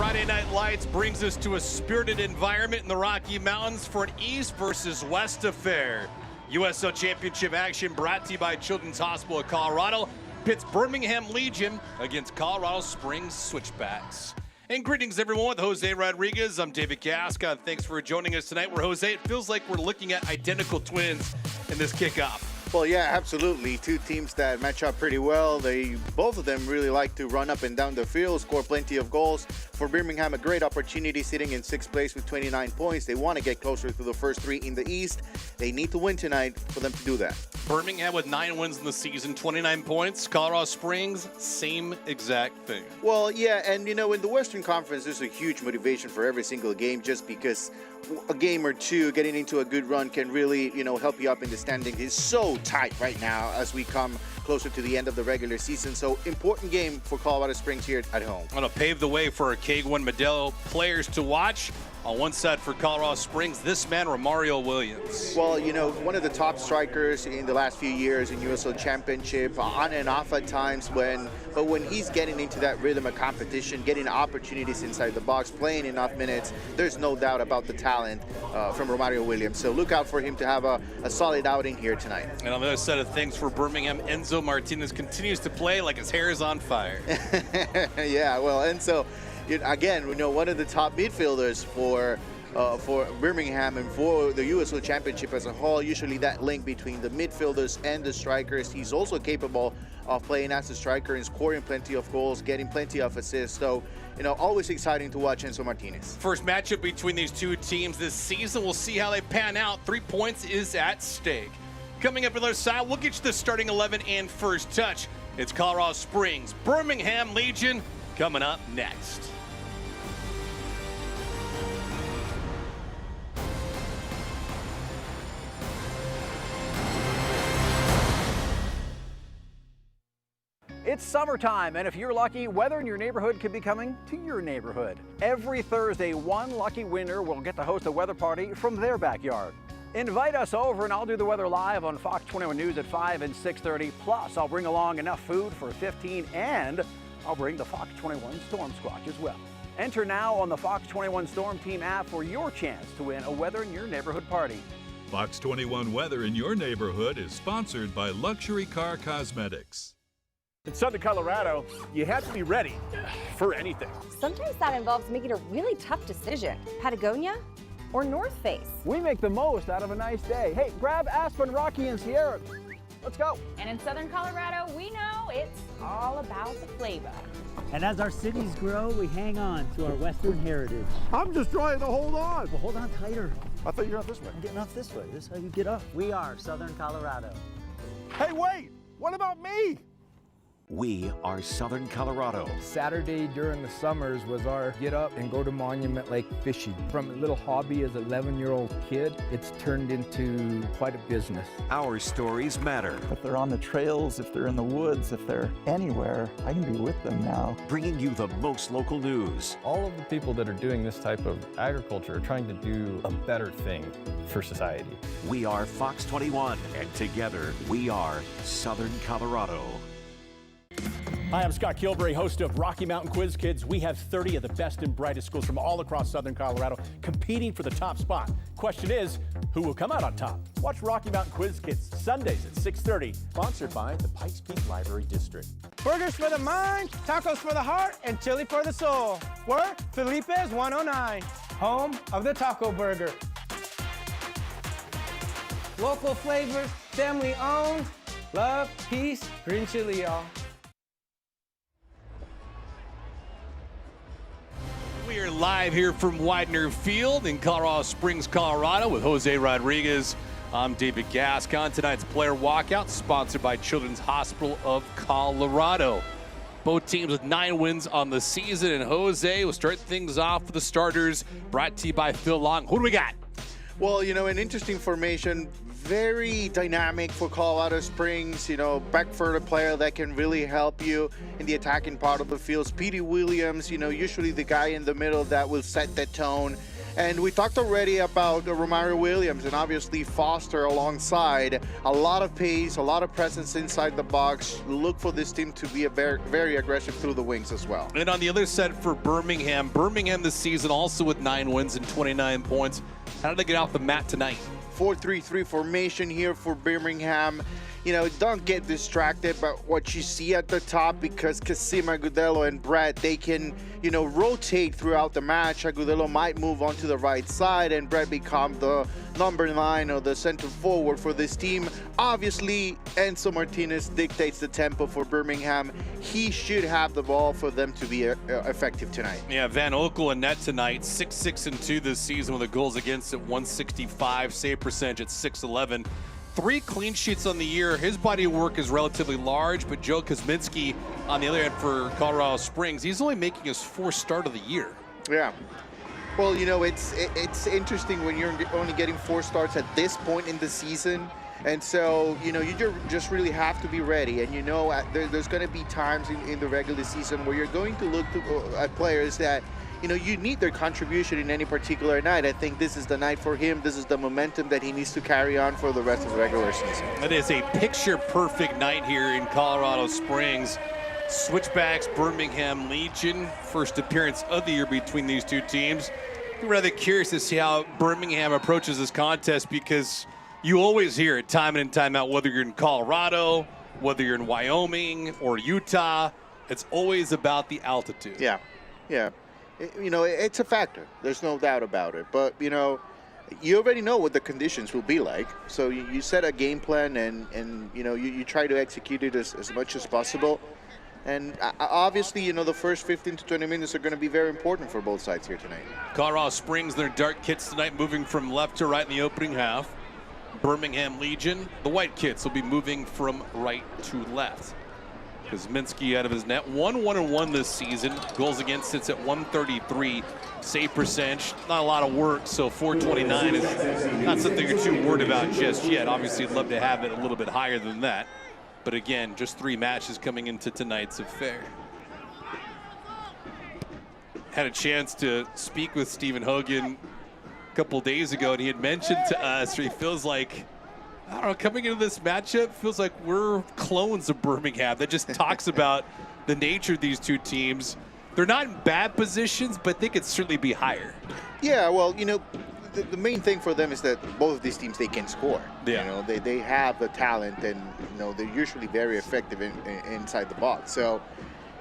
Friday Night Lights brings us to a spirited environment in the Rocky Mountains for an East versus West affair. USL Championship action brought to you by Children's Hospital of Colorado pits Birmingham Legion against Colorado Springs Switchbacks. And greetings everyone with Jose Rodriguez. I'm David Gasca. Thanks for joining us tonight. Where Jose, it feels like we're looking at identical twins in this kickoff. Well, yeah, absolutely. Two teams that match up pretty well. Both of them really like to run up and down the field, score plenty of goals. For Birmingham, a great opportunity sitting in 6th place with 29 points. They want to get closer to the first three in the East. They need to win tonight for them to do that. Birmingham with 9 wins in the season, 29 points. Colorado Springs, same exact thing. Well, yeah, and you know, in the Western Conference, there's a huge motivation for every single game just because a game or two getting into a good run can really, help you up in the standings. It's so tight right now as we come closer to the end of the regular season. So important game for Colorado Springs here at home. I'm going to pave the way for our K1 Modelo players to watch. On one side for Colorado Springs, this man, Romario Williams. Well, one of the top strikers in the last few years in USL Championship, on and off at times, but when he's getting into that rhythm of competition, getting opportunities inside the box, playing enough minutes, there's no doubt about the talent from Romario Williams. So look out for him to have a solid outing here tonight. And on the other side of things for Birmingham, Enzo Martinez continues to play like his hair is on fire. Yeah, well, Enzo, again, one of the top midfielders for Birmingham and for the USL Championship as a whole. Usually that link between the midfielders and the strikers. He's also capable of playing as a striker and scoring plenty of goals, getting plenty of assists. So, always exciting to watch Enzo Martinez. First matchup between these two teams this season. We'll see how they pan out. 3 points is at stake. Coming up on the other side, we'll get you the starting 11 and first touch. It's Colorado Springs, Birmingham Legion coming up next. It's summertime, and if you're lucky, weather in your neighborhood could be coming to your neighborhood. Every Thursday, one lucky winner will get to host a weather party from their backyard. Invite us over, and I'll do the weather live on Fox 21 News at 5 and 6:30. Plus, I'll bring along enough food for 15, and I'll bring the Fox 21 Storm Squatch as well. Enter now on the Fox 21 Storm Team app for your chance to win a weather in your neighborhood party. Fox 21 Weather in your neighborhood is sponsored by Luxury Car Cosmetics. In Southern Colorado, you have to be ready for anything. Sometimes that involves making a really tough decision. Patagonia or North Face? We make the most out of a nice day. Hey, grab Aspen, Rocky, and Sierra. Let's go. And in Southern Colorado, we know it's all about the flavor. And as our cities grow, we hang on to our Western heritage. I'm just trying to hold on. Well, hold on tighter. I thought you were out this way. I'm getting off this way. This is how you get up. We are Southern Colorado. Hey, wait! What about me? We are Southern Colorado. Saturday during the summers was our get up and go to Monument Lake fishing. From a little hobby as an 11-year-old kid, it's turned into quite a business. Our stories matter. If they're on the trails, if they're in the woods, if they're anywhere, I can be with them now. Bringing you the most local news. All of the people that are doing this type of agriculture are trying to do a better thing for society. We are Fox 21, and together we are Southern Colorado. Hi, I'm Scott Kilbury, host of Rocky Mountain Quiz Kids. We have 30 of the best and brightest schools from all across Southern Colorado competing for the top spot. Question is, who will come out on top? Watch Rocky Mountain Quiz Kids Sundays at 6:30, sponsored by the Pikes Peak Library District. Burgers for the mind, tacos for the heart, and chili for the soul. We're Felipe's 109, home of the taco burger. Local flavors, family owned, love, peace, green chili, y'all. We are live here from Widener Field in Colorado Springs, Colorado with Jose Rodriguez. I'm David Gascon. Tonight's player walkout sponsored by Children's Hospital of Colorado. Both teams with 9 wins on the season. And Jose will start things off with the starters, brought to you by Phil Long. Who do we got? Well, an interesting formation, very dynamic for Colorado Springs, back-footed player that can really help you in the attacking part of the field. Speedy Williams, usually the guy in the middle that will set the tone And we talked already about Romario Williams and obviously Foster alongside. A lot of pace, a lot of presence inside the box. Look for this team to be a very, very aggressive through the wings as well. And on the other side for Birmingham this season also with 9 wins and 29 points. How did they get off the mat tonight? 4-3-3 formation here for Birmingham. You know, don't get distracted by what you see at the top, because Kasim, Agudelo, and Brett, they can, you know, rotate throughout the match. Agudelo might move on to the right side and Brett become the number 9 or the center forward for this team. Obviously, Enzo Martinez dictates the tempo for Birmingham. He should have the ball for them to be effective tonight. Yeah, Van Oekel and net tonight, 6-6-2 this season with the goals against at 165, save percentage at 611. 3 clean sheets on the year. His body of work is relatively large, but Joe Kosminski on the other end for Colorado Springs, he's only making his 4th start of the year. Yeah. Well, you know, it's interesting when you're only getting 4 starts at this point in the season. And so, you know, you just really have to be ready. And, you know, there's going to be times in the regular season where you're going to look at players that, you know, you need their contribution in any particular night. I think this is the night for him. This is the momentum that he needs to carry on for the rest of the regular season. It is a picture-perfect night here in Colorado Springs. Switchbacks, Birmingham Legion, first appearance of the year between these two teams. I'm rather curious to see how Birmingham approaches this contest, because you always hear it time in and time out, whether you're in Colorado, whether you're in Wyoming or Utah, it's always about the altitude. Yeah, yeah. You know, it's a factor. There's no doubt about it. But, you know, you already know what the conditions will be like. So you set a game plan and you know, you try to execute it as much as possible. And obviously, you know, the first 15 to 20 minutes are going to be very important for both sides here tonight. Colorado Springs, their dark kits tonight, moving from left to right in the opening half. Birmingham Legion, the white kits, will be moving from right to left. Kosminski out of his net, 1-1-1 this season. Goals against sits at 133. Save percentage, not a lot of work, so 429 is not something you're too worried about just yet. Obviously, you'd love to have it a little bit higher than that. But again, just 3 matches coming into tonight's affair. Had a chance to speak with Stephen Hogan a couple days ago, and he had mentioned to us, he feels like, I don't know, coming into this matchup, feels like we're clones of Birmingham. That just talks about the nature of these two teams. They're not in bad positions, but they could certainly be higher. Yeah, well, you know, the main thing for them is that both of these teams, they can score. Yeah. You know, they have the talent, and, you know, they're usually very effective inside the box. So,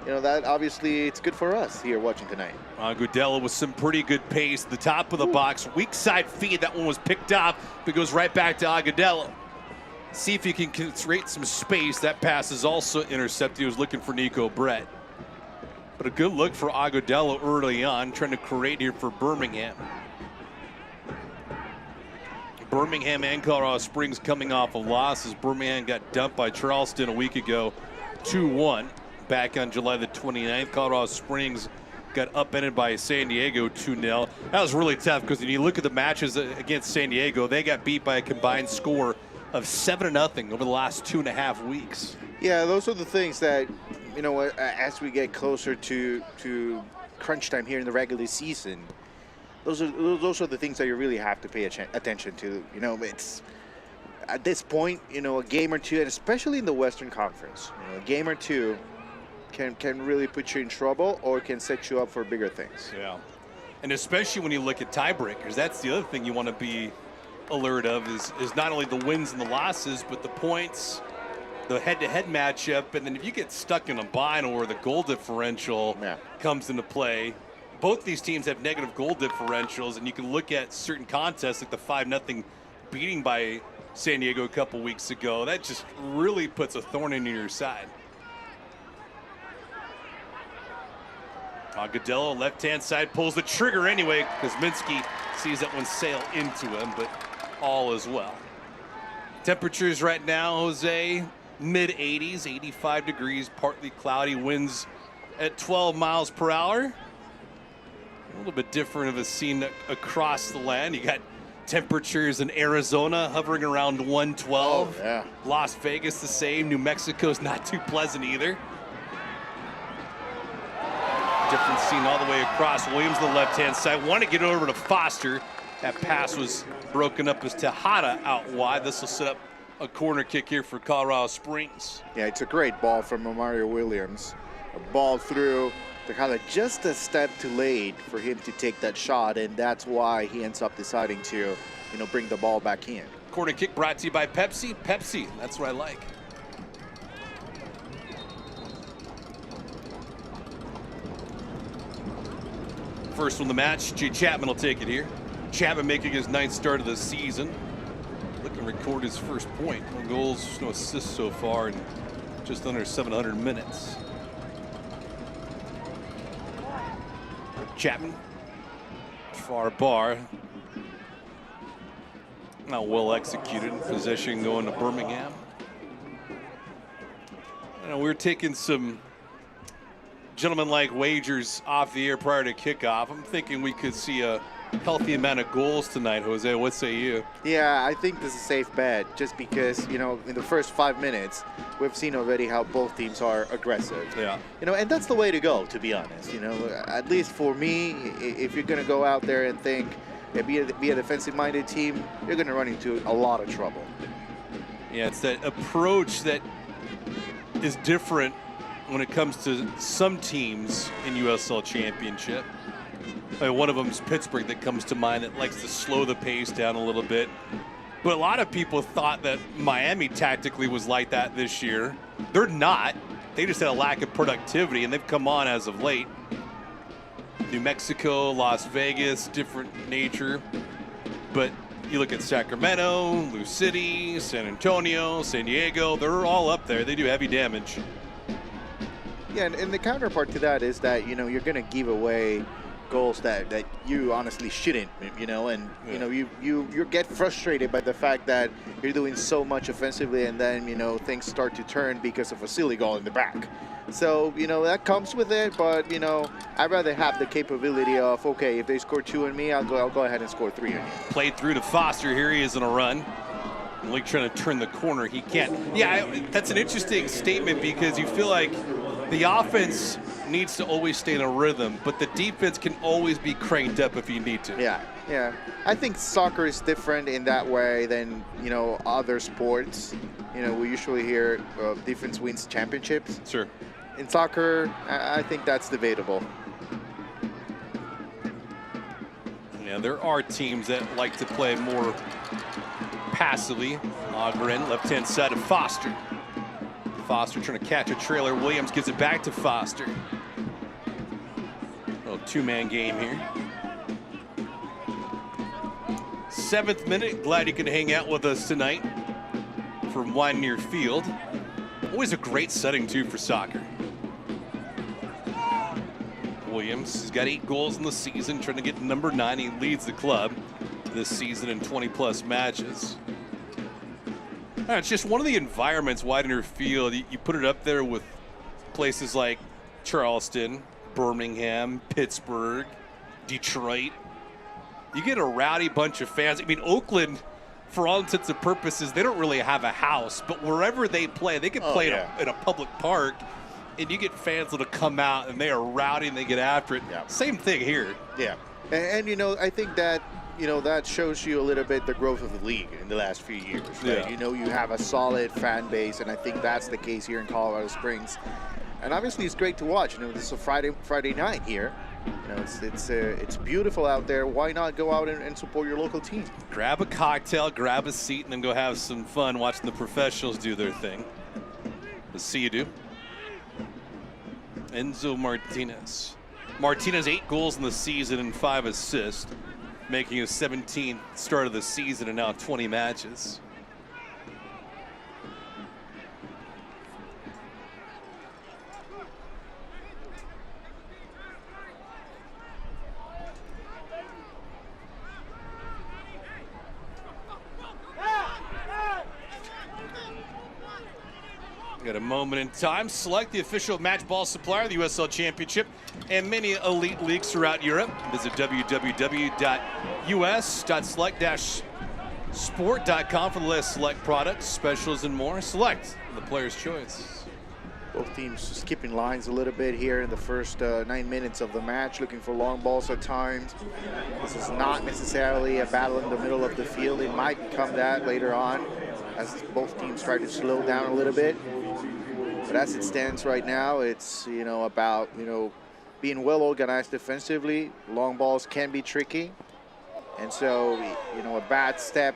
you know, that obviously it's good for us here watching tonight. Agudelo with some pretty good pace. The top of the box, weak side feed. That one was picked up, but goes right back to Agudelo. See if you can create some space. That pass is also intercepted. He was looking for Nico Brett. But a good look for Agudelo early on, trying to create here for Birmingham. Birmingham and Colorado Springs coming off of losses. Birmingham got dumped by Charleston a week ago, 2-1. Back on July the 29th, Colorado Springs got upended by San Diego 2-0. That was really tough, because when you look at the matches against San Diego, they got beat by a combined score of 7-0 over the last 2.5 weeks. Yeah, those are the things that, you know, as we get closer to crunch time here in the regular season, those are the things that you really have to pay attention to. You know, it's at this point, you know, a game or two, and especially in the Western Conference, you know, a game or two can really put you in trouble or can set you up for bigger things. Yeah, and especially when you look at tiebreakers, that's the other thing you want to be alert of is not only the wins and the losses, but the points, the head-to-head matchup, and then if you get stuck in a bind where the goal differential comes into play. Both these teams have negative goal differentials, and you can look at certain contests like the 5-0 beating by San Diego a couple weeks ago. That just really puts a thorn in your side. Agudelo, left-hand side, pulls the trigger anyway, because Kosminski sees that one sail into him, but all is well. Temperatures right now, Jose, mid-80s, 85 degrees, partly cloudy, winds at 12 miles per hour. A little bit different of a scene across the land. You got temperatures in Arizona hovering around 112. Oh, yeah. Las Vegas the same. New Mexico's not too pleasant either. different scene all the way across. Williams, the left-hand side, want to get over to Foster. That pass was broken up as Tejada out wide. This will set up a corner kick here for Colorado Springs. Yeah, it's a great ball from Mario Williams. A ball through Tejada, just a step too late for him to take that shot, and that's why he ends up deciding to, bring the ball back in. Corner kick brought to you by Pepsi. Pepsi, that's what I like. First one of the match, Jay Chapman will take it here. Chapman making his 9th start of the season. Looking to record his first point. No goals, no assists so far in just under 700 minutes. Chapman, far bar. Not well executed. Possession going to Birmingham. We're taking some gentleman-like wagers off the air prior to kickoff. I'm thinking we could see a healthy amount of goals tonight, Jose. What say you? Yeah, I think this is a safe bet just because, in the first 5 minutes, we've seen already how both teams are aggressive. Yeah. And that's the way to go, to be honest. At least for me, if you're going to go out there and think, be a defensive-minded team, you're going to run into a lot of trouble. Yeah, it's that approach that is different when it comes to some teams in USL Championship. One of them is Pittsburgh that comes to mind that likes to slow the pace down a little bit. But a lot of people thought that Miami tactically was like that this year. They're not. They just had a lack of productivity, and they've come on as of late. New Mexico, Las Vegas, different nature. But you look at Sacramento, Lou City, San Antonio, San Diego, they're all up there. They do heavy damage. Yeah, and the counterpart to that is that, you're going to give away goals that you honestly shouldn't, you get frustrated by the fact that you're doing so much offensively and then, things start to turn because of a silly goal in the back. So, that comes with it, but, I'd rather have the capability of, okay, if they score 2 on me, I'll go ahead and score 3 on you. Played through to Foster. Here he is in a run. Like trying to turn the corner. He can't. Yeah, that's an interesting statement because you feel like the offense needs to always stay in a rhythm, but the defense can always be cranked up if you need to. Yeah. I think soccer is different in that way than, other sports. We usually hear defense wins championships. Sure. In soccer, I think that's debatable. Yeah, there are teams that like to play more passively. Ogren, left-hand side of Foster. Foster trying to catch a trailer. Williams gives it back to Foster. A little 2-man game here. 7th minute. Glad you can hang out with us tonight from Widener Field. Always a great setting, too, for soccer. Williams has got 8 goals in the season, trying to get to number 9. He leads the club this season in 20-plus matches. It's just one of the environments, Widener Field. You put it up there with places like Charleston, Birmingham, Pittsburgh, Detroit. You get a rowdy bunch of fans. I mean, Oakland, for all intents and purposes, they don't really have a house, but wherever they play, they can play in a public park, and you get fans that'll come out, and they are rowdy, and they get after it. Yeah. Same thing here. Yeah. And I think that, that shows you a little bit the growth of the league in the last few years, right? Yeah. You have a solid fan base, and I think that's the case here in Colorado Springs. And obviously, it's great to watch. This is a Friday night here. It's beautiful out there. Why not go out and support your local team? Grab a cocktail, grab a seat, and then go have some fun watching the professionals do their thing. Let's see you do. Enzo Martinez. Martinez, 8 goals in the season and 5 assists, making his 17th start of the season and now 20 matches. Got a moment in time. Select the official match ball supplier of the USL Championship and many elite leagues throughout Europe. Visit www.us.select-sport.com for the latest Select products, specials, and more. Select, the player's choice. Both teams skipping lines a little bit here in the first 9 minutes of the match, looking for long balls at times. This is not necessarily a battle in the middle of the field. It might become that later on as both teams try to slow down a little bit. But as it stands right now, it's, about, being well organized defensively. Long balls can be tricky. And so, a bad step,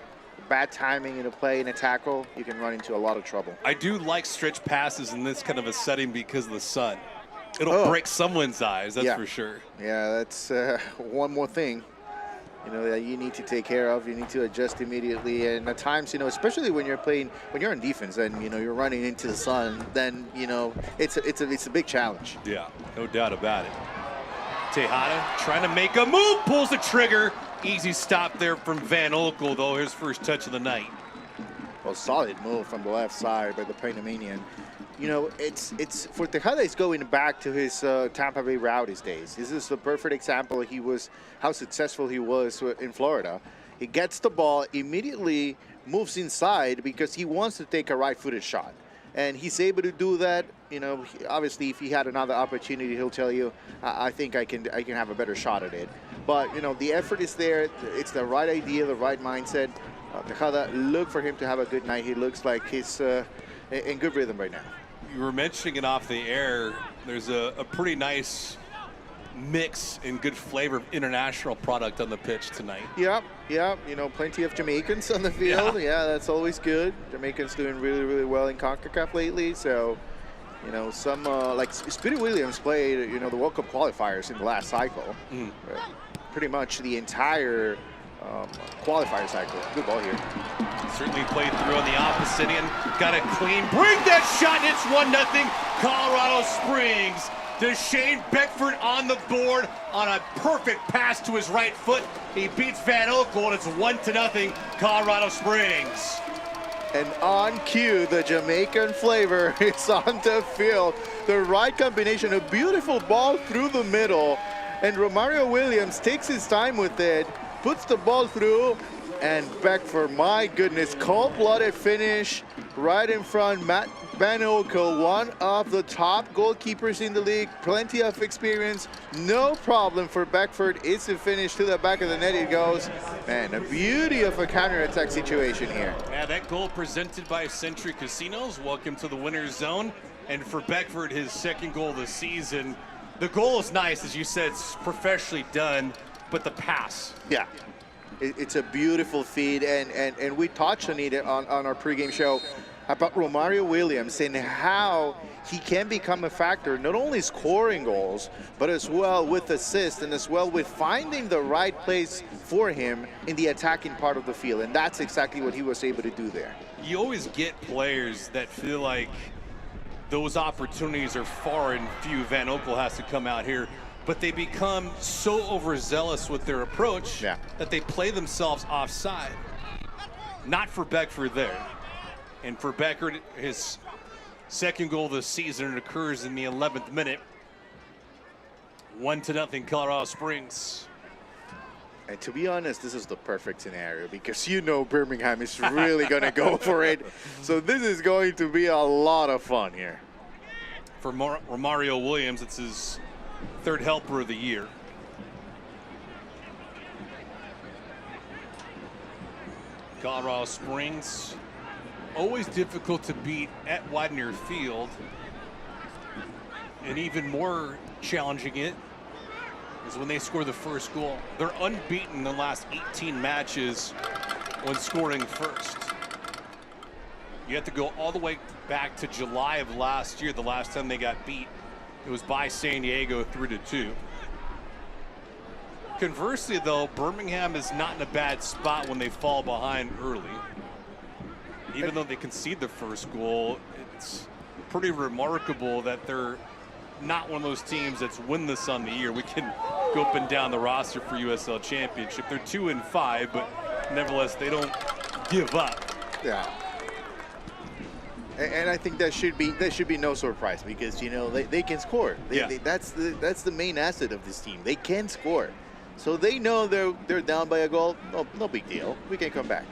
bad timing in a play, in a tackle, you can run into a lot of trouble. I do like stretch passes in this kind of a setting because of the sun. It'll break someone's eyes, that's for sure. Yeah, that's one more thing, that you need to take care of. You need to adjust immediately. And at times, especially when you're on defense and, you're running into the sun, then, it's a big challenge. Yeah, no doubt about it. Tejada trying to make a move, pulls the trigger. Easy stop there from Van Oekel, though, his first touch of the night. Well, solid move from the left side by the Panamanian. It's for Tejada, it's going back to his Tampa Bay Rowdies days. This is the perfect example how successful he was in Florida. He gets the ball, immediately moves inside because he wants to take a right-footed shot. And he's able to do that. Obviously, if he had another opportunity, he'll tell you, I think I can have a better shot at it. But, the effort is there. It's the right idea, the right mindset. Tejada, look for him to have a good night. He looks like he's in good rhythm right now. You were mentioning it off the air. There's a pretty nice mix and good flavor of international product on the pitch tonight. Yep. Plenty of Jamaicans on the field. Yeah, that's always good. Jamaicans doing really, really well in CONCACAF lately. So, some like Speedy Williams played, the World Cup qualifiers in the last cycle. Pretty much the entire qualifier cycle. Good ball here. Certainly played through on the opposite end. Got a clean bring. That shot hits 1-0. Colorado Springs. Shane Beckford on the board on a perfect pass to his right foot. He beats Van Oekel, and it's 1-0 Colorado Springs. And on cue, the Jamaican flavor is on the field. The right combination, a beautiful ball through the middle. And Romario Williams takes his time with it, puts the ball through, and Beckford, my goodness, cold-blooded finish right in front. Matt Van Oekel, one of the top goalkeepers in the league, plenty of experience, no problem for Beckford. It's a finish to the back of the net it goes. Man, a beauty of a counterattack situation here. Yeah, that goal presented by Century Casinos. Welcome to the winner's zone. And for Beckford, his second goal of the season. The goal is nice, as you said, it's professionally done, but the pass. Yeah. It's a beautiful feed, and we touched on it on our pregame show about Romario Williams and how he can become a factor, not only scoring goals, but as well with assists and as well with finding the right place for him in the attacking part of the field. And that's exactly what he was able to do there. You always get players that feel like those opportunities are far and few. Van Oekel has to come out here. But they become so overzealous with their approach that they play themselves offside. Not for Beckford there. And for Beckford, his second goal this season occurs in the 11th minute. 1-0 Colorado Springs. And to be honest, this is the perfect scenario because Birmingham is really going to go for it. So this is going to be a lot of fun here. For Romario Williams, it's his third helper of the year. Colorado Springs, always difficult to beat at Widener Field. And even more challenging it is when they score the first goal. They're unbeaten in the last 18 matches when scoring first. You have to go all the way back to July of last year, the last time they got beat. It was by San Diego 3-2. Conversely, though, Birmingham is not in a bad spot when they fall behind early. Even though they concede the first goal, it's pretty remarkable that they're not one of those teams that's winless on the year. We can go up and down the roster for USL Championship. They're 2-5, but nevertheless, they don't give up. Yeah. And I think that should be no surprise because they can score. That's the main asset of this team. They can score, so they know they're down by a goal. No big deal. We can come back.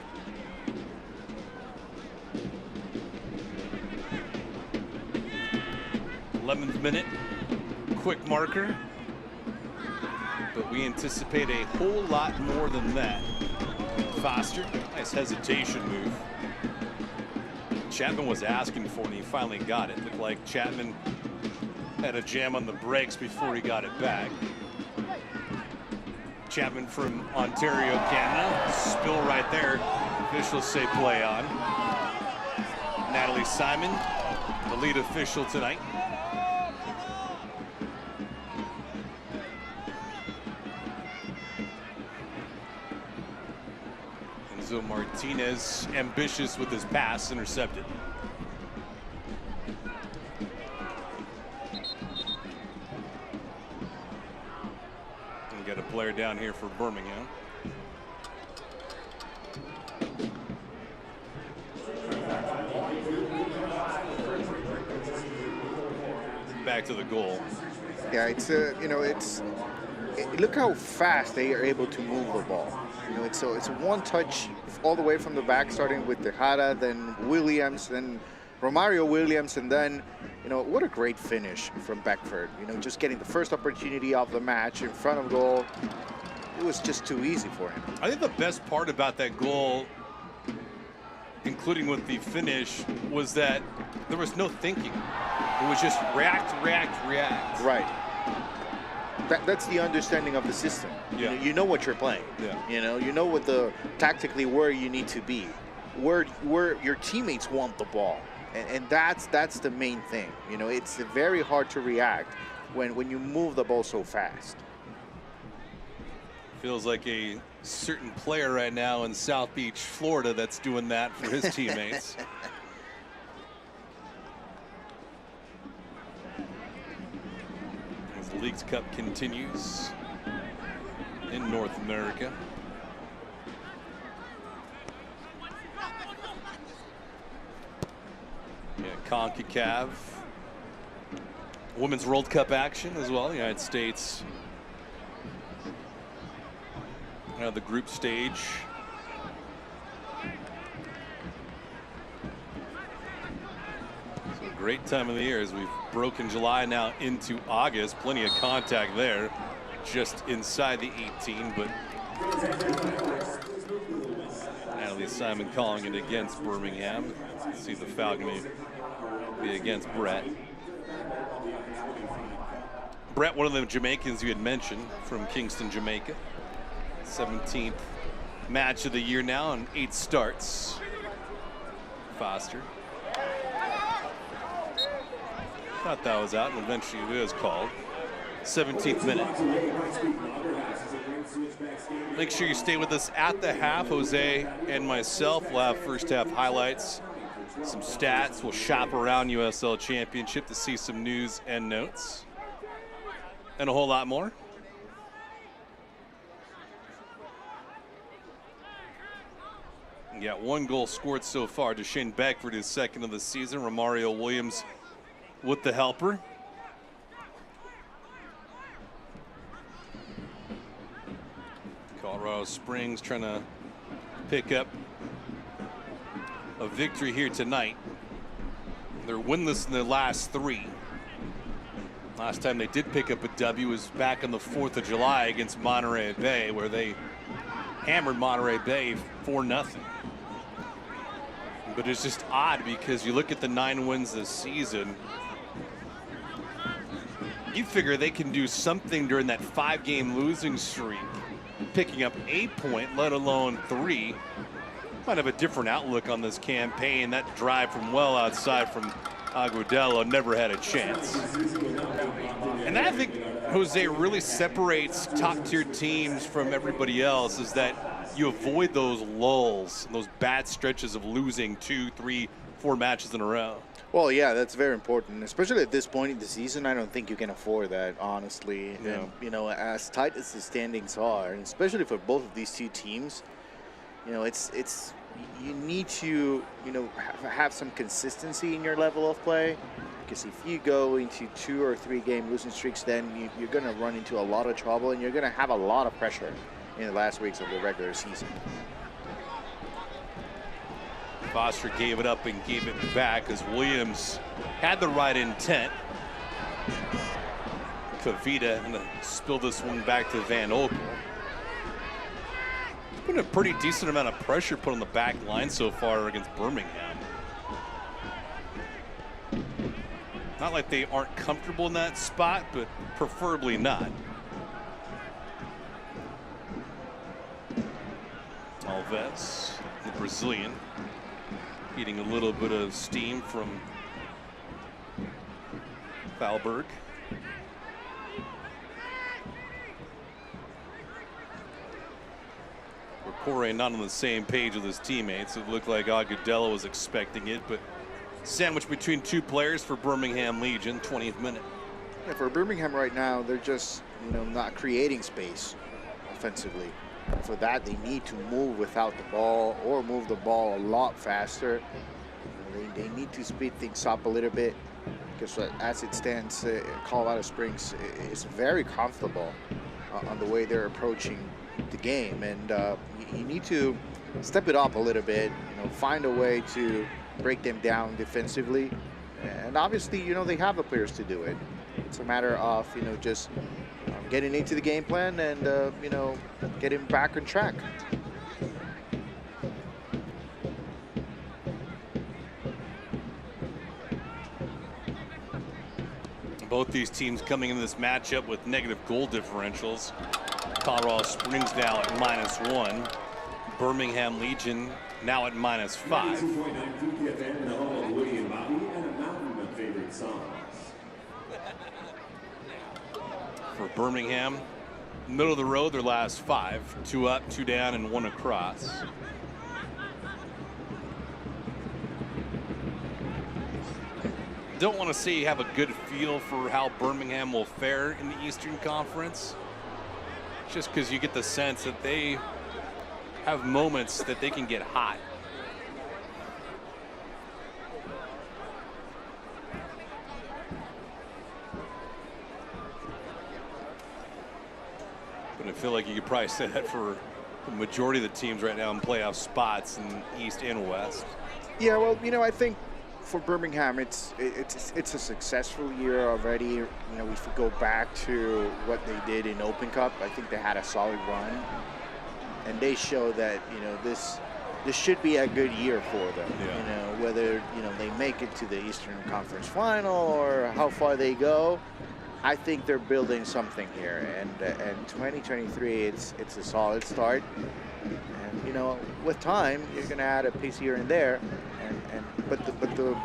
11th minute, quick marker. But we anticipate a whole lot more than that. Foster, nice hesitation move. Chapman was asking for it, and he finally got it. Looked like Chapman had a jam on the brakes before he got it back. Chapman from Ontario, Canada. Spill right there. Officials say play on. Natalie Simon, the lead official tonight. Enzo Martinez, ambitious with his pass, intercepted. We got a player down here for Birmingham. Back to the goal. Yeah, it's look how fast they are able to move the ball. You know, it's a one touch all the way from the back, starting with Tejada, then Williams, then Romario Williams, and then, you know, what a great finish from Beckford. You know, just getting the first opportunity of the match in front of goal. It was just too easy for him. I think the best part about that goal, including with the finish, was that there was no thinking. It was just react, react, react. Right. That's the understanding of the system. Yeah. You know what you're playing. Yeah. You know what tactically where you need to be, where your teammates want the ball, and that's the main thing. You know, it's very hard to react when you move the ball so fast. Feels like a certain player right now in South Beach, Florida, that's doing that for his teammates. As the Leagues Cup continues in North America. Yeah, CONCACAF. Women's World Cup action as well. The United States. The group stage. So a great time of the year as we've broken July now into August. Plenty of contact there, just inside the 18, but Natalie Simon calling it against Birmingham. See the foul may be against Brett. Brett, one of the Jamaicans you had mentioned from Kingston, Jamaica. 17th match of the year now and 8 starts. Foster. Thought that was out and eventually it was called. 17th minute. Make sure you stay with us at the half. Jose and myself will have first half highlights, some stats. We'll shop around USL Championship to see some news and notes and a whole lot more. Got 1 goal scored so far. Deshane Beckford is second of the season. Romario Williams with the helper. Colorado Springs trying to pick up a victory here tonight. They're winless in their last 3. Last time they did pick up a W was back on the 4th of July against Monterey Bay, where they hammered Monterey Bay 4-0. But it's just odd because you look at the 9 wins this season, you figure they can do something during that 5-game losing streak, picking up 8 points, let alone 3. Might have a different outlook on this campaign. That drive from well outside from Agudelo never had a chance. And that, I think, Jose, really separates top-tier teams from everybody else, is that you avoid those lulls, those bad stretches of losing 2, 3, 4 matches in a row. Well, yeah, that's very important, especially at this point in the season. I don't think you can afford that, honestly. Yeah. And, you know, as tight as the standings are, and especially for both of these two teams, you know, it's you need to, you know, have some consistency in your level of play. Because if you go into 2 or 3 game losing streaks, then you're going to run into a lot of trouble, and you're going to have a lot of pressure in the last weeks of the regular season. Foster gave it up and gave it back as Williams had the right intent. Kavita and spill this one back to Van Oekel. It's been a pretty decent amount of pressure put on the back line so far against Birmingham. Not like they aren't comfortable in that spot, but preferably not. Alves, the Brazilian, getting a little bit of steam from Thalberg. Corey not on the same page with his teammates. It looked like Agudelo was expecting it, but sandwiched between two players for Birmingham Legion, 20th minute. Yeah, for Birmingham right now, they're just, not creating space offensively. For that, they need to move without the ball or move the ball a lot faster. They need to speed things up a little bit, because as it stands, Colorado Springs is very comfortable on the way they're approaching the game, and you need to step it up a little bit, find a way to break them down defensively, and obviously, they have the players to do it. It's a matter of, just getting into the game plan and, getting back on track. Both these teams coming into this matchup with negative goal differentials. Colorado Springs now at -1. Birmingham Legion now at -5. For Birmingham, middle of the road, their last 5. 2 up, 2 down, and 1 across. Don't want to say you have a good feel for how Birmingham will fare in the Eastern Conference, just because you get the sense that they have moments that they can get hot. But I feel like you could probably say that for the majority of the teams right now in playoff spots in East and West. Yeah, well, I think for Birmingham, it's a successful year already. If we go back to what they did in Open Cup, I think they had a solid run, and they show that this should be a good year for them. Yeah. Whether they make it to the Eastern Conference Final or how far they go, I think they're building something here. And 2023, it's a solid start. And with time, you're going to add a piece here and there. But the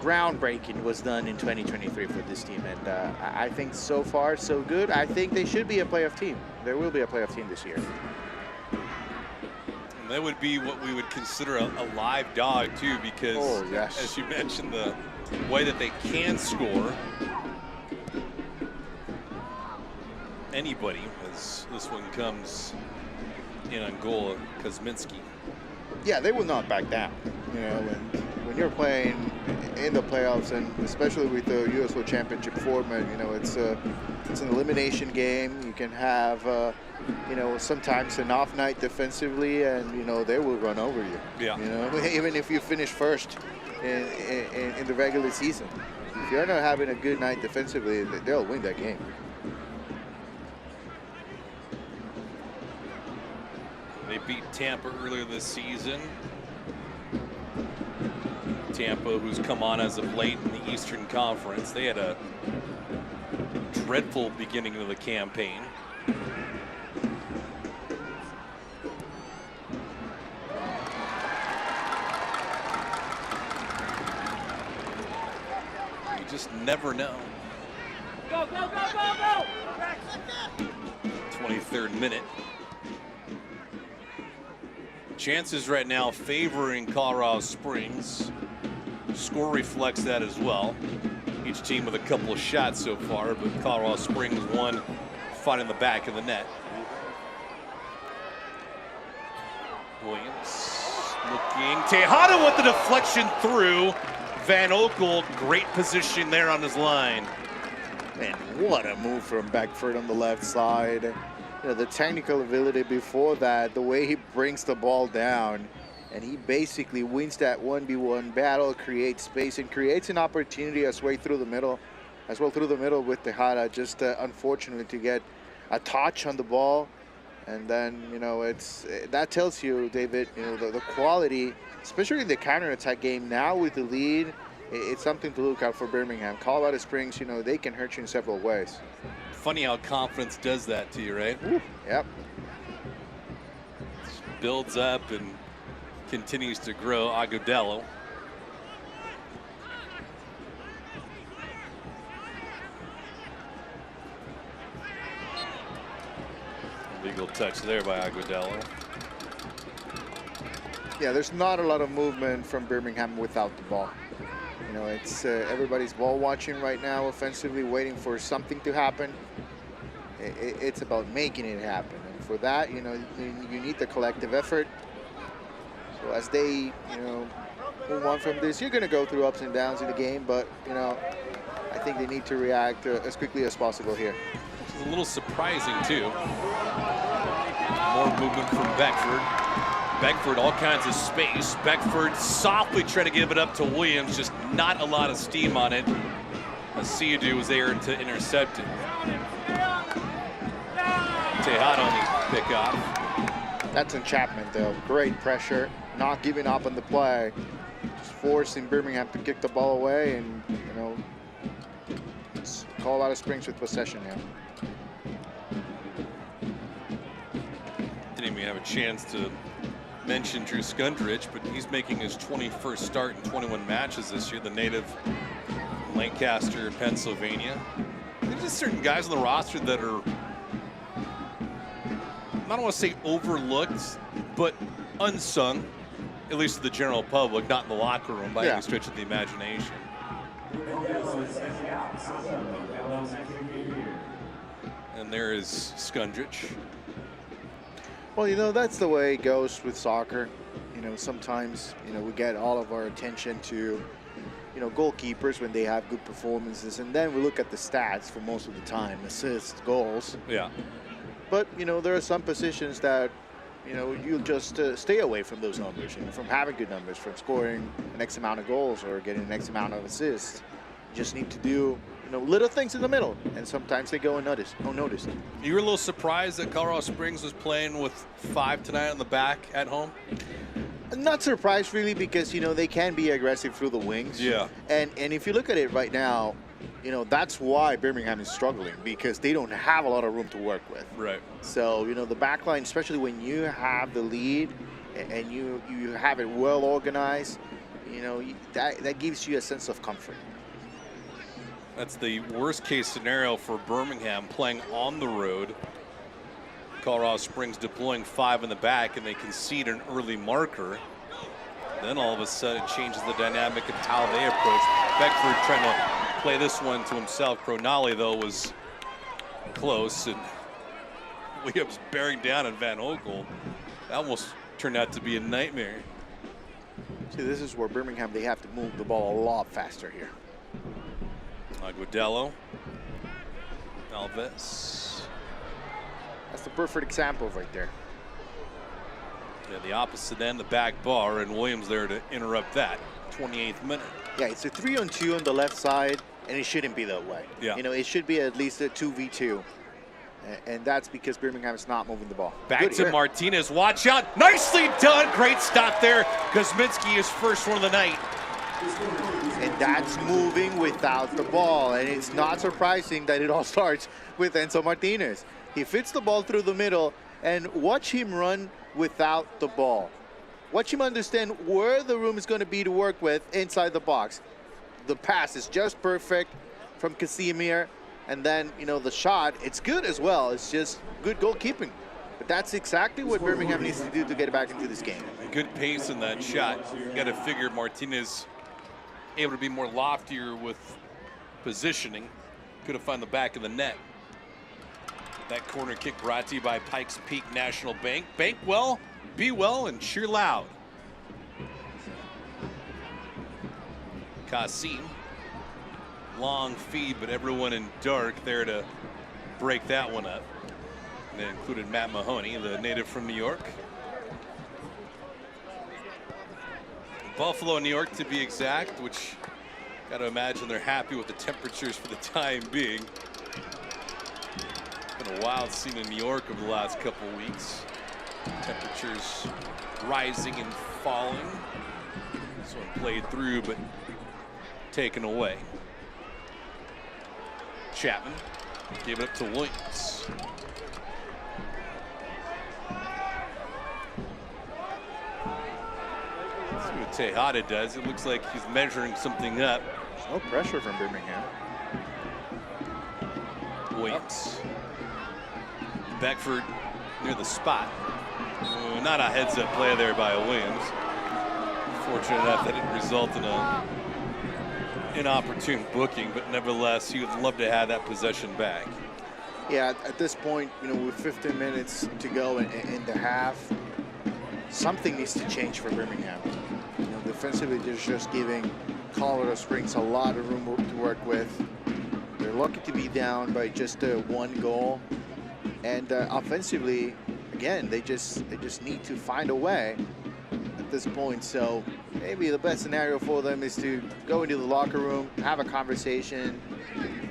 groundbreaking was done in 2023 for this team, and I think so far so good. I think they should be a playoff team. There will be a playoff team this year. And that would be what we would consider a live dog too, because as you mentioned, the way that they can score anybody as this one comes in on goal of Kuzminski. Yeah, they will not back down. When you're playing in the playoffs, and especially with the USO Championship format, it's an elimination game. You can have, sometimes an off night defensively, and they will run over you. Yeah. Even if you finish first in the regular season, if you're not having a good night defensively, they'll win that game. They beat Tampa earlier this season. Tampa, who's come on as of late in the Eastern Conference. They had a dreadful beginning of the campaign. You just never know. Go, go, go, go, go! 23rd minute. Chances right now favoring Colorado Springs. Score reflects that as well. Each team with a couple of shots so far, but Colorado Springs one finding the back of the net. Williams looking. Tejada with the deflection through. Van Oekel, great position there on his line. Man, what a move from Beckford on the left side. The technical ability before that, the way he brings the ball down, and he basically wins that 1v1 battle, creates space, and creates an opportunity as way through the middle as well through the middle with Tejada. Just unfortunately to get a touch on the ball. And then, you know, that tells you, David, you know, the quality, especially in the counterattack game now with the lead, it's something to look out for Birmingham. Colorado Springs, you know, they can hurt you in several ways. Funny how confidence does that to you, right? Ooh, yep. Builds up and continues to grow. Agudelo. Legal touch there by Agudelo. Yeah, there's not a lot of movement from Birmingham without the ball. You know, it's everybody's ball watching right now, offensively, waiting for something to happen. It's about making it happen. And for that, you know, you need the collective effort. So as they, you know, move on from this, you're going to go through ups and downs in the game, but, you know, I think they need to react as quickly as possible here. It's a little surprising, too. More movement from Beckford. Beckford, all kinds of space. Beckford softly trying to give it up to Williams, just not a lot of steam on it. Asiadu was there to intercept it. Tejada on the pickoff. That's enchantment, though. Great pressure, not giving up on the play. Just forcing Birmingham to kick the ball away, and, you know, Colorado Springs with possession here. Didn't even have a chance to mention Drew Skundrich, but he's making his 21st start in 21 matches this year, the native from Lancaster, Pennsylvania. There's just certain guys on the roster that are, I don't want to say overlooked, but unsung, at least to the general public, not in the locker room by any stretch of the imagination. And there is Skundrich. Well, you know, that's the way it goes with soccer. You know, sometimes, you know, we get all of our attention to, you know, goalkeepers when they have good performances, and then we look at the stats for most of the time, assists, goals. Yeah. But, you know, there are some positions that, you know, you just stay away from those numbers, you know, from having good numbers, from scoring an X amount of goals or getting an X amount of assists. You just need to do, you know, little things in the middle, and sometimes they go unnoticed. You were a little surprised that Colorado Springs was playing with 5 tonight on the back at home? Not surprised, really, because, you know, they can be aggressive through the wings. Yeah. And if you look at it right now, you know, that's why Birmingham is struggling, because they don't have a lot of room to work with. Right. So, you know, the back line, especially when you have the lead and you have it well organized, you know, that gives you a sense of comfort. That's the worst case scenario for Birmingham playing on the road. Colorado Springs deploying 5 in the back, and they concede an early marker. Then all of a sudden it changes the dynamic of how they approach. Beckford trying to play this one to himself. Cronali, though, was close, and Williams bearing down on Van Oekel. That almost turned out to be a nightmare. See, this is where Birmingham, they have to move the ball a lot faster here. Agudelo. Alves. That's the perfect example right there. Yeah, the opposite end, the back bar, and Williams there to interrupt that. 28th minute. Yeah, it's a 3-on-2 on the left side, and it shouldn't be that way. Yeah. You know, it should be at least a 2v2. And that's because Birmingham is not moving the ball. Back to Martinez. Watch out. Nicely done. Great stop there. Kuzminski is first one of the night. And that's moving without the ball. And it's not surprising that it all starts with Enzo Martinez. He fits the ball through the middle, and watch him run without the ball. Watch him understand where the room is going to be to work with inside the box. The pass is just perfect from Casimir. And then, you know, the shot, it's good as well. It's just good goalkeeping. But that's exactly what Birmingham needs to do to get back into this game. Good pace in that shot. You got to figure Martinez able to be more loftier with positioning. Could have found the back of the net. That corner kick brought to you by Pikes Peak National Bank. Bank well, be well, and cheer loud. Kasim. Long feed, but everyone in dark there to break that one up. And that included Matt Mahoney, the native from New York. Buffalo, New York to be exact, which Got to imagine they're happy with the temperatures for the time being. Been a wild scene in New York over the last couple weeks. Temperatures rising and falling. This one played through, but taken away. Chapman gave it up to Williams. See what Tejada does. It looks like he's measuring something up. There's no pressure from Birmingham. Williams. Beckford near the spot. Not a heads-up play there by Williams. Fortunate enough that it resulted in a inopportune booking, but nevertheless, he would love to have that possession back. Yeah, at this point, you know, with 15 minutes to go in the half, something needs to change for Birmingham. You know, defensively, they're just giving Colorado Springs a lot of room to work with. They're lucky to be down by just one goal, and offensively, again, they just need to find a way at this point. So maybe the best scenario for them is to go into the locker room, have a conversation,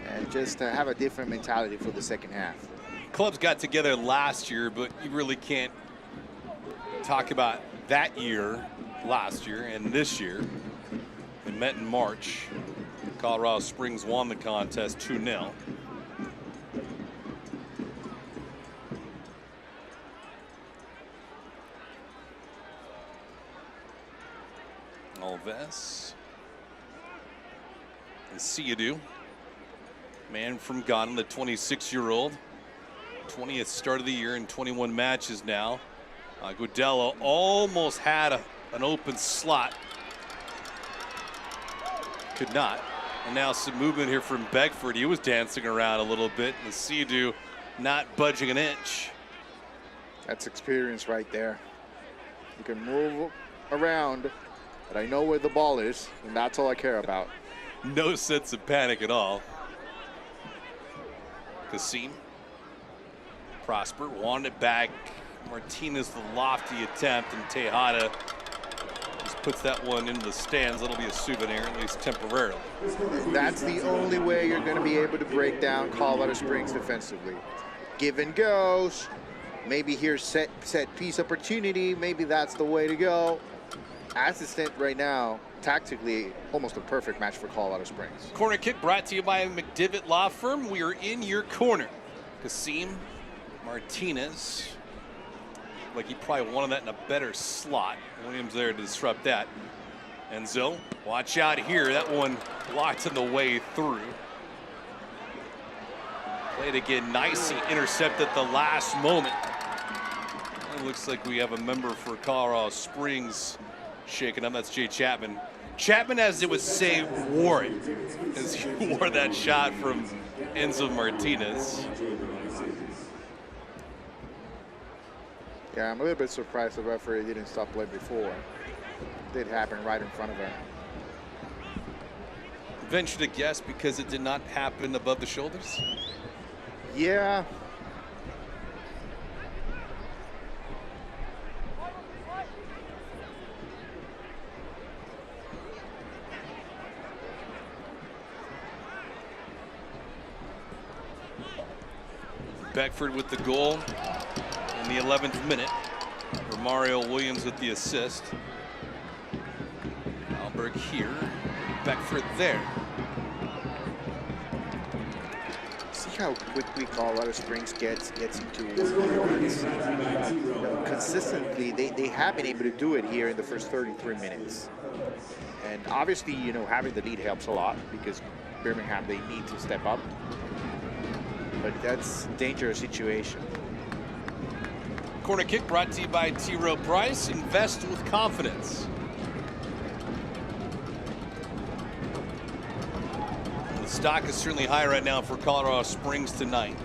and just have a different mentality for the second half. Clubs got together last year, but you really can't talk about that year, last year, and this year. They met in March. Colorado Springs won the contest 2-0. Alves. And Siadu. Man from Ghana, the 26-year-old. 20th start of the year in 21 matches now. Gudelo almost had an open slot. Could not. And now some movement here from Beckford. He was dancing around a little bit. And Siadu not budging an inch. That's experience right there. You can move around, but I know where the ball is, and that's all I care about. No sense of panic at all. Kasim. Prosper wanted it back. Martinez, the lofty attempt, and Tejada just puts that one into the stands. That'll be a souvenir, at least temporarily. That's the only way you're going to be able to break down Colorado Springs defensively. Give and goes. Maybe here's set piece opportunity. Maybe that's the way to go. As it stands right now, tactically, almost a perfect match for Colorado Springs. Corner kick brought to you by McDivitt Law Firm. We are in your corner. Kasim Martinez. Like he probably wanted that in a better slot. Williams there to disrupt that. Enzo, watch out here. That one blocked in the way through. Played again nicely, intercepted at the last moment. It looks like we have a member for Colorado Springs shaking up. That's Jay Chapman. Chapman, as it would say, wore it. As he wore that shot from Enzo Martinez. Yeah, I'm a little bit surprised the referee didn't stop play before. It did happen right in front of him. Venture to guess because it did not happen above the shoulders? Yeah. Beckford with the goal in the 11th minute. Romario Williams with the assist. Alberg here. Beckford there. See how quickly Colorado Springs gets into runs. Consistently, they have been able to do it here in the first 33 minutes. And obviously, you know, having the lead helps a lot because Birmingham, they need to step up. But that's a dangerous situation. Corner kick brought to you by T. Rowe Price. Invest with confidence. The stock is certainly high right now for Colorado Springs tonight.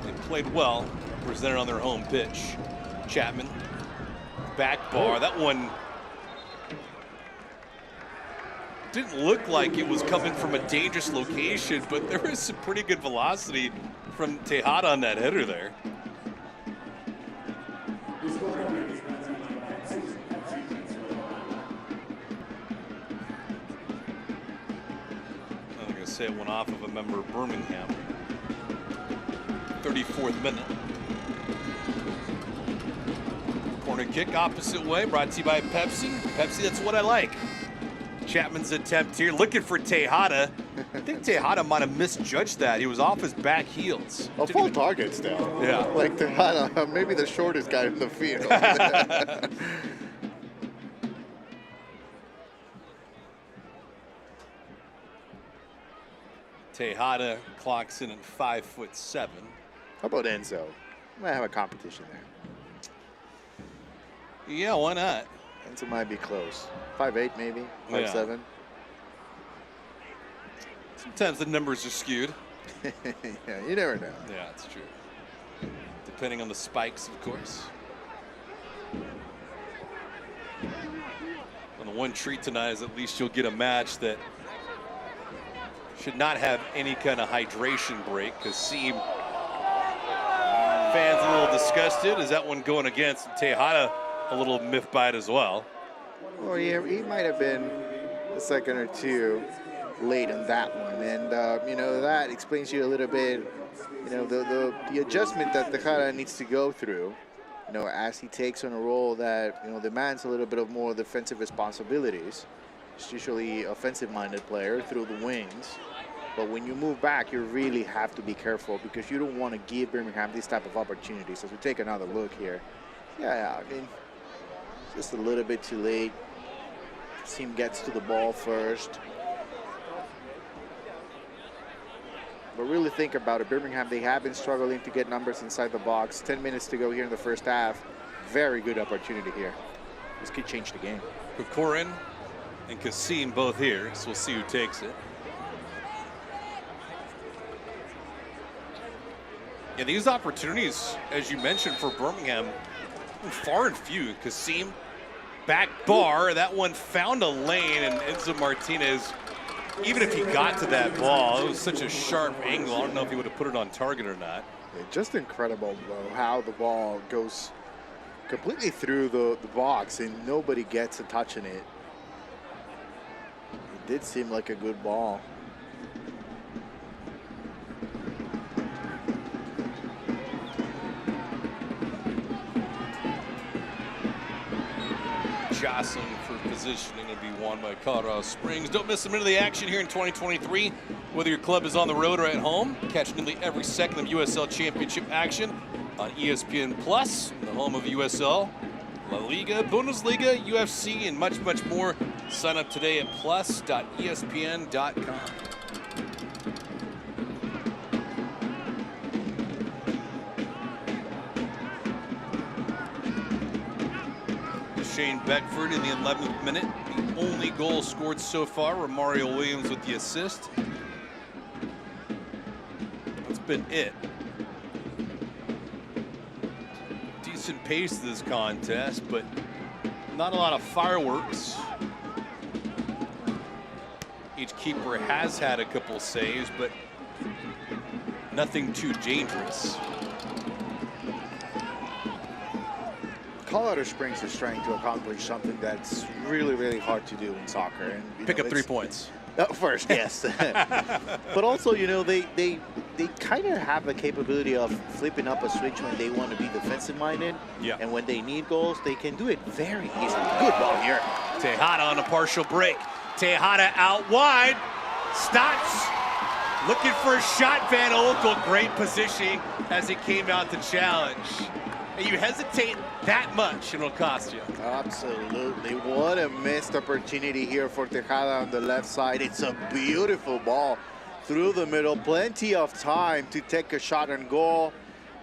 They played well, presented on their home pitch. Chapman, back bar. That one didn't look like it was coming from a dangerous location, but there was some pretty good velocity from Tejada on that header there. Vargas hit one off of a member of Birmingham. 34th minute. Corner kick opposite way, brought to you by Pepsi. Pepsi, that's what I like. Chapman's attempt here, looking for Tejada. I think Tejada might have misjudged that. He was off his back heels. A full target still. Yeah. Like Tejada, maybe the shortest guy in the field. Tejada clocks in at 5'7". How about Enzo? Might have a competition there. Yeah, why not? Enzo might be close. 5'8", maybe 5'7". Yeah. Sometimes the numbers are skewed. Yeah, you never know. Yeah, it's true. Depending on the spikes, of course. And the one treat tonight is at least you'll get a match that should not have any kind of hydration break, because Seam fans a little disgusted. Is that one going against Tejada? A little myth bite as well. Well, yeah, he might have been a second or two late on that one, and you know, that explains you a little bit, you know, the adjustment that Tejada needs to go through, you know, as he takes on a role that, you know, demands a little bit of more defensive responsibilities. It's usually offensive-minded player through the wings, but when you move back, you really have to be careful, because you don't want to give Birmingham this type of opportunities. As we take another look here, yeah, I mean, just a little bit too late. Seam gets to the ball first. But really think about it. Birmingham, they have been struggling to get numbers inside the box. 10 minutes to go here in the first half. Very good opportunity here. This could change the game. Kokorin and Kasim both here, so we'll see who takes it. Yeah, these opportunities, as you mentioned, for Birmingham, far and few. Kasim, back bar, that one found a lane, and Enzo Martinez, even if he got to that ball, it was such a sharp angle. I don't know if he would have put it on target or not. Yeah, just incredible, though, how the ball goes completely through the box and nobody gets a touch in it. It did seem like a good ball. Jostling for positioning to be won by Colorado Springs. Don't miss a minute of the action here in 2023. Whether your club is on the road or at home, catch nearly every second of USL Championship action on ESPN Plus, the home of USL, La Liga, Bundesliga, UFC, and much, much more. Sign up today at plus.espn.com. Shane Beckford in the 11th minute. The only goal scored so far. Romario Williams with the assist. That's been it. Decent pace to this contest, but not a lot of fireworks. Each keeper has had a couple saves, but nothing too dangerous. Colorado Springs is trying to accomplish something that's really, really hard to do in soccer. And pick up 3 points. First, yes. But also, you know, they kind of have the capability of flipping up a switch when they want to be defensive-minded. Yeah. And when they need goals, they can do it very easily. Good ball here. Tejada on a partial break. Tejada out wide. Stops. Looking for a shot, Van Oekel. Great positioning as it came out to challenge. And you hesitate that much, and it'll cost you. Absolutely. What a missed opportunity here for Tejada on the left side. It's a beautiful ball through the middle. Plenty of time to take a shot on goal.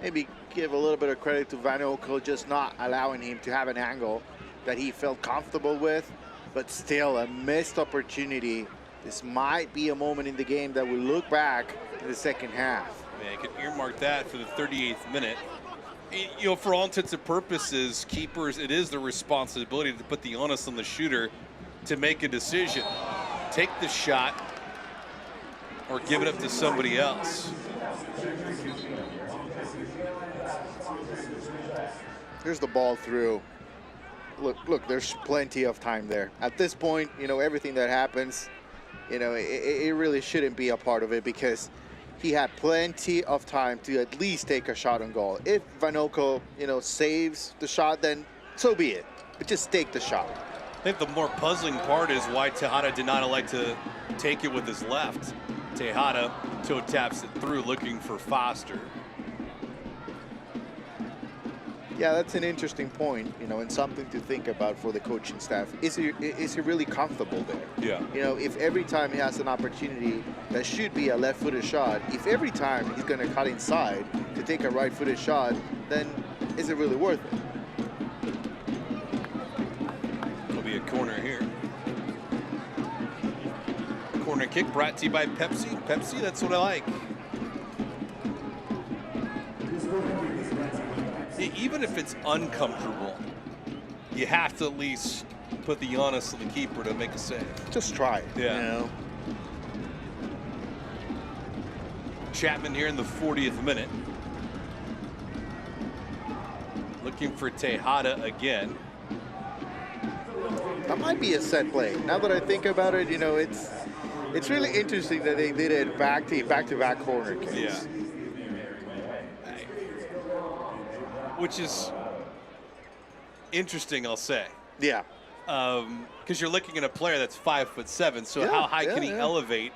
Maybe give a little bit of credit to Van Oekel, just not allowing him to have an angle that he felt comfortable with. But still, a missed opportunity. This might be a moment in the game that we'll look back in the second half. Yeah, you can earmark that for the 38th minute. You know, for all intents and purposes, keepers, it is their responsibility to put the onus on the shooter to make a decision. Take the shot or give it up to somebody else. Here's the ball through. Look, there's plenty of time there. At this point, you know, everything that happens, you know, it really shouldn't be a part of it because he had plenty of time to at least take a shot on goal. If Vanoco, you know, saves the shot, then so be it. But just take the shot. I think the more puzzling part is why Tejada did not elect to take it with his left. Tejada toe taps it through, looking for Foster. Yeah, that's an interesting point, you know, and something to think about for the coaching staff. Is he really comfortable there? Yeah. You know, if every time he has an opportunity that should be a left-footed shot, if every time he's going to cut inside to take a right-footed shot, then is it really worth it? It'll be a corner here. Corner kick brought to you by Pepsi. Pepsi, that's what I like. Even if it's uncomfortable, you have to at least put the onus on the keeper to make a save. Just try it. Yeah. You know? Chapman here in the 40th minute. Looking for Tejada again. That might be a set play. Now that I think about it, you know, it's really interesting that they did it back-to-back corner kicks. Yeah. Which is interesting, I'll say. Yeah. Because you're looking at a player that's 5'7", so how high can he elevate?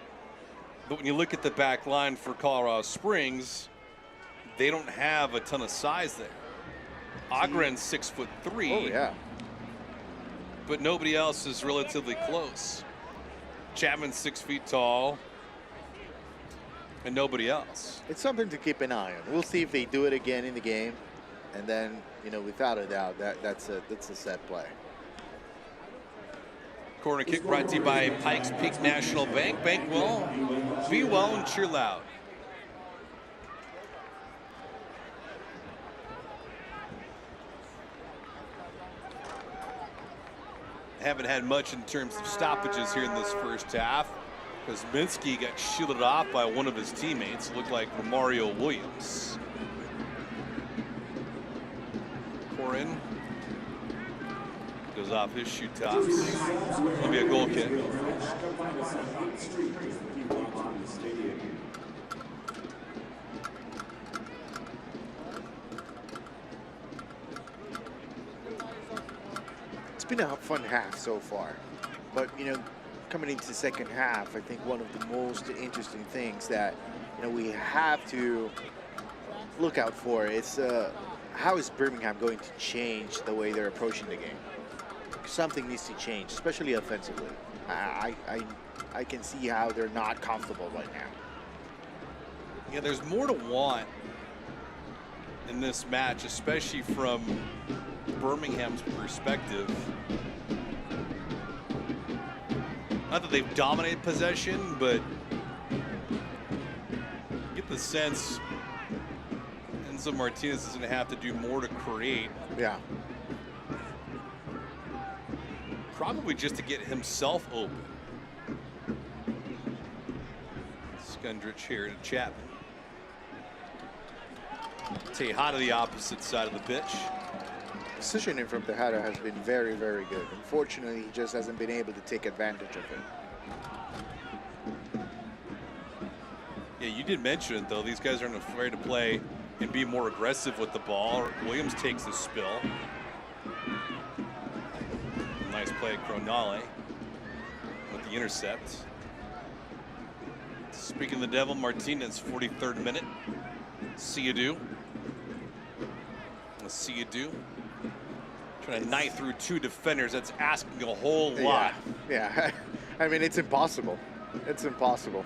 But when you look at the back line for Colorado Springs, they don't have a ton of size there. Ogren's 6'3". Oh, yeah. But nobody else is relatively close. Chapman's 6 feet tall, and nobody else. It's something to keep an eye on. We'll see if they do it again in the game. And then, you know, without a doubt, that's a set play. Corner kick brought to you by Pikes Peak National Bank. Bank well, be well, and cheer loud. Haven't had much in terms of stoppages here in this first half, because Minsky got shielded off by one of his teammates. It looked like Romario Williams. In. Goes off his shoe tops. It'll be a goal kick. It's been a fun half so far, but you know, coming into the second half, I think one of the most interesting things that, you know, we have to look out for is how is Birmingham going to change the way they're approaching the game? Something needs to change, especially offensively. I can see how they're not comfortable right now. Yeah, there's more to want in this match, especially from Birmingham's perspective. Not that they've dominated possession, but you get the sense Enzo Martinez is going to have to do more to create. Yeah. Probably just to get himself open. Skundrich here to Chapman. Tejada the opposite side of the pitch. Positioning from Tejada has been very, very good. Unfortunately, he just hasn't been able to take advantage of it. Yeah, you did mention it, though. These guys aren't afraid to play and be more aggressive with the ball. Williams takes the spill. Nice play at Cronale with the intercept. Speaking of the devil, Martinez, 43rd minute. See you do. Let's see you do. Trying to knife through two defenders. That's asking a whole lot. Yeah. I mean, it's impossible. It's impossible.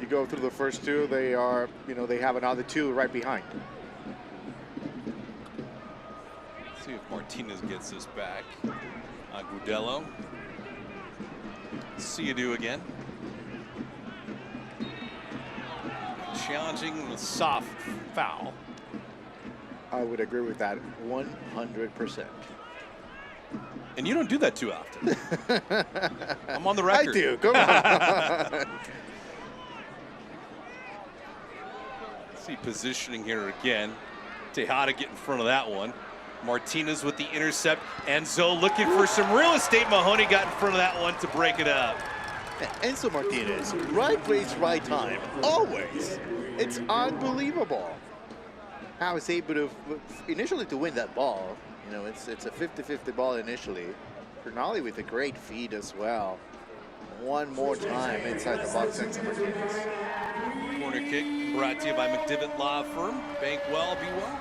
You go through the first two, they are, you know, they have another two right behind. Let's see if Martinez gets this back. Agudelo. See you do again. Challenging the soft foul. I would agree with that 100%. And you don't do that too often. I'm on the record. I do. Come on. See positioning here again. Tejada get in front of that one. Martinez with the intercept. Enzo looking for some real estate. Mahoney got in front of that one to break it up. Enzo Martinez, right place, right time, always. It's unbelievable how he's able to, initially to win that ball. You know, it's a 50-50 ball initially. Fernali with a great feed as well. One more time inside the box, Enzo Martinez. Corner kick brought to you by McDivitt Law Firm. Bank well, be well.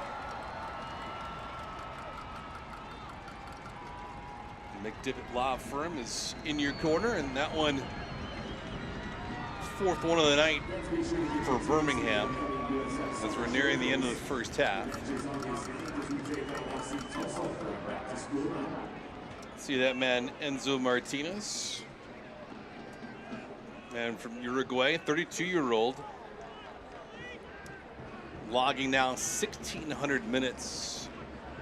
McDivitt Law Firm is in your corner, and that one, fourth one of the night for Birmingham as we're nearing the end of the first half. See that man, Enzo Martinez. Man from Uruguay, 32-year-old. Logging now 1,600 minutes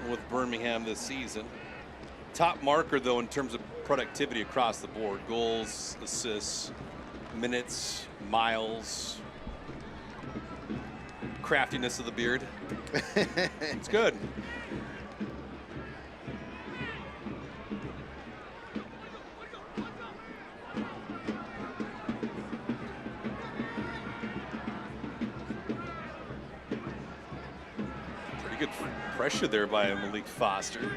with Birmingham this season. Top marker, though, in terms of productivity across the board. Goals, assists, minutes, miles. Craftiness of the beard. It's good. Pretty good pressure there by Malik Foster.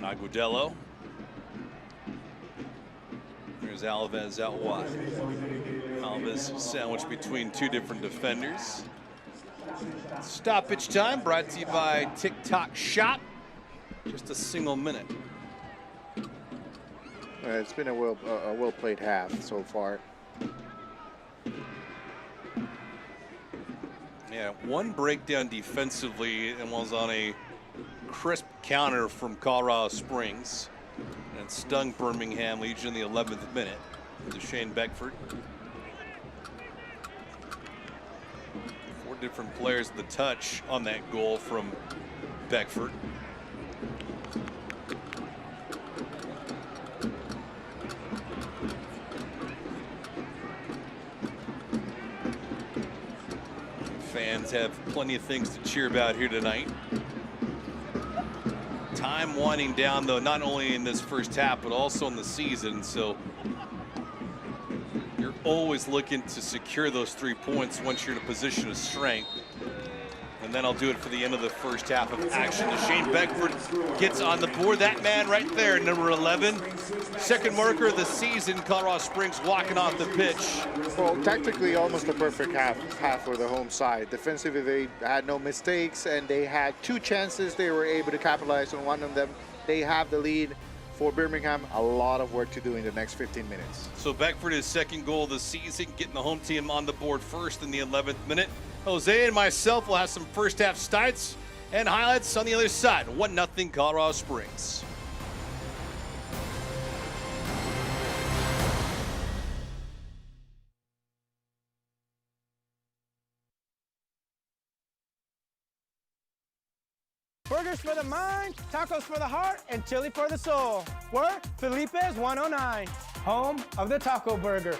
Agudelo. There's Alves out wide. Alves sandwiched between two different defenders. Stoppage time brought to you by TikTok Shop. Just a single minute. It's been a well played half so far. Yeah, one breakdown defensively and was on a crisp counter from Colorado Springs and stung Birmingham Legion in the 11th minute to Shane Beckford. Four different players at the touch on that goal from Beckford. Fans have plenty of things to cheer about here tonight. Time winding down, though, not only in this first half, but also in the season. So you're always looking to secure those 3 points once you're in a position of strength. And then I'll do it for the end of the first half of action. Shane Beckford gets on the board. That man right there, number 11. Second marker of the season. Colorado Springs walking off the pitch. Well, tactically almost a perfect half for the home side. Defensively, they had no mistakes, and they had two chances. They were able to capitalize on one of them. They have the lead. For Birmingham, a lot of work to do in the next 15 minutes. So Beckford, his second goal of the season, getting the home team on the board first in the 11th minute. Jose and myself will have some first half stats and highlights on the other side. 1-0 Colorado Springs. Burgers for the mind, tacos for the heart, and chili for the soul. We're Felipe's 109, home of the taco burger.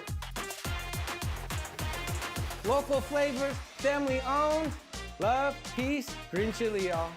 Local flavors, family owned, love, peace, green chili, y'all.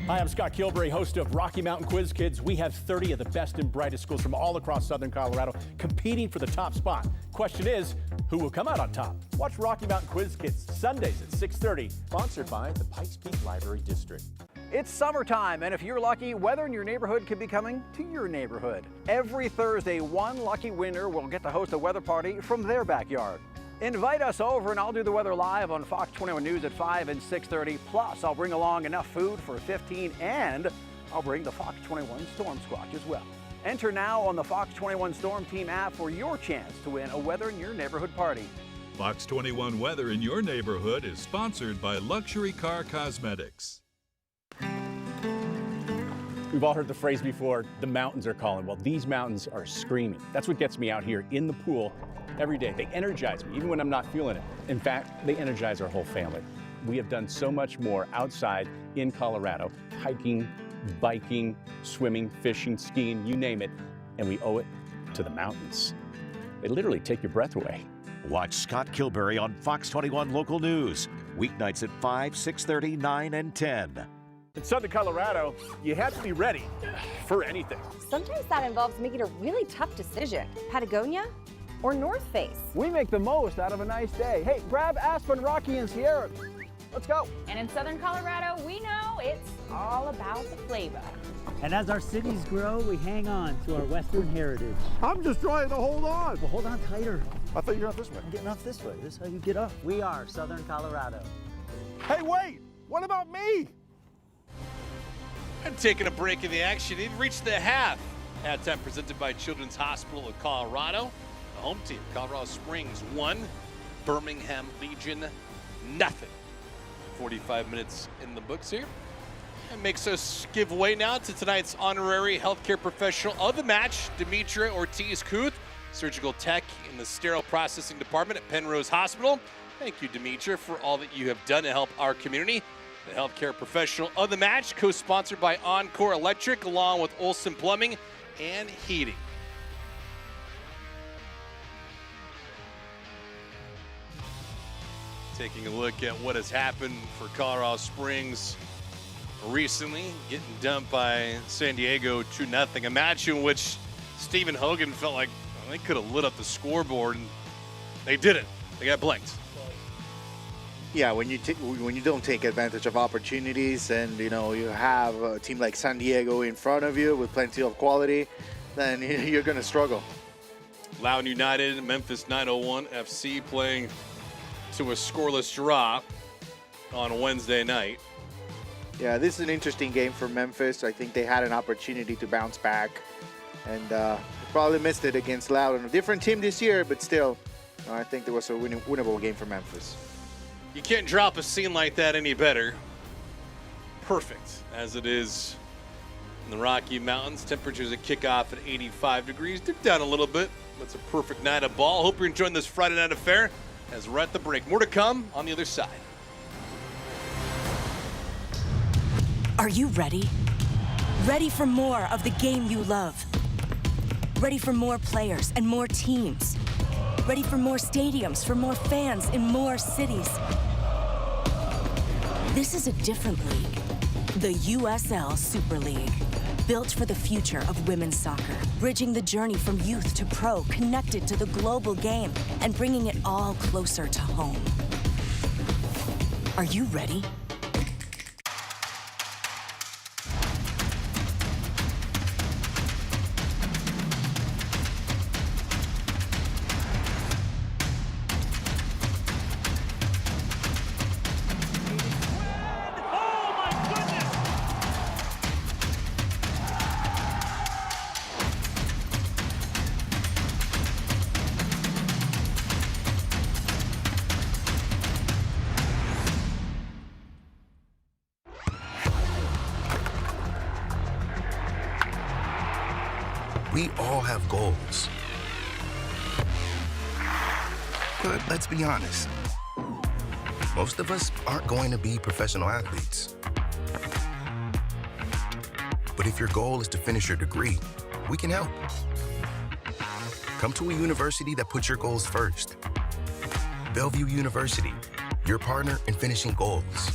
Hi, I'm Scott Kilbury, host of Rocky Mountain Quiz Kids. We have 30 of the best and brightest schools from all across Southern Colorado competing for the top spot. Question is, who will come out on top? Watch Rocky Mountain Quiz Kids Sundays at 6:30, sponsored by the Pikes Peak Library District. It's summertime, and if you're lucky, weather in your neighborhood could be coming to your neighborhood. Every Thursday, one lucky winner will get to host a weather party from their backyard. Invite us over and I'll do the weather live on Fox 21 News at 5 and 6:30. Plus, I'll bring along enough food for 15 and I'll bring the Fox 21 Storm Squatch as well. Enter now on the Fox 21 Storm Team app for your chance to win a weather in your neighborhood party. Fox 21 Weather in your neighborhood is sponsored by Luxury Car Cosmetics. We've all heard the phrase before, the mountains are calling. Well, these mountains are screaming. That's what gets me out here in the pool every day. They energize me, even when I'm not feeling it. In fact, they energize our whole family. We have done so much more outside in Colorado, hiking, biking, swimming, fishing, skiing, you name it, and we owe it to the mountains. They literally take your breath away. Watch Scott Kilbury on Fox 21 Local News. Weeknights at 5, 6:30, 9, and 10. In Southern Colorado, you have to be ready for anything. Sometimes that involves making a really tough decision. Patagonia or North Face? We make the most out of a nice day. Hey, grab Aspen, Rocky, and Sierra. Let's go. And in Southern Colorado, we know it's all about the flavor. And as our cities grow, we hang on to our Western heritage. I'm just trying to hold on. Well, hold on tighter. I thought you were off this way. I'm getting off this way. This is how you get up. We are Southern Colorado. Hey, wait! What about me? And taking a break in the action, they've reached the half. Halftime presented by Children's Hospital of Colorado. The home team, Colorado Springs, 1. Birmingham Legion, nothing. 45 minutes in the books here. And makes us give way now to tonight's honorary healthcare professional of the match, Demetra Ortiz-Kuth, surgical tech in the sterile processing department at Penrose Hospital. Thank you, Demetra, for all that you have done to help our community. The healthcare professional of the match, co-sponsored by Encore Electric, along with Olson Plumbing and Heating. Taking a look at what has happened for Colorado Springs recently, getting dumped by San Diego 2-0. A match in which Stephen Hogan felt like they could have lit up the scoreboard, and they didn't. They got blanked. Yeah, when you don't take advantage of opportunities, and you have a team like San Diego in front of you with plenty of quality, then you're going to struggle. Loudoun United, Memphis 901 FC playing to a scoreless draw on Wednesday night. Yeah, this is an interesting game for Memphis. I think they had an opportunity to bounce back, and probably missed it against Loudoun. A different team this year, but still, I think there was a winnable game for Memphis. You can't drop a scene like that any better. Perfect as it is in the Rocky Mountains. Temperatures at kickoff at 85 degrees. Dip down a little bit. That's a perfect night of ball. Hope you're enjoying this Friday night affair as we're at the break. More to come on the other side. Are you ready? Ready for more of the game you love? Ready for more players and more teams? Ready for more stadiums, for more fans in more cities? This is a different league. The USL Super League. Built for the future of women's soccer. Bridging the journey from youth to pro, connected to the global game, and bringing it all closer to home. Are you ready? We all have goals. But let's be honest, most of us aren't going to be professional athletes. But if your goal is to finish your degree, we can help. Come to a university that puts your goals first. Bellevue University, your partner in finishing goals.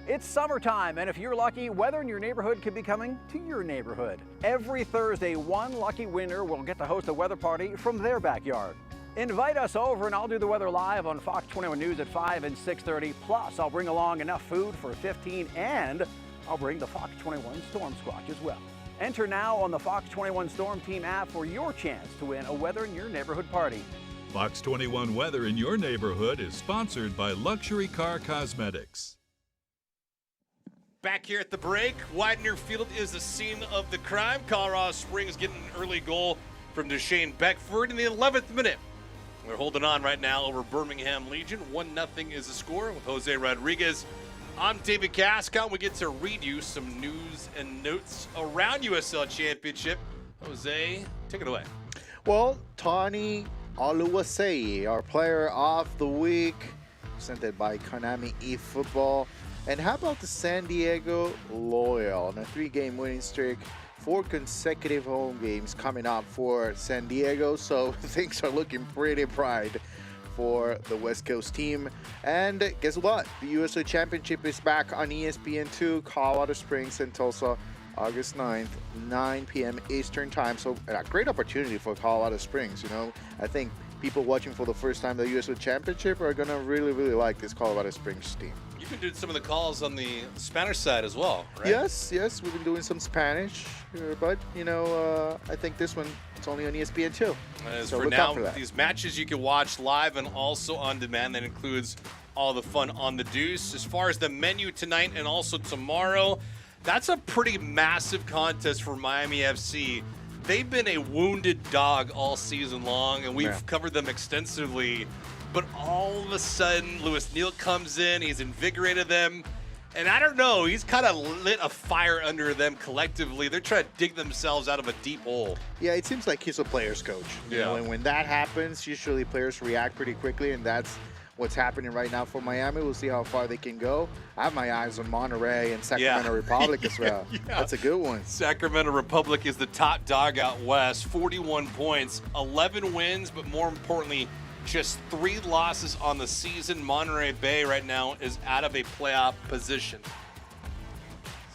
It's summertime, and if you're lucky, weather in your neighborhood could be coming to your neighborhood. Every Thursday, one lucky winner will get to host a weather party from their backyard. Invite us over, and I'll do the weather live on Fox 21 News at 5 and 6:30. Plus, I'll bring along enough food for 15, and I'll bring the Fox 21 Storm Squatch as well. Enter now on the Fox 21 Storm Team app for your chance to win a weather in your neighborhood party. Fox 21 Weather in your neighborhood is sponsored by Luxury Car Cosmetics. Back here at the break, Widener Field is the scene of the crime. Colorado Springs getting an early goal from Deshane Beckford in the 11th minute. We're holding on right now over Birmingham Legion. 1-0 is the score with Jose Rodriguez. I'm David Cascon. We get to read you some news and notes around USL Championship. Jose, take it away. Well, Tani Oluwaseyi, our player of the week, presented by Konami eFootball. And how about the San Diego Loyal on a 3-game winning streak? 4 consecutive home games coming up for San Diego, so things are looking pretty bright for the West Coast team. And guess what? The USL Championship is back on ESPN2, Colorado Springs and Tulsa, August 9th, 9 p.m. Eastern time. So a great opportunity for Colorado Springs. You know, I think people watching for the first time the USL Championship are gonna really like this Colorado Springs team. You've been doing some of the calls on the Spanish side as well, right? Yes, we've been doing some Spanish, but you know, I think this one it's only on ESPN2. As so for look now, out for that. these matches you can watch live and also on demand. That includes all the fun on the Deuce. As far as the menu tonight and also tomorrow, that's a pretty massive contest for Miami FC. They've been a wounded dog all season long, and we've covered them extensively. But all of a sudden, Louis Neal comes in. He's invigorated them. And I don't know, he's kind of lit a fire under them collectively. They're trying to dig themselves out of a deep hole. Yeah, it seems like he's a player's coach. You know, and when that happens, usually players react pretty quickly, and that's what's happening right now for Miami. We'll see how far they can go. I have my eyes on Monterey and Sacramento Republic as well. That's a good one. Sacramento Republic is the top dog out west, 41 points, 11 wins, but more importantly, just 3 losses on the season. Monterey Bay right now is out of a playoff position.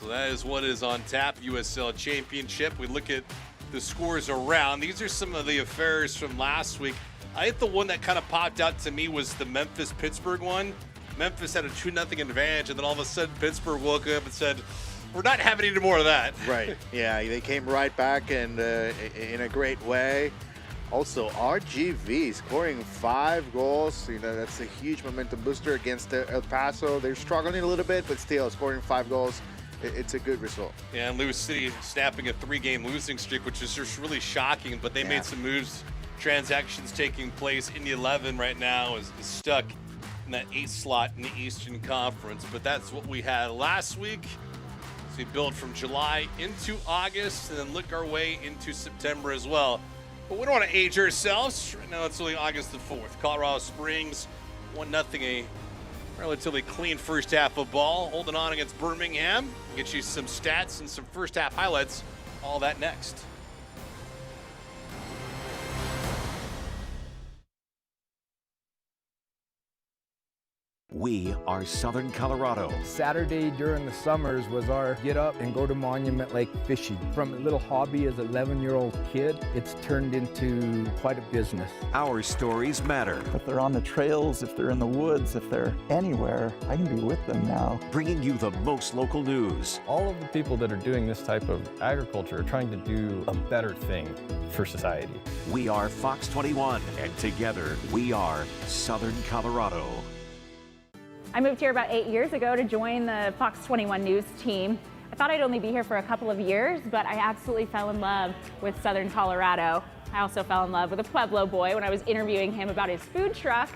So that is what is on tap, USL Championship. We look at the scores around. These are some of the affairs from last week. I think the one that kind of popped out to me was the Memphis-Pittsburgh one. Memphis had a 2-0 advantage, and then all of a sudden Pittsburgh woke up and said, we're not having any more of that. Right. Yeah, they came right back and in a great way. Also, RGV scoring 5 goals. You know, that's a huge momentum booster against El Paso. They're struggling a little bit, but still scoring 5 goals. It's a good result. Yeah, and Lewis City snapping a 3-game losing streak, which is just really shocking, but they made some moves. Transactions taking place in the 11 right now is stuck in that 8th slot in the Eastern Conference. But that's what we had last week. So we build from July into August and then look our way into September as well. But we don't want to age ourselves. Right now it's only August the 4th. Colorado Springs 1-0, a relatively clean first half of ball. Holding on against Birmingham. Get you some stats and some first half highlights. All that next. We are Southern Colorado. Saturday during the summers was our get up and go to Monument Lake fishing. From a little hobby as an 11-year-old kid, it's turned into quite a business. Our stories matter. If they're on the trails, if they're in the woods, if they're anywhere, I can be with them now. Bringing you the most local news. All of the people that are doing this type of agriculture are trying to do a better thing for society. We are Fox 21, and together we are Southern Colorado. I moved here about 8 years ago to join the Fox 21 News team. I thought I'd only be here for a couple of years, but I absolutely fell in love with Southern Colorado. I also fell in love with a Pueblo boy when I was interviewing him about his food truck.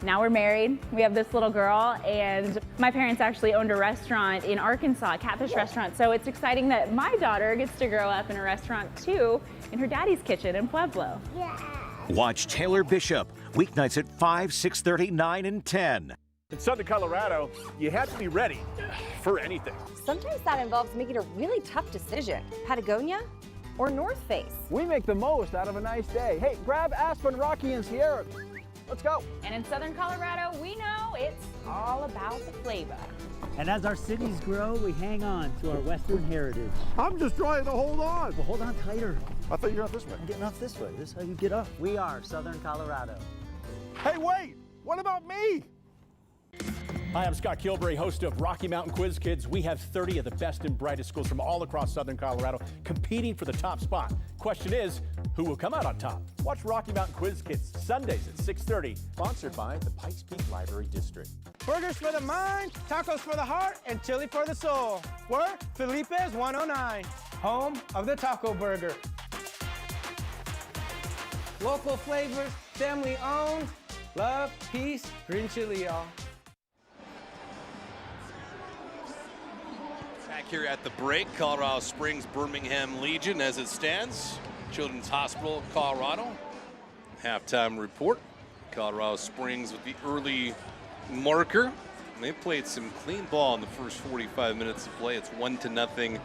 Now we're married, we have this little girl, and my parents actually owned a restaurant in Arkansas, a catfish restaurant, so it's exciting that my daughter gets to grow up in a restaurant too, in her daddy's kitchen in Pueblo. Watch Taylor Bishop, weeknights at 5, 6:30, 9, and 10. In Southern Colorado, you have to be ready for anything. Sometimes that involves making a really tough decision. Patagonia or North Face? We make the most out of a nice day. Hey, grab Aspen, Rocky, and Sierra. Let's go. And in Southern Colorado, we know it's all about the flavor. And as our cities grow, we hang on to our Western heritage. I'm just trying to hold on. Well, hold on tighter. I thought you got this way. I'm getting off this way. This is how you get up. We are Southern Colorado. Hey, wait! What about me? Hi, I'm Scott Kilbury, host of Rocky Mountain Quiz Kids. We have 30 of the best and brightest schools from all across Southern Colorado competing for the top spot. Question is, who will come out on top? Watch Rocky Mountain Quiz Kids Sundays at 6:30, sponsored by the Pikes Peak Library District. Burgers for the mind, tacos for the heart, and chili for the soul. We're Felipe's 109, home of the taco burger. Local flavors, family owned. Love, peace, green chili, y'all. Back here at the break, Colorado Springs Birmingham Legion as it stands. Children's Hospital, Colorado. Halftime report. Colorado Springs with the early marker. They played some clean ball in the first 45 minutes of play. It's 1-0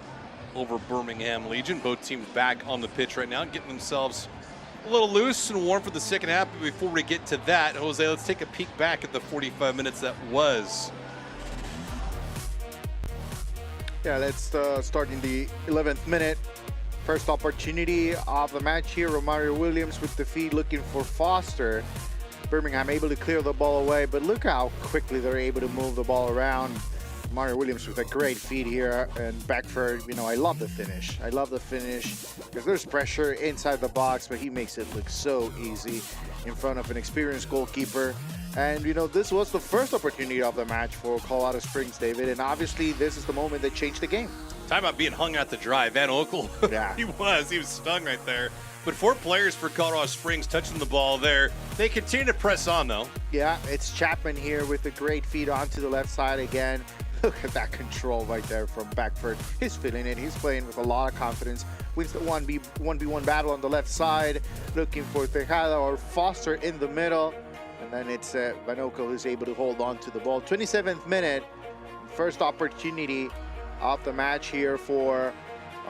over Birmingham Legion. Both teams back on the pitch right now, getting themselves a little loose and warm for the second half. But before we get to that, Jose, let's take a peek back at the 45 minutes that was. Yeah, let's start in the 11th minute. First opportunity of the match here. Romario Williams with the feed looking for Foster. Birmingham able to clear the ball away, but look how quickly they're able to move the ball around. Mario Williams with a great feed here, and Beckford, you know, I love the finish. I love the finish because there's pressure inside the box, but he makes it look so easy in front of an experienced goalkeeper. And, you know, this was the first opportunity of the match for Colorado Springs, David, and obviously this is the moment that changed the game. Talk about being hung out to dry. Van Oekel, yeah. he was stung right there. But 4 players for Colorado Springs touching the ball there. They continue to press on, though. Yeah, it's Chapman here with a great feed onto the left side again. Look at that control right there from Beckford. He's feeling it. He's playing with a lot of confidence. Wins the 1v1 battle on the left side, looking for Tejada or Foster in the middle. And then it's Van Oekel who's able to hold on to the ball. 27th minute, first opportunity of the match here for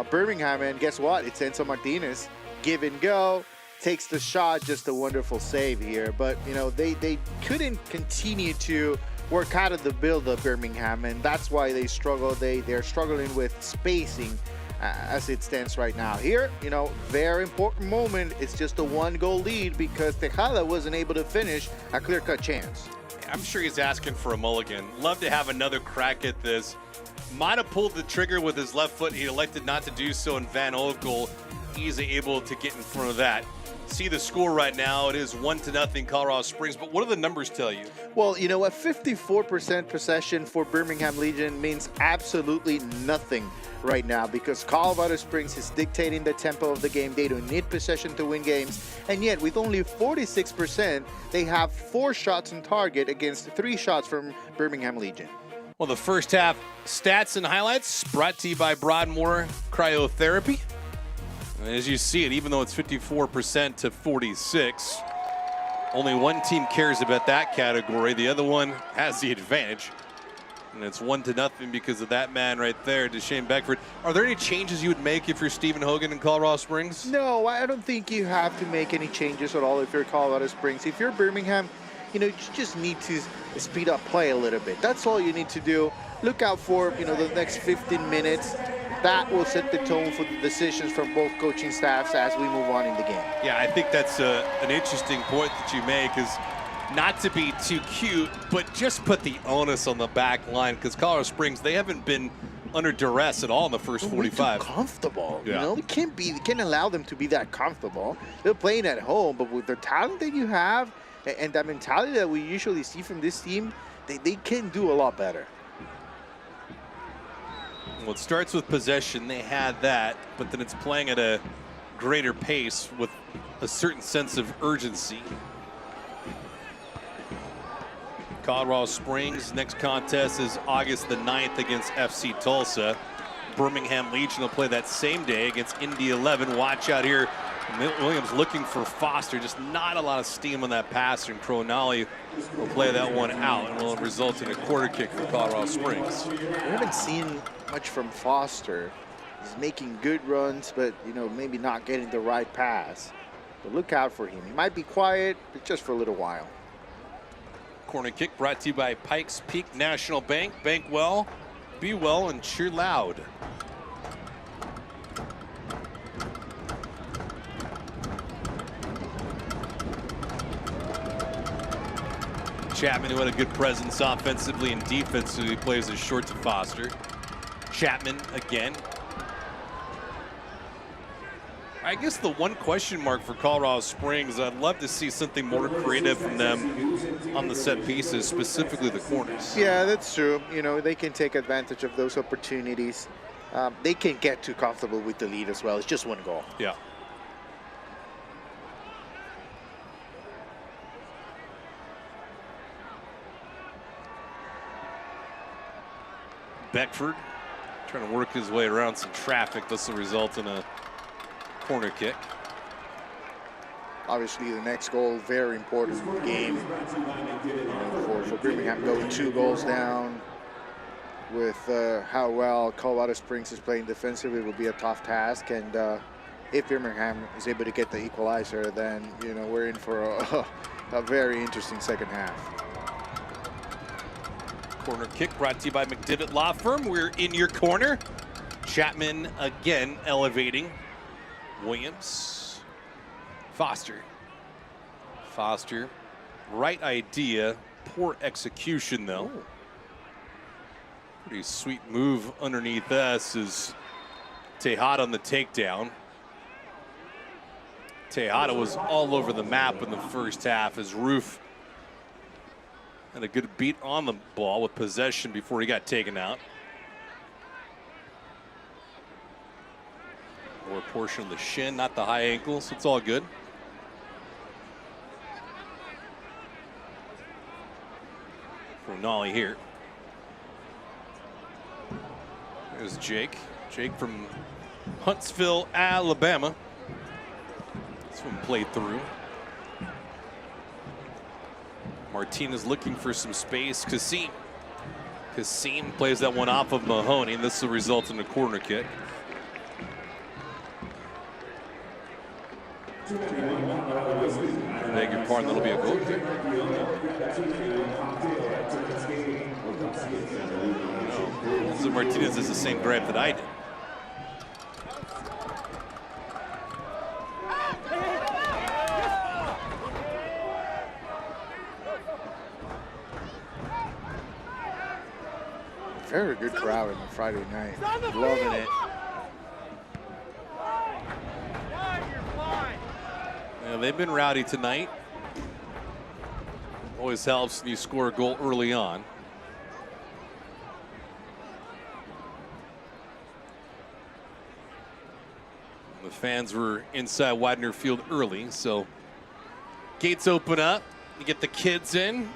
Birmingham. And guess what? It's Enzo Martinez. Give and go. Takes the shot. Just a wonderful save here. But, you know, they couldn't continue to work out of the build-up, Birmingham, and that's why they struggle. They're struggling with spacing as it stands right now. Here, you know, very important moment. It's just a 1-goal lead because Tejada wasn't able to finish a clear-cut chance. I'm sure he's asking for a mulligan. Love to have another crack at this. Might have pulled the trigger with his left foot. He elected not to do so, and Van Oekel easily able to get in front of that. See the score right now. It is 1-0 Colorado Springs. But what do the numbers tell you? Well, you know what? 54% possession for Birmingham Legion means absolutely nothing right now because Colorado Springs is dictating the tempo of the game. They don't need possession to win games. And yet, with only 46%, they have 4 shots on target against 3 shots from Birmingham Legion. Well, the first half stats and highlights brought to you by Broadmoor Cryotherapy. As you see it, even though it's 54% to 46, only one team cares about that category. The other one has the advantage. And it's 1-0 because of that man right there, Deshane Beckford. Are there any changes you would make if you're Stephen Hogan in Colorado Springs? No, I don't think you have to make any changes at all if you're Colorado Springs. If you're Birmingham, you know, you just need to speed up play a little bit. That's all you need to do. Look out for, you know, the next 15 minutes. That will set the tone for the decisions from both coaching staffs as we move on in the game. Yeah, I think that's an interesting point that you make, is not to be too cute, but just put the onus on the back line because Colorado Springs, they haven't been under duress at all in the first 45. Too comfortable, yeah. You know, we can't allow them to be that comfortable. They're playing at home, but with the talent that you have and that mentality that we usually see from this team, they can do a lot better. Well, it starts with possession. They had that, but then it's playing at a greater pace with a certain sense of urgency. Colorado Springs, next contest is August the 9th against FC Tulsa. Birmingham Legion will play that same day against Indy 11. Watch out here. Williams looking for Foster. Just not a lot of steam on that pass, and Cronali will play that one out and will result in a quarter kick for Colorado Springs. We haven't seen much from Foster. He's making good runs, but, you know, maybe not getting the right pass. But look out for him. He might be quiet, but just for a little while. Corner kick brought to you by Pikes Peak National Bank. Bank well, be well, and cheer loud. Chapman, who had a good presence offensively and defensively, plays as short to Foster. Chapman again. I guess the one question mark for Colorado Springs, I'd love to see something more creative from them on the set pieces, specifically the corners. Yeah, that's true. You know, they can take advantage of those opportunities. They can get too comfortable with the lead as well. It's just 1 goal. Yeah. Beckford trying to work his way around some traffic. This will result in a corner kick. Obviously, the next goal, very important game for Birmingham, going 2 goals down. With how well Colorado Springs is playing defensively, it will be a tough task. And if Birmingham is able to get the equalizer, then we're in for a very interesting second half. Corner kick brought to you by McDivitt Law Firm. We're in your corner. Chapman again elevating. Williams. Foster. Right idea. Poor execution, though. Ooh. Pretty sweet move underneath us is Tejada on the takedown. Tejada was all over the map in the first half as Roof had a good beat on the ball with possession before he got taken out. Lower portion of the shin, not the high ankle, so it's all good. For Nolly here. There's Jake. Jake from Huntsville, Alabama. This one played through. Martinez looking for some space. Kassim plays that one off of Mahoney, and this will result in a corner kick. Beg your pardon, that'll be a goal kick. No. So Martinez is the same grab that I did. Very good crowd on Friday night. Loving it. Yeah, they've been rowdy tonight. Always helps when you score a goal early on. The fans were inside Widener Field early, so gates open up. You get the kids in.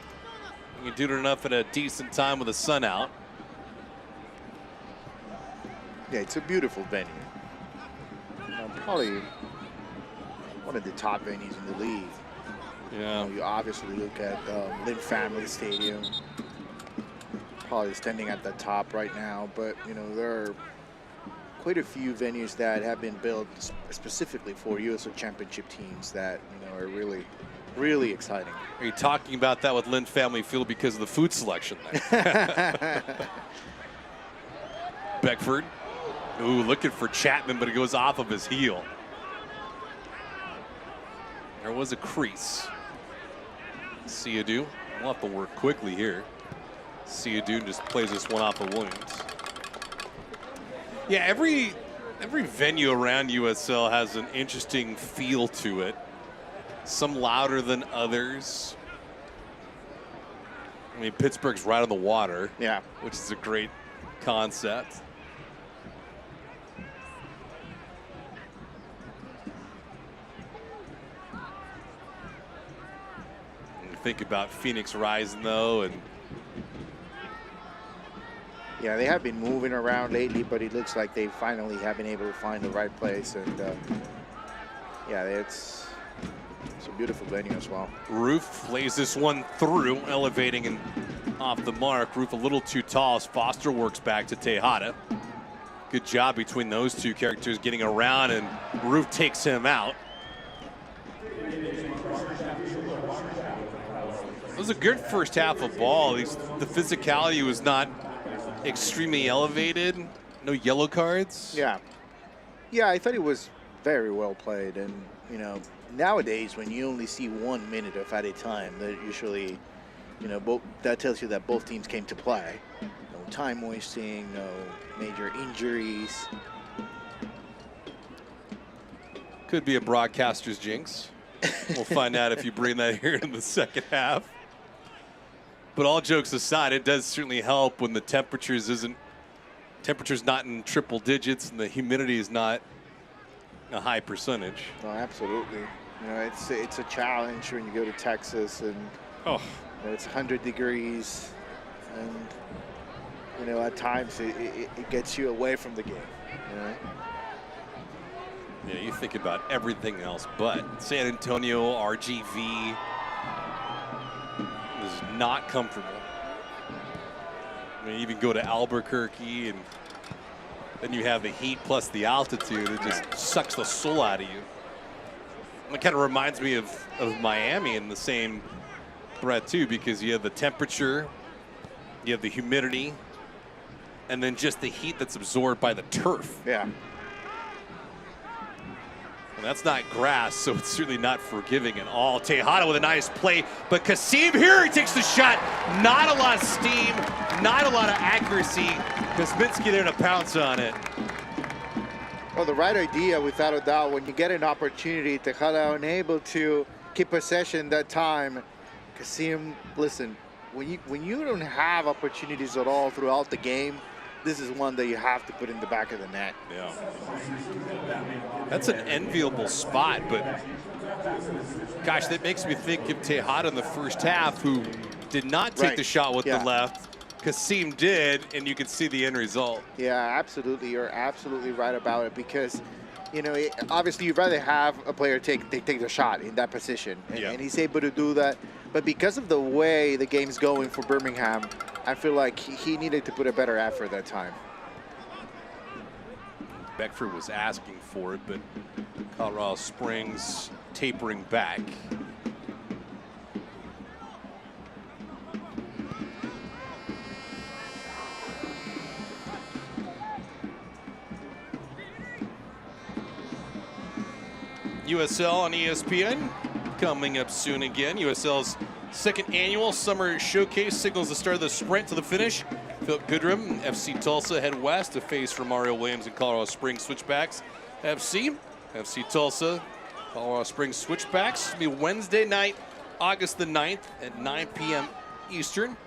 You do it enough at a decent time with the sun out. Yeah, it's a beautiful venue. Probably one of the top venues in the league. Yeah. You obviously look at Lynn Family Stadium. Probably standing at the top right now, but there are quite a few venues that have been built specifically for USL Championship teams that are really, really exciting. Are you talking about that with Lynn Family Field because of the food selection there? Beckford. Ooh, looking for Chapman, but it goes off of his heel. There was a crease. Siadou will have to work quickly here. Siadou just plays this one off of Williams. Yeah, every venue around USL has an interesting feel to it. Some louder than others. I mean, Pittsburgh's right on the water. Yeah. Which is a great concept. Think about Phoenix Rising though, and yeah, they have been moving around lately, but it looks like they finally have been able to find the right place, and yeah, it's a beautiful venue as well. Roof plays this one through, elevating and off the mark. Roof a little too tall as Foster works back to Tejada. Good job between those two characters getting around, and Roof takes him out. It was a good first half of ball. The physicality was not extremely elevated. No yellow cards. Yeah. Yeah, I thought it was very well played. And, nowadays when you only see 1 minute of at a time, that usually, that tells you that both teams came to play. No time wasting, no major injuries. Could be a broadcaster's jinx. We'll find out if you bring that here in the second half. But all jokes aside, it does certainly help when the temperature's not in triple digits and the humidity is not a high percentage. Oh, absolutely. It's a challenge when you go to Texas and it's 100 degrees, and you know, at times it gets you away from the game. You know? Yeah, you think about everything else, but San Antonio, RGV is not comfortable. I mean, even go to Albuquerque, and then you have the heat plus the altitude. It just sucks the soul out of you. And it kind of reminds me of Miami in the same breath, too, because you have the temperature, you have the humidity, and then just the heat that's absorbed by the turf. Yeah. And that's not grass, so it's certainly not forgiving at all. Tejada with a nice play, but Kasim here, he takes the shot. Not a lot of steam, not a lot of accuracy. Kosminski there to pounce on it. Well, the right idea, without a doubt. When you get an opportunity, Tejada unable to keep possession that time. Kasim, listen, when you don't have opportunities at all throughout the game, this is one that you have to put in the back of the net. Yeah. That's an enviable spot, but gosh, that makes me think of Tejada in the first half, who did not take the shot with the left. Kasim did, and you can see the end result. Yeah, absolutely. You're absolutely right about it, because, you know, obviously you'd rather have a player take the shot in that position, and he's able to do that. But because of the way the game's going for Birmingham, I feel like he needed to put a better effort that time. Beckford was asking for it, but Colorado Springs tapering back. USL on ESPN coming up soon again. USL's second annual summer showcase signals the start of the sprint to the finish. Philip Goodrum, FC Tulsa head west to face Romario Williams and Colorado Springs Switchbacks. FC Tulsa, Colorado Springs Switchbacks. It'll be Wednesday night, August the 9th at 9 p.m. Eastern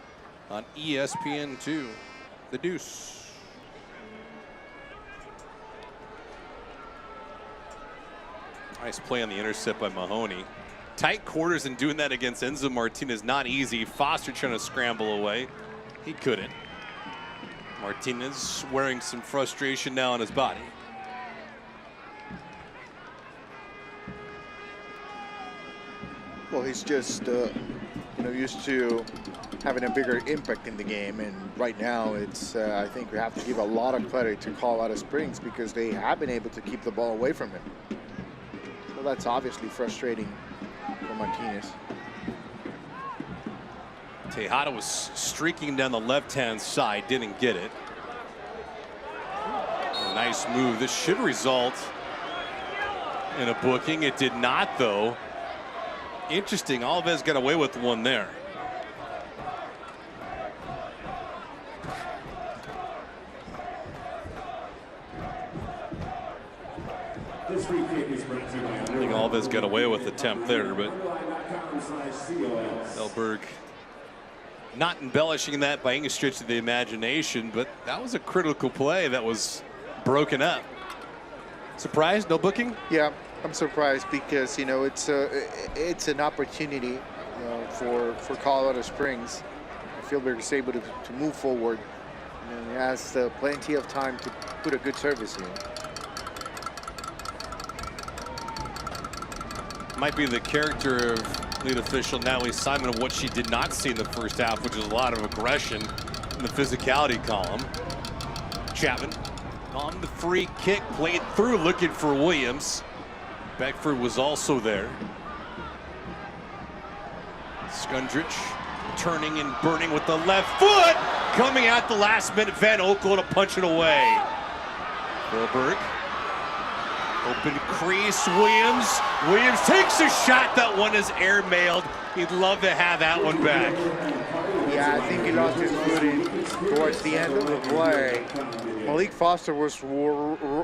on ESPN2. The Deuce. Nice play on the intercept by Mahoney. Tight quarters, and doing that against Enzo Martinez not easy. Foster trying to scramble away. He couldn't. Martinez wearing some frustration now on his body. Well, he's just you know, used to having a bigger impact in the game, and right now it's I think we have to give a lot of credit to Colorado Springs, because they have been able to keep the ball away from him. So that's obviously frustrating for Martinez. Tejada was streaking down the left-hand side, didn't get it. A nice move. This should result in a booking. It did not, though. Interesting. Alves got away with one there. I think Alves got away with the attempt there, but Elberg not embellishing that by any stretch of the imagination, but that was a critical play that was broken up. Surprised? No booking? Yeah, I'm surprised, because, you know, it's an opportunity for Colorado Springs. Fieldberg is able to move forward, and he has plenty of time to put a good service in. Might be the character of lead official Natalie Simon of what she did not see in the first half, which is a lot of aggression in the physicality column. Chapman on the free kick, played through, looking for Williams. Beckford was also there. Skundrich turning and burning with the left foot. Coming out the last minute, Van Okel to punch it away. Wilberg. Open crease, Williams takes a shot. That one is air-mailed. He'd love to have that one back. Yeah, I think he lost his footing towards the end of the play. Malik Foster was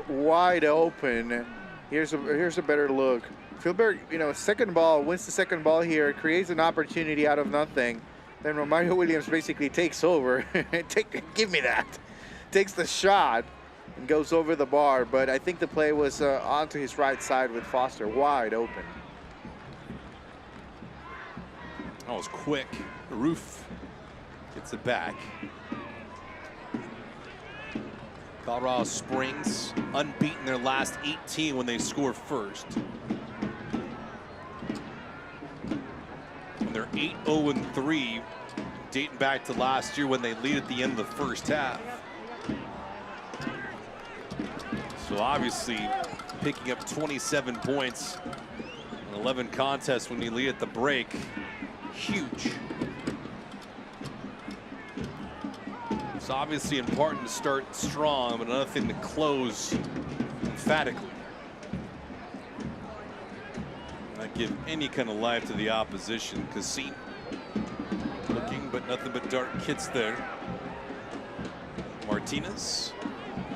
wide open. Here's a better look. Fieldberg, you know, second ball, wins the second ball here, creates an opportunity out of nothing. Then Romario Williams basically takes over. Give me that. Takes the shot and goes over the bar, but I think the play was onto his right side with Foster wide open. That was quick. Roof gets it back. Colorado Springs unbeaten their last 18 when they score first. And they're 8-0-3, dating back to last year when they lead at the end of the first half. So obviously picking up 27 points in 11 contests when you lead at the break, huge. It's obviously important to start strong, but another thing to close emphatically. Not give any kind of life to the opposition. Cassine looking, but nothing but dark hits there. Martinez,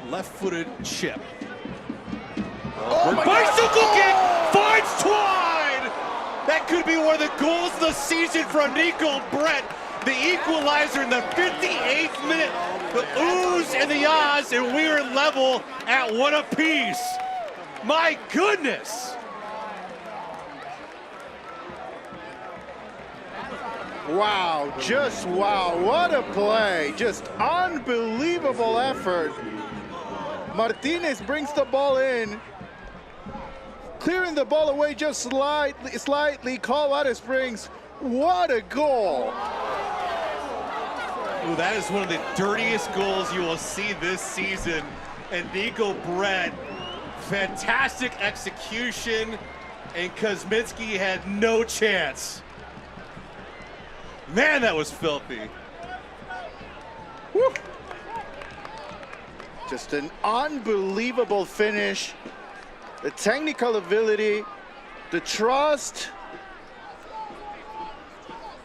left-footed chip. Bicycle kick finds Twine! That could be one of the goals of the season from Nico Brett. The equalizer in the 58th minute. The oohs and the ahs, and we're level at one apiece. My goodness! Wow, just wow, what a play. Just unbelievable effort. Martinez brings the ball in, clearing the ball away just slightly. Colorado Springs, what a goal. Ooh, that is one of the dirtiest goals you will see this season. And Nico Brett, fantastic execution, and Kuzminski had no chance. Man, that was filthy. Woo. Just an unbelievable finish. The technical ability, the trust.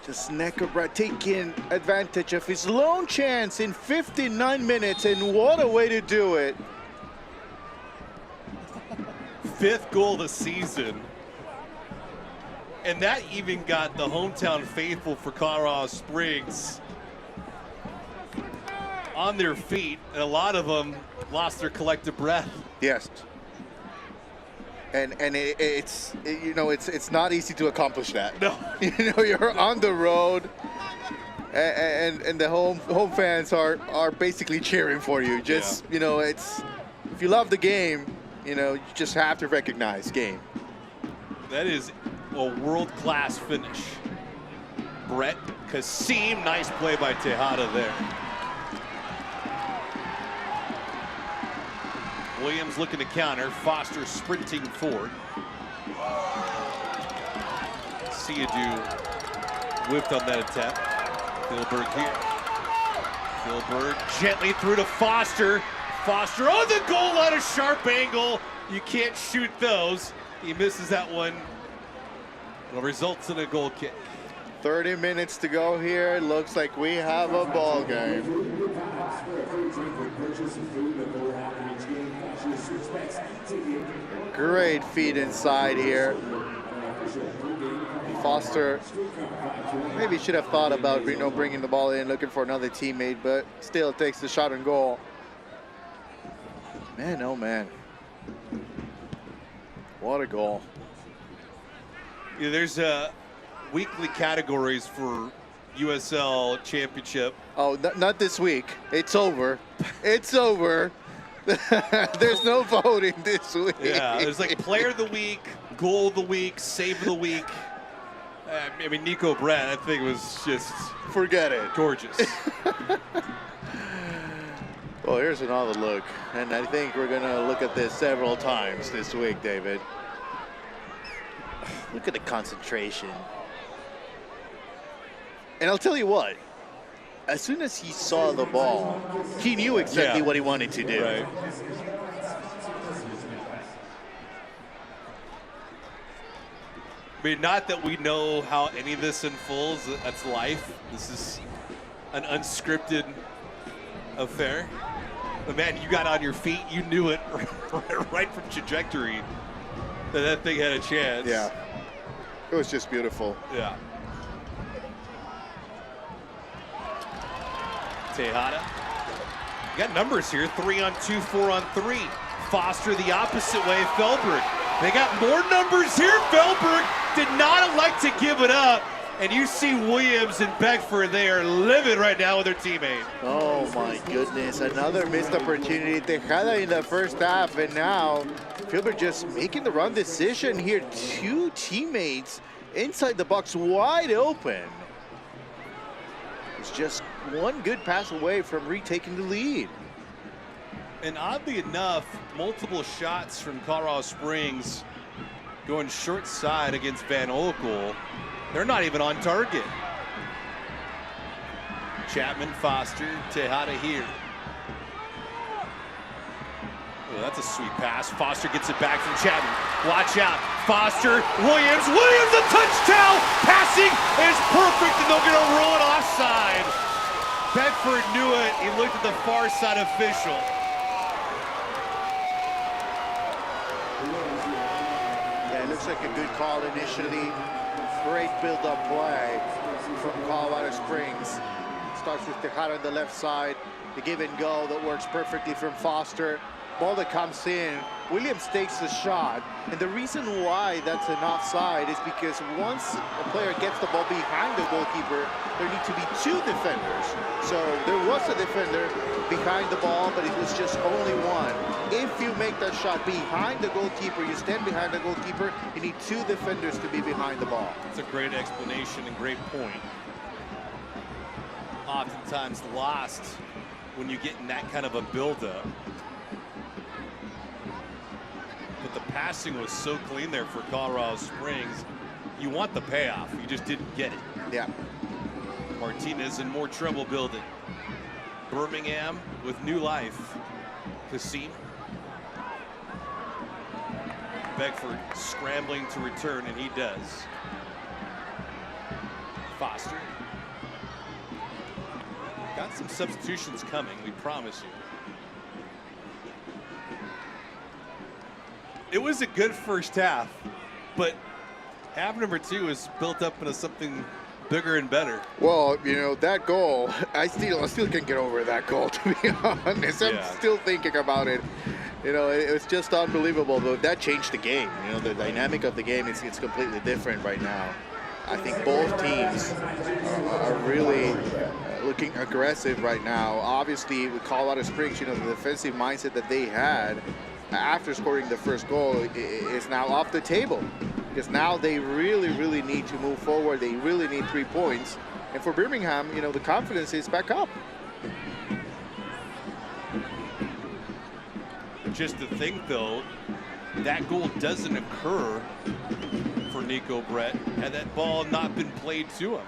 Just Nico Brett taking advantage of his lone chance in 59 minutes, and what a way to do it. 5th goal of the season. And that even got the hometown faithful for Colorado Springs on their feet, and a lot of them lost their collective breath. Yes. And it's you know, it's not easy to accomplish that. No. You know, you're on the road, and the home fans are basically cheering for you. Just you know, it's, if you love the game, you know, you just have to recognize game. That is a world-class finish. Brett Cassine, nice play by Tejada there. Williams looking to counter. Foster sprinting forward. Siadu whipped on that attempt. Philberg here. Philberg gently through to Foster. Foster on the goal line, a sharp angle. You can't shoot those. He misses that one. It results in a goal kick. 30 minutes to go here. Looks like we have a ball game. Great feed inside here. Foster maybe should have thought about, you know, bringing the ball in, looking for another teammate, but still takes the shot and goal. Man, oh man. What a goal. Yeah, there's weekly categories for USL Championship. Oh, not this week. It's over. It's over. There's no voting this week. Yeah, there's like player of the week, goal of the week, save of the week. I mean, Nico Brett, that thing was just... Forget it. Gorgeous. Well, here's another look. And I think we're going to look at this several times this week, David. Look at the concentration. And I'll tell you what, as soon as he saw the ball, he knew exactly what he wanted to do. Right. I mean, not that we know how any of this unfolds. That's life. This is an unscripted affair. But man, you got on your feet. You knew it right from trajectory that thing had a chance. Yeah. It was just beautiful. Yeah. Tejada. You got numbers here, 3-on-2, 4-on-3. Foster the opposite way, Felberg. They got more numbers here. Felberg did not elect to give it up. And you see Williams and Beckford, they are livid right now with their teammate. Oh my goodness, another missed opportunity. Tejada in the first half, and now Filbert just making the wrong decision here. Two teammates inside the box wide open. It's just one good pass away from retaking the lead. And oddly enough, multiple shots from Colorado Springs going short side against Van Oekel. They're not even on target. Chapman, Foster, Tejada here. Oh, that's a sweet pass. Foster gets it back from Chapman. Watch out. Foster, Williams, a touchdown! Passing is perfect, and they're gonna roll it offside. Beckford knew it. He looked at the far side official. Yeah, it looks like a good call initially. Great build-up play from Colorado Springs. Starts with Tejada on the left side. The give and go that works perfectly from Foster. Ball that comes in. Williams takes the shot. And the reason why that's an offside is because once a player gets the ball behind the goalkeeper, there need to be two defenders. So there was a defender behind the ball, but it was just only one. If you make that shot behind the goalkeeper, you stand behind the goalkeeper, you need two defenders to be behind the ball. It's a great explanation and great point. Oftentimes lost when you get in that kind of a build-up. But the passing was so clean there for Colorado Springs. You want the payoff, you just didn't get it. Yeah. Martinez in more trouble building. Birmingham with new life. Kassim. Beckford scrambling to return, and he does. Foster. Got some substitutions coming, we promise you. It was a good first half, but half number two is built up into something bigger and better. Well, you know, that goal, I still can't get over that goal, to be honest. I'm still thinking about it. You know, it was just unbelievable, but that changed the game. You know, the dynamic of the game, it's completely different right now. I think both teams are really looking aggressive right now. Obviously, with Colorado Springs, you know, the defensive mindset that they had after scoring the first goal is now off the table, because now they really need to move forward. They really need 3 points, and for Birmingham, you know, the confidence is back up. Just to think though, that goal doesn't occur for Nico Brett had that ball not been played to him.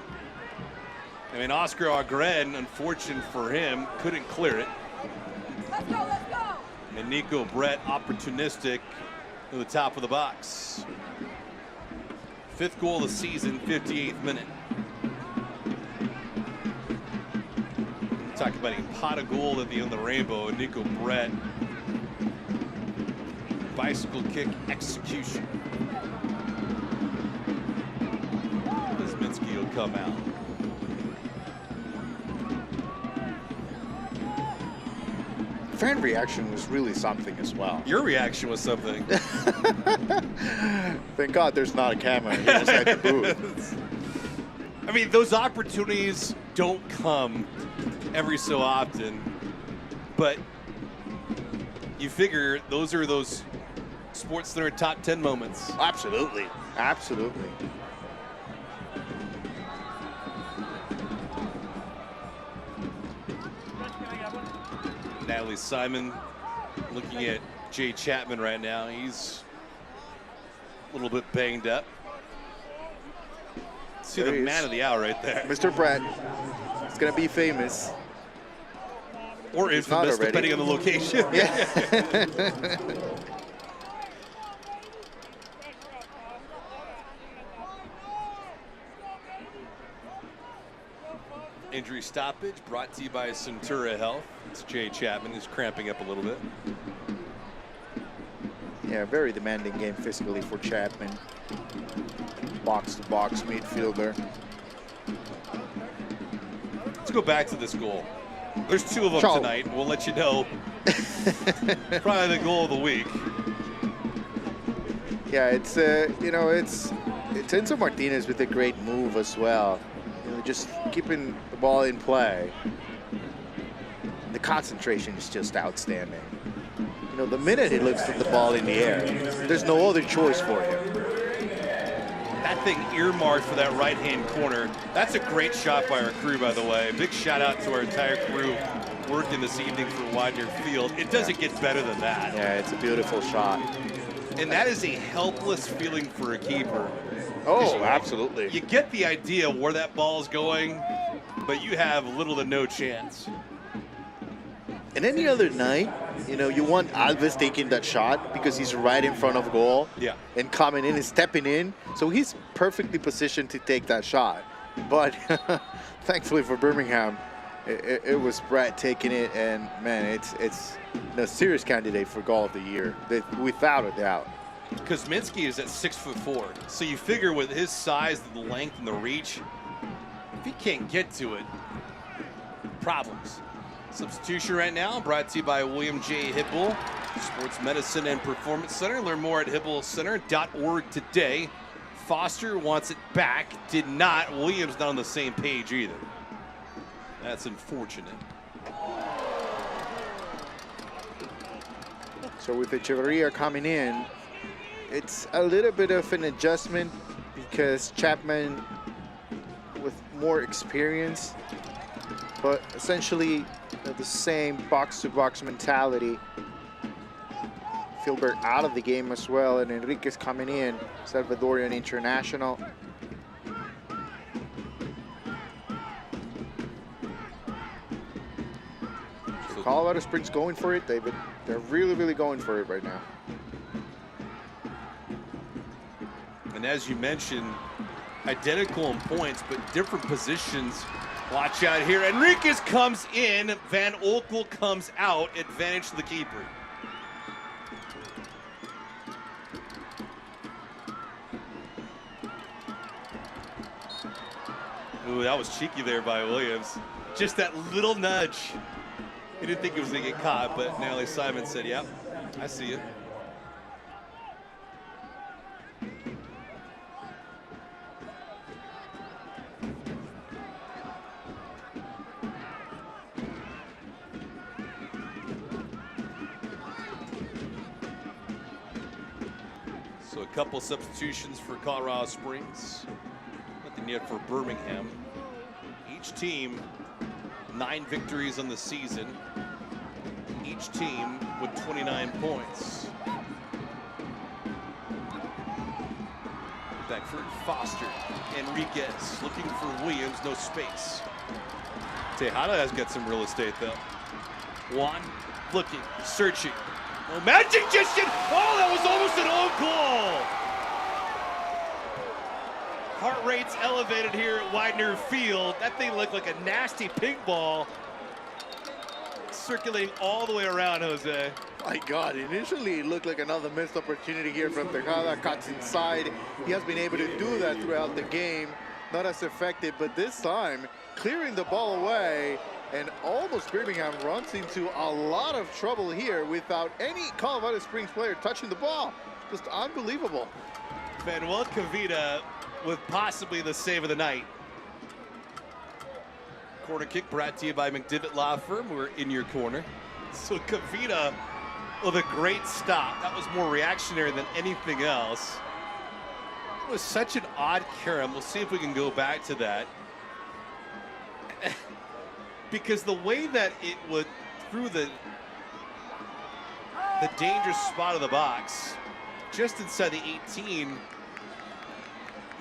I mean, Oscar Agren, unfortunate for him, couldn't clear it. Let's go, let's go! And Nico Brett opportunistic to the top of the box. 5th goal of the season, 58th minute. Talk about a pot of gold at the end of the rainbow. Nico Brett, bicycle kick execution. Kuzminski will come out. Fan reaction was really something as well. Your reaction was something. Thank God there's not a camera here inside the booth. I mean, those opportunities don't come every so often, but you figure those are those Sports Center top 10 moments. Absolutely, absolutely. Natalie Simon looking at Jay Chapman right now. He's a little bit banged up. See the man of the hour right there. Mr. Brett is going to be famous. Or infamous, depending on the location. Yeah. Injury stoppage brought to you by Centura Health. It's Jay Chapman who's cramping up a little bit. Yeah, very demanding game physically for Chapman. Box-to-box midfielder. Let's go back to this goal. There's 2 of them tonight. We'll let you know. Probably the goal of the week. Yeah, it's you know, it's Tenzo Martinez with a great move as well. You know, just keeping the ball in play. The concentration is just outstanding. You know, the minute he looks at the ball in the air, there's no other choice for him. That thing earmarked for that right-hand corner. That's a great shot by our crew, by the way. Big shout out to our entire crew working this evening for Widener Field. It doesn't get better than that. Yeah, it's a beautiful shot. And that is a helpless feeling for a keeper. Oh, absolutely. You get the idea where that ball's going, but you have little to no chance. And any other night, you know, you want Alves taking that shot because he's right in front of goal. Yeah. And coming in and stepping in. So he's perfectly positioned to take that shot. But thankfully for Birmingham, it was Brett taking it. And, man, it's a serious candidate for goal of the year, without a doubt. Kuzminski is at 6'4", so you figure with his size, the length, and the reach, if he can't get to it, problems. Substitution right now brought to you by William J. Hibble, Sports Medicine and Performance Center. Learn more at hibblecenter.org today. Foster wants it back, did not. Williams not on the same page either. That's unfortunate. So with Echeverria coming in, it's a little bit of an adjustment because Chapman with more experience, but essentially the same box-to-box mentality. Filbert out of the game as well, and Enriquez coming in, Salvadorian international. So Colorado Springs going for it, David. They're really, really going for it right now. And as you mentioned, identical in points, but different positions. Watch out here. Enriquez comes in. Van Olkel comes out. Advantage to the keeper. Ooh, that was cheeky there by Williams. Just that little nudge. He didn't think it was going to get caught, but Natalie Simon said, yep, I see you. So a couple substitutions for Colorado Springs. Nothing yet for Birmingham. Each team 9 victories on the season. Each team with 29 points. Beckford, Foster, Enriquez looking for Williams, no space. Tejada has got some real estate though. Juan looking, searching. Oh, magic gesture! Oh, that was almost an own goal! Heart rate's elevated here at Widener Field. That thing looked like a nasty pink ball. Circulating all the way around, Jose. My God, initially it looked like another missed opportunity here from Tejada. Cuts inside. He has been able to do that throughout the game. Not as effective, but this time clearing the ball away. And almost Birmingham runs into a lot of trouble here without any Colorado Springs player touching the ball. Just unbelievable. Manuel Cavita with possibly the save of the night. Corner kick brought to you by McDivitt Law Firm. We're in your corner. So Cavita with a great stop. That was more reactionary than anything else. It was such an odd carom. We'll see if we can go back to that. Because the way that it would through the dangerous spot of the box, just inside the 18,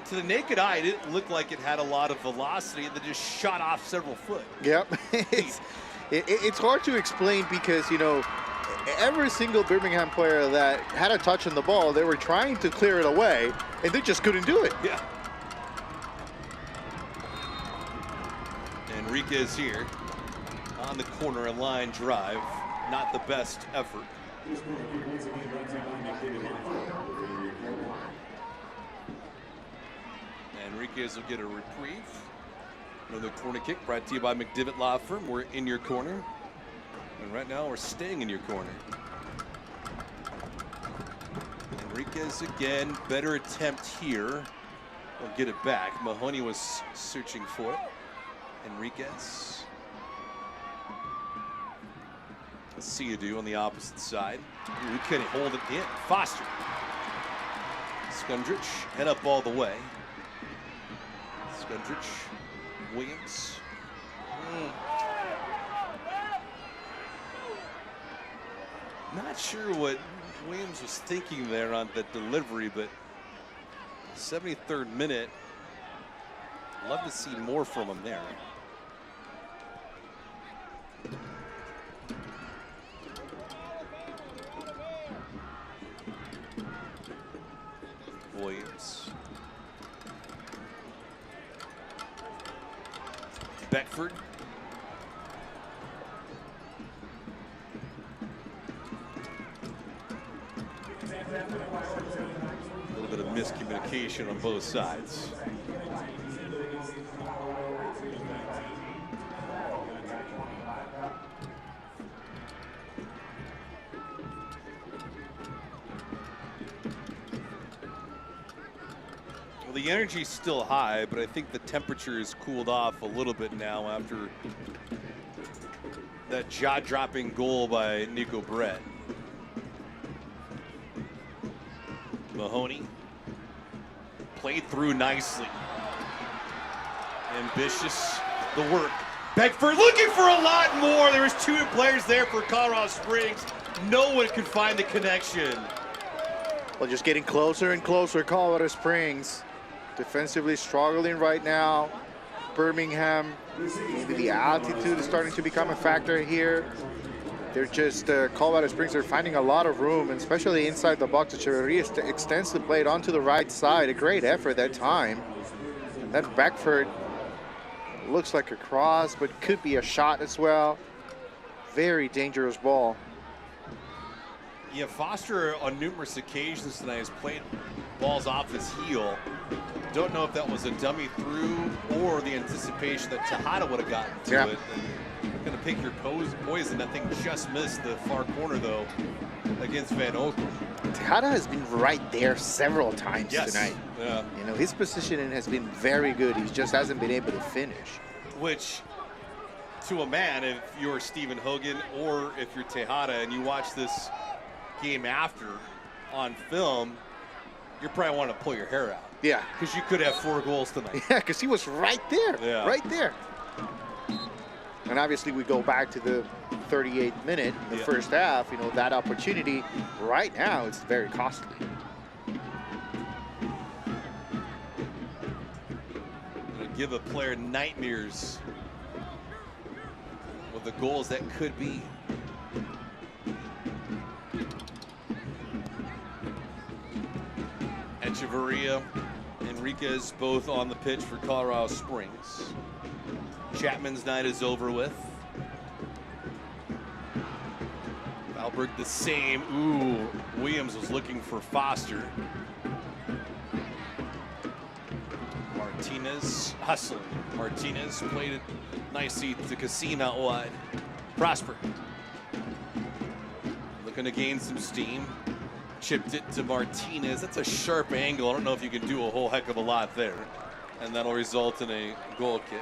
to the naked eye, it didn't look like it had a lot of velocity, and then just shot off several foot. Yep, it's hard to explain because, you know, every single Birmingham player that had a touch on the ball, they were trying to clear it away, and they just couldn't do it. Yeah. Enriquez here on the corner, a line drive. Not the best effort. Enriquez will get a reprieve. Another corner kick brought to you by McDivitt Law Firm. We're in your corner. And right now we're staying in your corner. Enriquez again, better attempt here. will get it back. Mahoney was searching for it. Enriquez. Let's see you do on the opposite side. Ooh, he couldn't hold it in. Foster. Skundrich, head up all the way. Skundrich, Williams. Not sure what Williams was thinking there on the delivery, but 73rd minute. Love to see more from him there. Williams. Beckford. A little bit of miscommunication on both sides. Well, the energy's still high, but I think the temperature has cooled off a little bit now after that jaw-dropping goal by Nico Brett. Mahoney played through nicely. Ambitious, the work. Beckford looking for a lot more. There was two players there for Colorado Springs. No one could find the connection. Well, just getting closer and closer, Colorado Springs. Defensively struggling right now. Birmingham, maybe the altitude is starting to become a factor here. They're just, Colorado Springs are finding a lot of room, and especially inside the box. Echeverria extends the plate onto the right side. A great effort that time. And that Beckford looks like a cross, but could be a shot as well. Very dangerous ball. Yeah, Foster on numerous occasions tonight has played balls off his heel. Don't know if that was a dummy through or the anticipation that Tejada would have gotten to it. And gonna pick your poison. That thing just missed the far corner though against Van Oekel. Tejada has been right there several times tonight. Yeah. You know, his positioning has been very good. He just hasn't been able to finish. Which, to a man, if you're Stephen Hogan or if you're Tejada and you watch this game after on film, you're probably wanting to pull your hair out. Yeah. Because you could have 4 goals tonight. Yeah, because he was right there. Yeah. Right there. And obviously we go back to the 38th minute, the first half, you know, that opportunity right now, it's very costly. It'll give a player nightmares with the goals that could be. Echeverria, Enriquez both on the pitch for Colorado Springs. Chapman's night is over with. Valberg the same. Ooh, Williams was looking for Foster. Martinez hustling. Martinez played it nicely to Cassine out wide. Prosper looking to gain some steam. Chipped it to Martinez. That's a sharp angle. I don't know if you can do a whole heck of a lot there. And that'll result in a goal kick.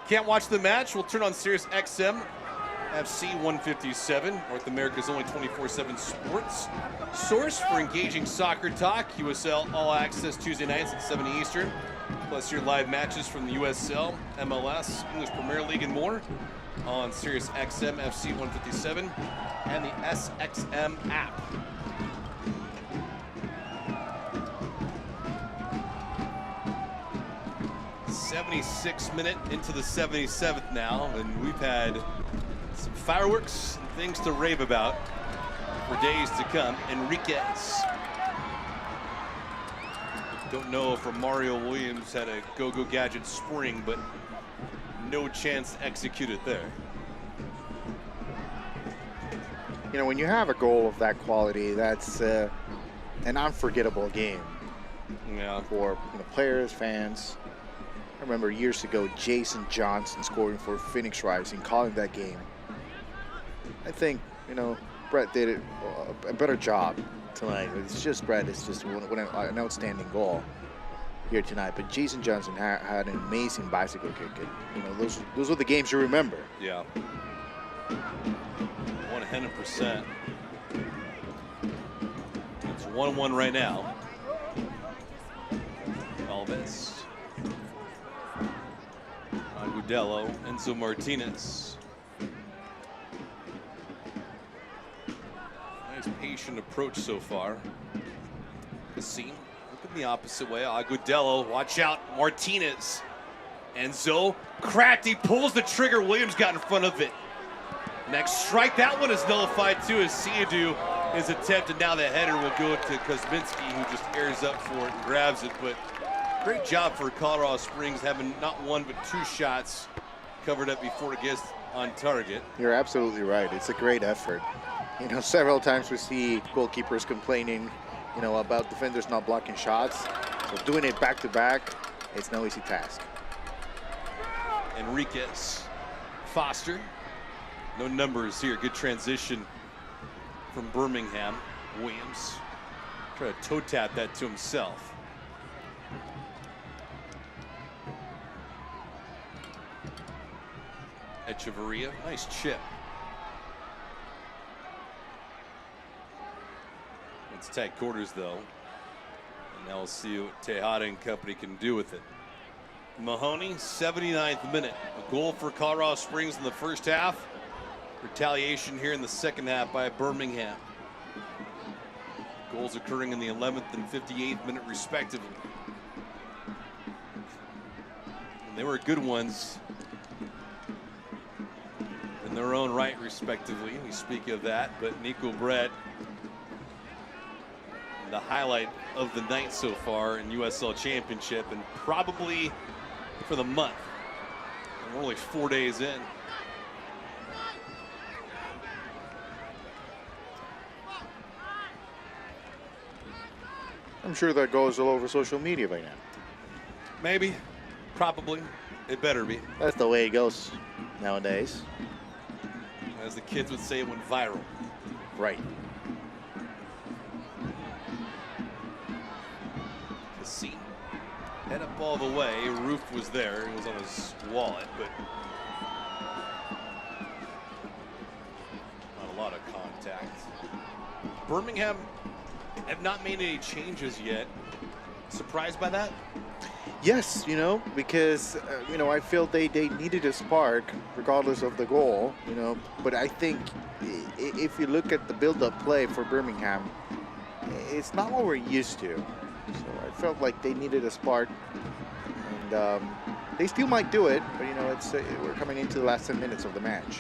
Can't watch the match? We'll turn on Sirius XM FC 157, North America's only 24/7 sports source for engaging soccer talk. USL All Access Tuesday nights at 7 Eastern. Plus your live matches from the USL, MLS, English Premier League, and more on Sirius XM FC 157 and the SXM app. '76th minute into the 77th now, and we've had some fireworks and things to rave about for days to come. Enriquez. Don't know if Romario Williams had a go-go gadget spring, but no chance to execute it there. You know, when you have a goal of that quality, that's an unforgettable game. Yeah. For players, fans. I remember years ago, Jason Johnson scoring for Phoenix Rising, calling that game. I think, Brett did a better job tonight. It's just Brett. It's just an outstanding goal. here tonight. But Jason Johnson had an amazing bicycle kick. And, you know, those are the games you remember. Yeah. 100%. It's 1-1 right now. Alves. Agudelo, Enzo Martinez. Nice patient approach so far. Kasim looking the opposite way. Agudelo, watch out, Martinez. Enzo cracked, he pulls the trigger. Williams got in front of it. Next strike, that one is nullified too as Siadu is attempted. Now the header will go to Kuzminski, who just airs up for it and grabs it. But great job for Colorado Springs, having not one but two shots covered up before it gets on target. You're absolutely right. It's a great effort. You know, several times we see goalkeepers complaining, you know, about defenders not blocking shots. So doing it back to back, it's no easy task. Enriquez, Foster, no numbers here. Good transition from Birmingham. Williams try to toe tap that to himself. Echeverria, nice chip. It's tight quarters though. And now we'll see what Tejada and company can do with it. Mahoney, 79th minute. A goal for Colorado Springs in the first half. Retaliation here in the second half by Birmingham. Goals occurring in the 11th and 58th minute respectively. And they were good ones in their own right respectively. We speak of that, but Nico Brett, the highlight of the night so far in USL Championship, and probably for the month. And we're only 4 days in. I'm sure that goes all over social media by now. Maybe, probably, it better be. That's the way it goes nowadays. As the kids would say, it went viral. Right. Cassie, head up all the way. Roof was there. It was on his wallet, but not a lot of contact. Birmingham have not made any changes yet. Surprised by that? Yes, you know, because, you know, I feel they needed a spark regardless of the goal, you know, but I think if you look at the build-up play for Birmingham, it's not what we're used to. So I felt like they needed a spark, and they still might do it, but, you know, it's we're coming into the last 10 minutes of the match.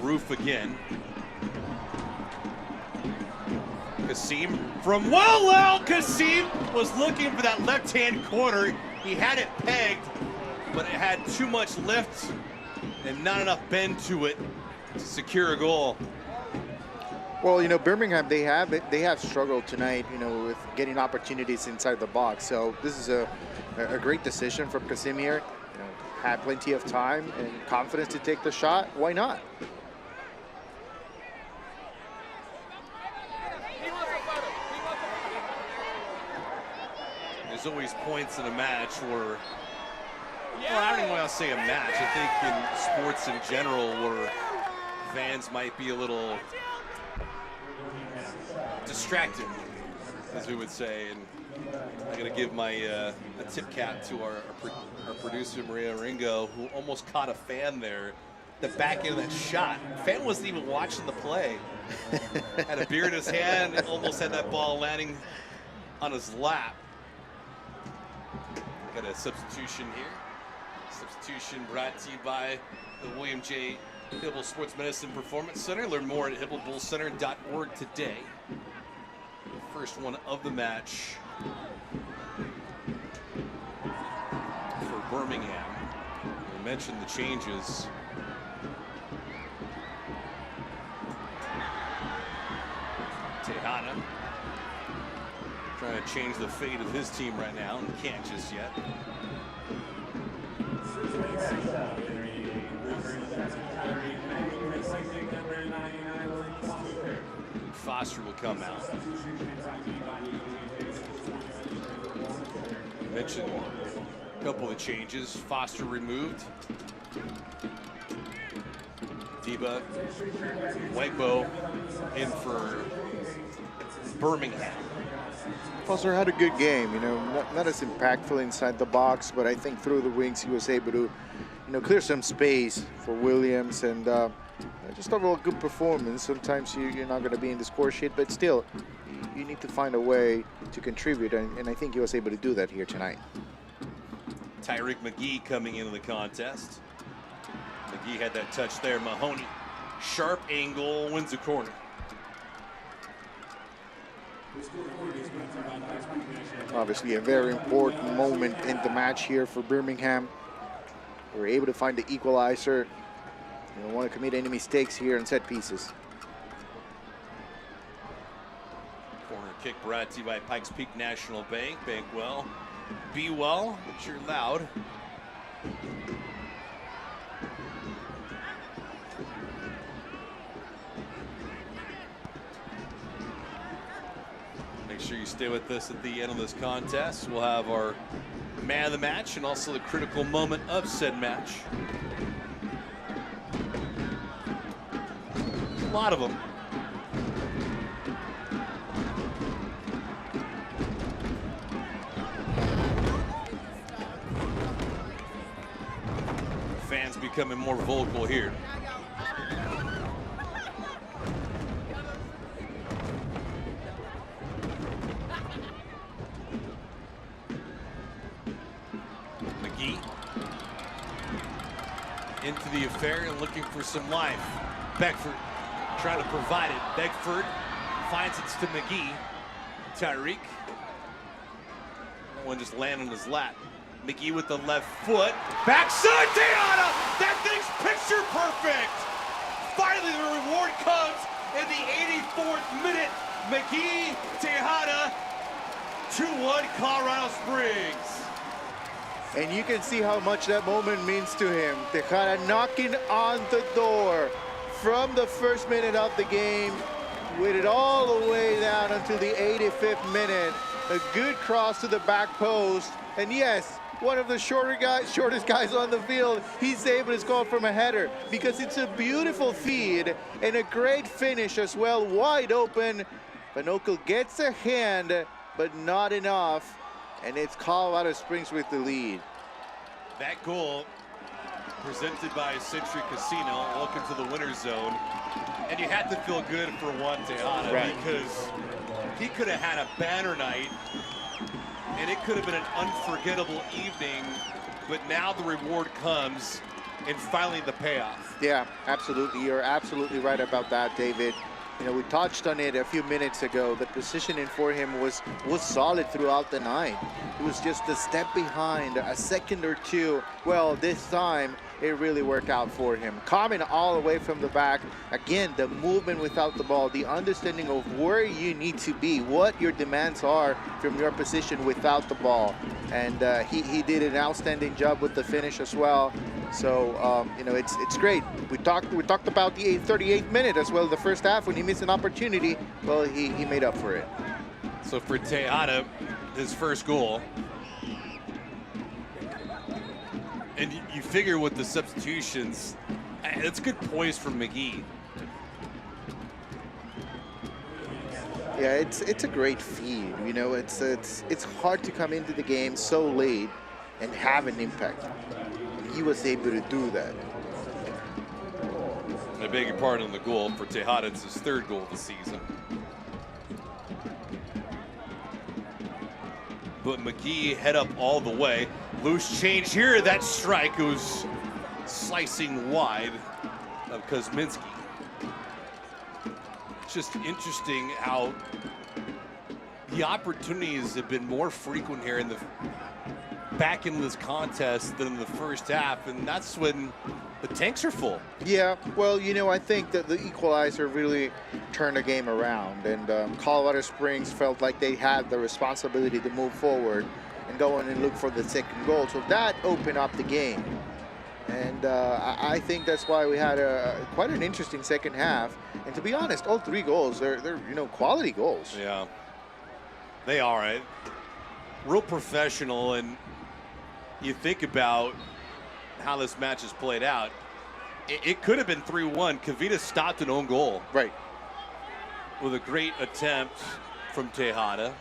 Roof again. Kasim from well out. Kasim was looking for that left-hand corner. He had it pegged, but it had too much lift and not enough bend to it to secure a goal. Well, you know, Birmingham, they have struggled tonight, you know, with getting opportunities inside the box. So this is a great decision from Kasim here. You know, had plenty of time and confidence to take the shot. Why not? There's always points in a match where, well, I don't even want to say a match. I think in sports in general where fans might be a little distracted, as we would say. And I'm going to give my a tip cap to our producer, Maria Ringo, who almost caught a fan there. The back end of that shot. Fan wasn't even watching the play. Had a beer in his hand, almost had that ball landing on his lap. Got a substitution here. Substitution brought to you by the William J. Hibble Sports Medicine Performance Center. Learn more at hibblebullcenter.org today. The first one of the match for Birmingham. We mentioned the changes. Tejada trying to change the fate of his team right now and can't just yet. Foster will come out. Mentioned a couple of changes. Foster removed. Diba, Wegbo in for Birmingham. Foster had a good game, you know, not as impactful inside the box, but I think through the wings he was able to, you know, clear some space for Williams, and just overall good performance. Sometimes you're not going to be in the score sheet, but still, you need to find a way to contribute, and I think he was able to do that here tonight. Tyreek McGee coming into the contest. McGee had that touch there. Mahoney, sharp angle, wins the corner. Obviously a very important moment in the match here for Birmingham. We were able to find the equalizer. You don't want to commit any mistakes here on set pieces. Corner kick brought to you by Pikes Peak National Bank. Bank well, be well, but you're loud. Make sure you stay with us at the end of this contest. We'll have our man of the match and also the critical moment of said match. A lot of them. Fans becoming more vocal here. McGee into the affair and looking for some life. Beckford trying to provide it. Beckford finds it to McGee. Tyreek. That one just landed on his lap. McGee with the left foot. Backside Tejada! That thing's picture perfect! Finally the reward comes in the 84th minute. McGee, Tejada, 2-1 Colorado Springs. And you can see how much that moment means to him. Tejada knocking on the door from the first minute of the game, waited all the way down until the 85th minute. A good cross to the back post. And yes, one of the shortest guys on the field, he's able to score from a header because it's a beautiful feed and a great finish as well, wide open. Binocle gets a hand, but not enough. And it's Colorado Springs with the lead. That goal presented by Century Casino, welcome to the winner's zone. And you had to feel good for Juan Tejada, right, because he could have had a banner night and it could have been an unforgettable evening, but now the reward comes and finally the payoff. Yeah, absolutely. You're absolutely right about that, David. You know, we touched on it a few minutes ago. The positioning for him was solid throughout the night. It was just a step behind, a second or two. Well, this time it really worked out for him. Coming all the way from the back. Again, the movement without the ball, the understanding of where you need to be, what your demands are from your position without the ball. And he did an outstanding job with the finish as well. So, you know, it's great. We talked about the 38th minute as well, the first half, when he missed an opportunity. Well, he made up for it. So for Tejada, his first goal. And you figure with the substitutions, it's good poise from McGee. Yeah, it's a great feed. You know, it's hard to come into the game so late and have an impact. He was able to do that. I beg your pardon on the goal for Tejada. It's his third goal of the season. But McGee head up all the way. Loose change here. That strike was slicing wide of Kuzminski. It's just interesting how the opportunities have been more frequent here in the back in this contest than in the first half, and that's when the tanks are full. Yeah, well, you know, I think that the equalizer really turned the game around, and Colorado Springs felt like they had the responsibility to move forward and go in and look for the second goal. So that opened up the game, and I think that's why we had quite an interesting second half. And to be honest, all three goals, they're you know, quality goals. Yeah, they are. real professional, and you think about how this match has played out. It could have been 3-1. Kavita stopped an own goal. Right. With a great attempt from Tejada.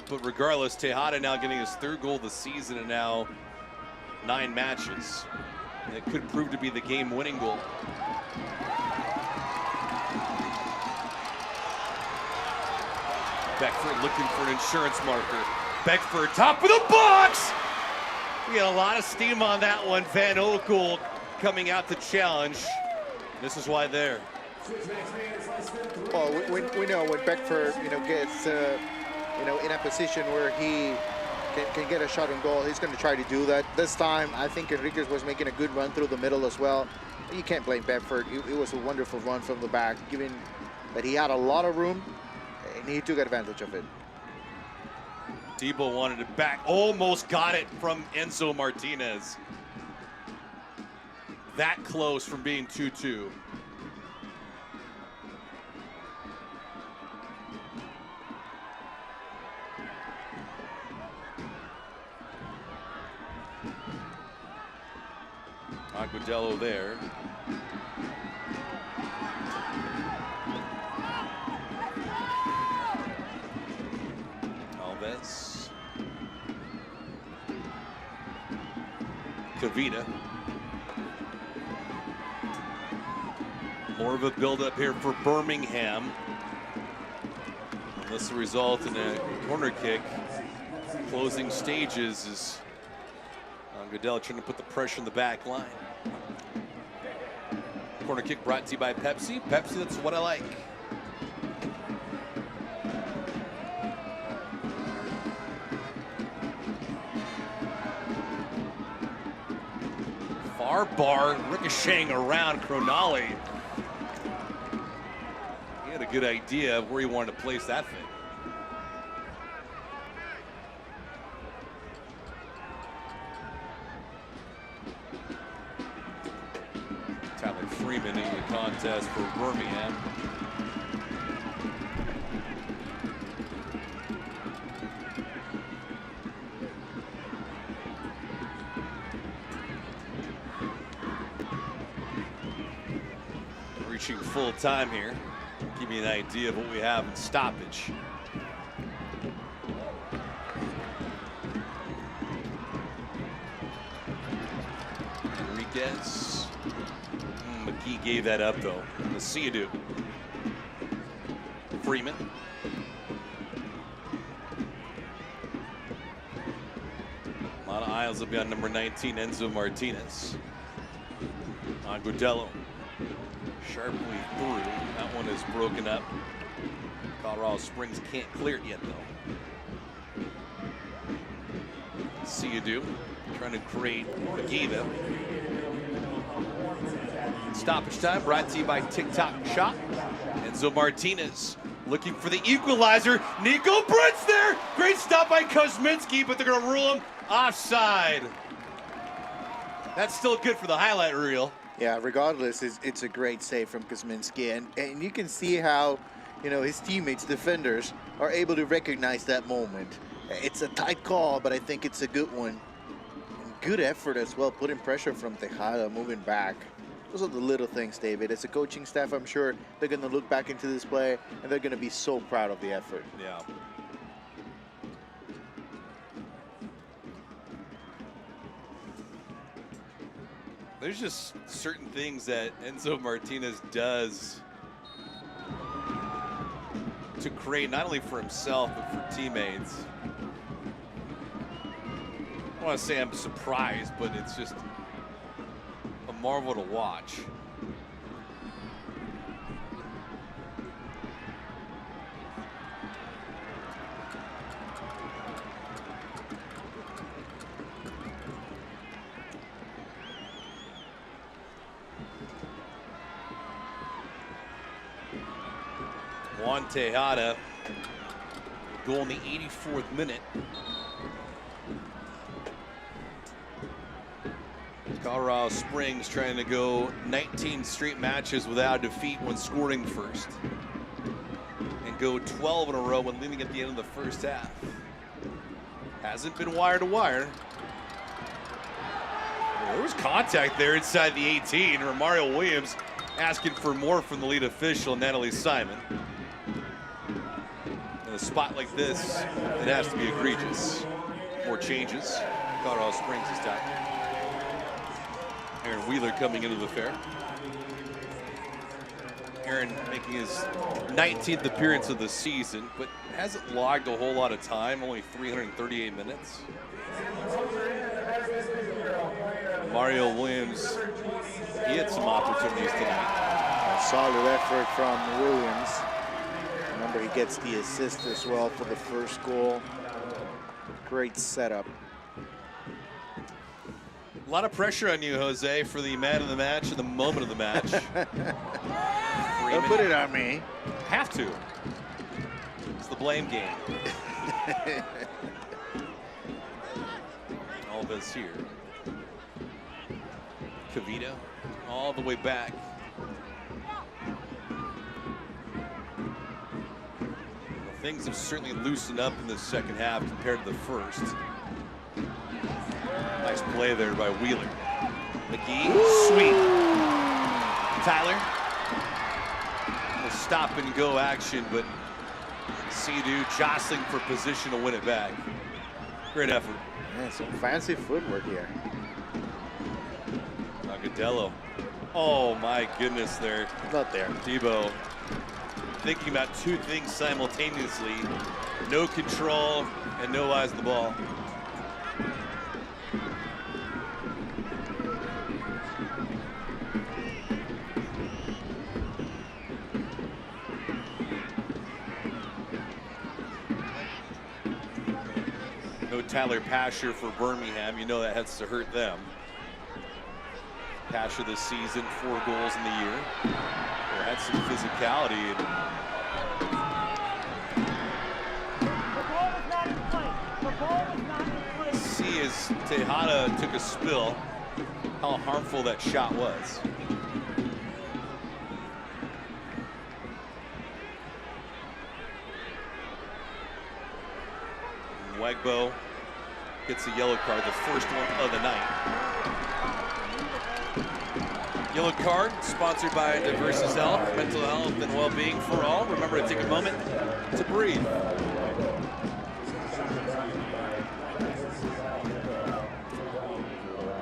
But regardless, Tejada now getting his 3rd goal of the season and now 9 matches. And it could prove to be the game-winning goal. Beckford looking for an insurance marker. Beckford, top of the box! We got a lot of steam on that one. Van Oekel coming out to challenge. This is why there. Well, we know when Beckford, gets, in a position where he can get a shot on goal, he's going to try to do that. This time, I think Enriquez was making a good run through the middle as well. You can't blame Beckford. It was a wonderful run from the back, given that he had a lot of room, and he took advantage of it. Tebow wanted it back, almost got it from Enzo Martinez. That close from being 2-2. Agudelo there. Alves. Kavita. More of a build-up here for Birmingham. And this will result in a corner kick. Closing stages is Agudelo trying to put the pressure in the back line. Corner kick brought to you by Pepsi. Pepsi, that's what I like. Far bar ricocheting around Cronali. He had a good idea of where he wanted to place that thing. Tyler Freeman in the contest for Birmingham. Reaching full time here. Give you an idea of what we have in stoppage. Enriquez. McKee gave that up though. Let's see you do. Freeman. A lot of eyes will be on number 19, Enzo Martinez. Agudelo. Sharply through. That one is broken up. Colorado Springs can't clear it yet though. See you do. Trying to create Magida. Stoppage time brought to you by TikTok Shop. Enzo Martinez looking for the equalizer. Nico Brent's there. Great stop by Kuzminski, but they're going to rule him offside. That's still good for the highlight reel. Yeah, regardless, it's a great save from Kuzminski, and you can see how, his teammates, defenders, are able to recognize that moment. It's a tight call, but I think it's a good one. And good effort as well, putting pressure from Tejada, moving back. Those are the little things, David. As a coaching staff, I'm sure they're going to look back into this play, and they're going to be so proud of the effort. Yeah. There's just certain things that Enzo Martinez does to create not only for himself, but for teammates. I don't want to say I'm surprised, but it's just a marvel to watch. Juan Tejada, goal in the 84th minute. Colorado Springs trying to go 19 straight matches without defeat when scoring first. And go 12 in a row when leading at the end of the first half. Hasn't been wire to wire. There was contact there inside the 18. Romario Williams asking for more from the lead official, Natalie Simon. In a spot like this, it has to be egregious. More changes. Colorado Springs this time. Aaron Wheeler coming into the fair. Aaron making his 19th appearance of the season, but hasn't logged a whole lot of time, only 338 minutes. Mario Williams, he had some opportunities tonight. A solid effort from Williams. Remember, he gets the assist as well for the first goal. Great setup. A lot of pressure on you, Jose, for the man of the match and the moment of the match. Don't put it on me. Have to. It's the blame game. All of us here. Cavito all the way back. Well, things have certainly loosened up in the second half compared to the first. Nice play there by Wheeler. McGee, sweet. Tyler. A stop and go action, but Sea-Doo jostling for position to win it back. Great effort. Yeah, some fancy footwork here. Agudelo. Oh my goodness there. Not there. Debo thinking about two things simultaneously. No control and no eyes on the ball. No Tyler Pasher for Birmingham. You know that has to hurt them. Pasher this season, 4 goals in the year. They had some physicality. See as Tejada took a spill, how harmful that shot was. Wegbo gets a yellow card, the first one of the night. Yellow card sponsored by Diversus Health, mental health and well-being for all. Remember to take a moment to breathe.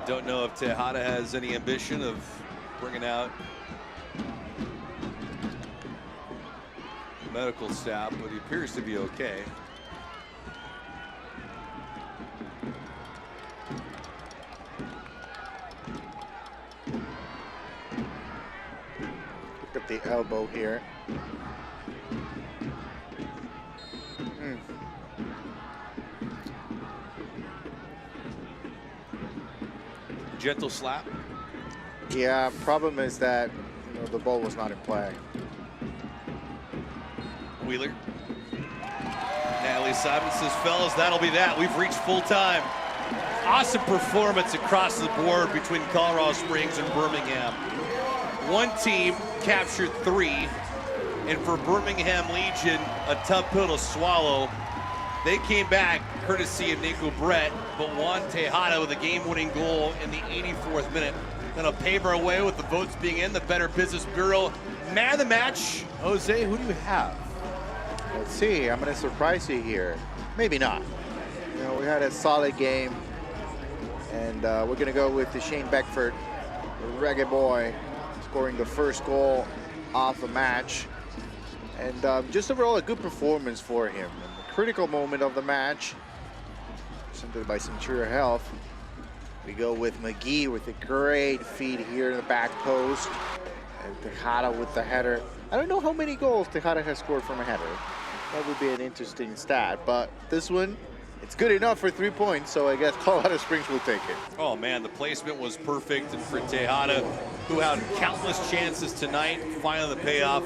Don't know if Tejada has any ambition of bringing out medical staff, but he appears to be okay. Look at the elbow here. Gentle slap. Yeah, problem is that the ball was not in play. Wheeler. Natalie Simon says, fellas, that'll be that. We've reached full time. Awesome performance across the board between Colorado Springs and Birmingham. One team captured 3, and for Birmingham Legion, a tough pill to swallow. They came back courtesy of Nico Brett, but Juan Tejada with a game-winning goal in the 84th minute. Gonna pave our way with the votes being in. The Better Business Bureau man of the match. Jose, who do you have? Let's see, I'm gonna surprise you here. Maybe not. We had a solid game, and we're gonna go with the Shane Beckford, the Reggae Boy, scoring the first goal off the match. And just overall a good performance for him. In the critical moment of the match, presented by Centuria Health, we go with McGee with a great feed here in the back post. And Tejada with the header. I don't know how many goals Tejada has scored from a header. That would be an interesting stat, but this one, it's good enough for 3 points, so I guess Colorado Springs will take it. Oh man, the placement was perfect, and for Tejada, who had countless chances tonight, finally the payoff.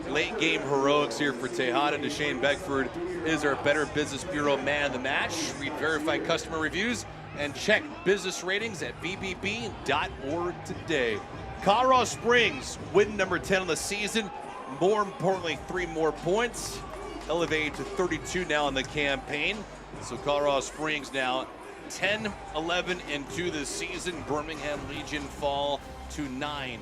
Late game heroics here for Tejada. Deshane Beckford is our Better Business Bureau man of the match. Read verified customer reviews and check business ratings at vbb.org today. Colorado Springs win number 10 of the season. More importantly, 3 more points. elevated to 32 now in the campaign. So Colorado Springs now 10-11-2 this season. Birmingham Legion fall to 9-10-2.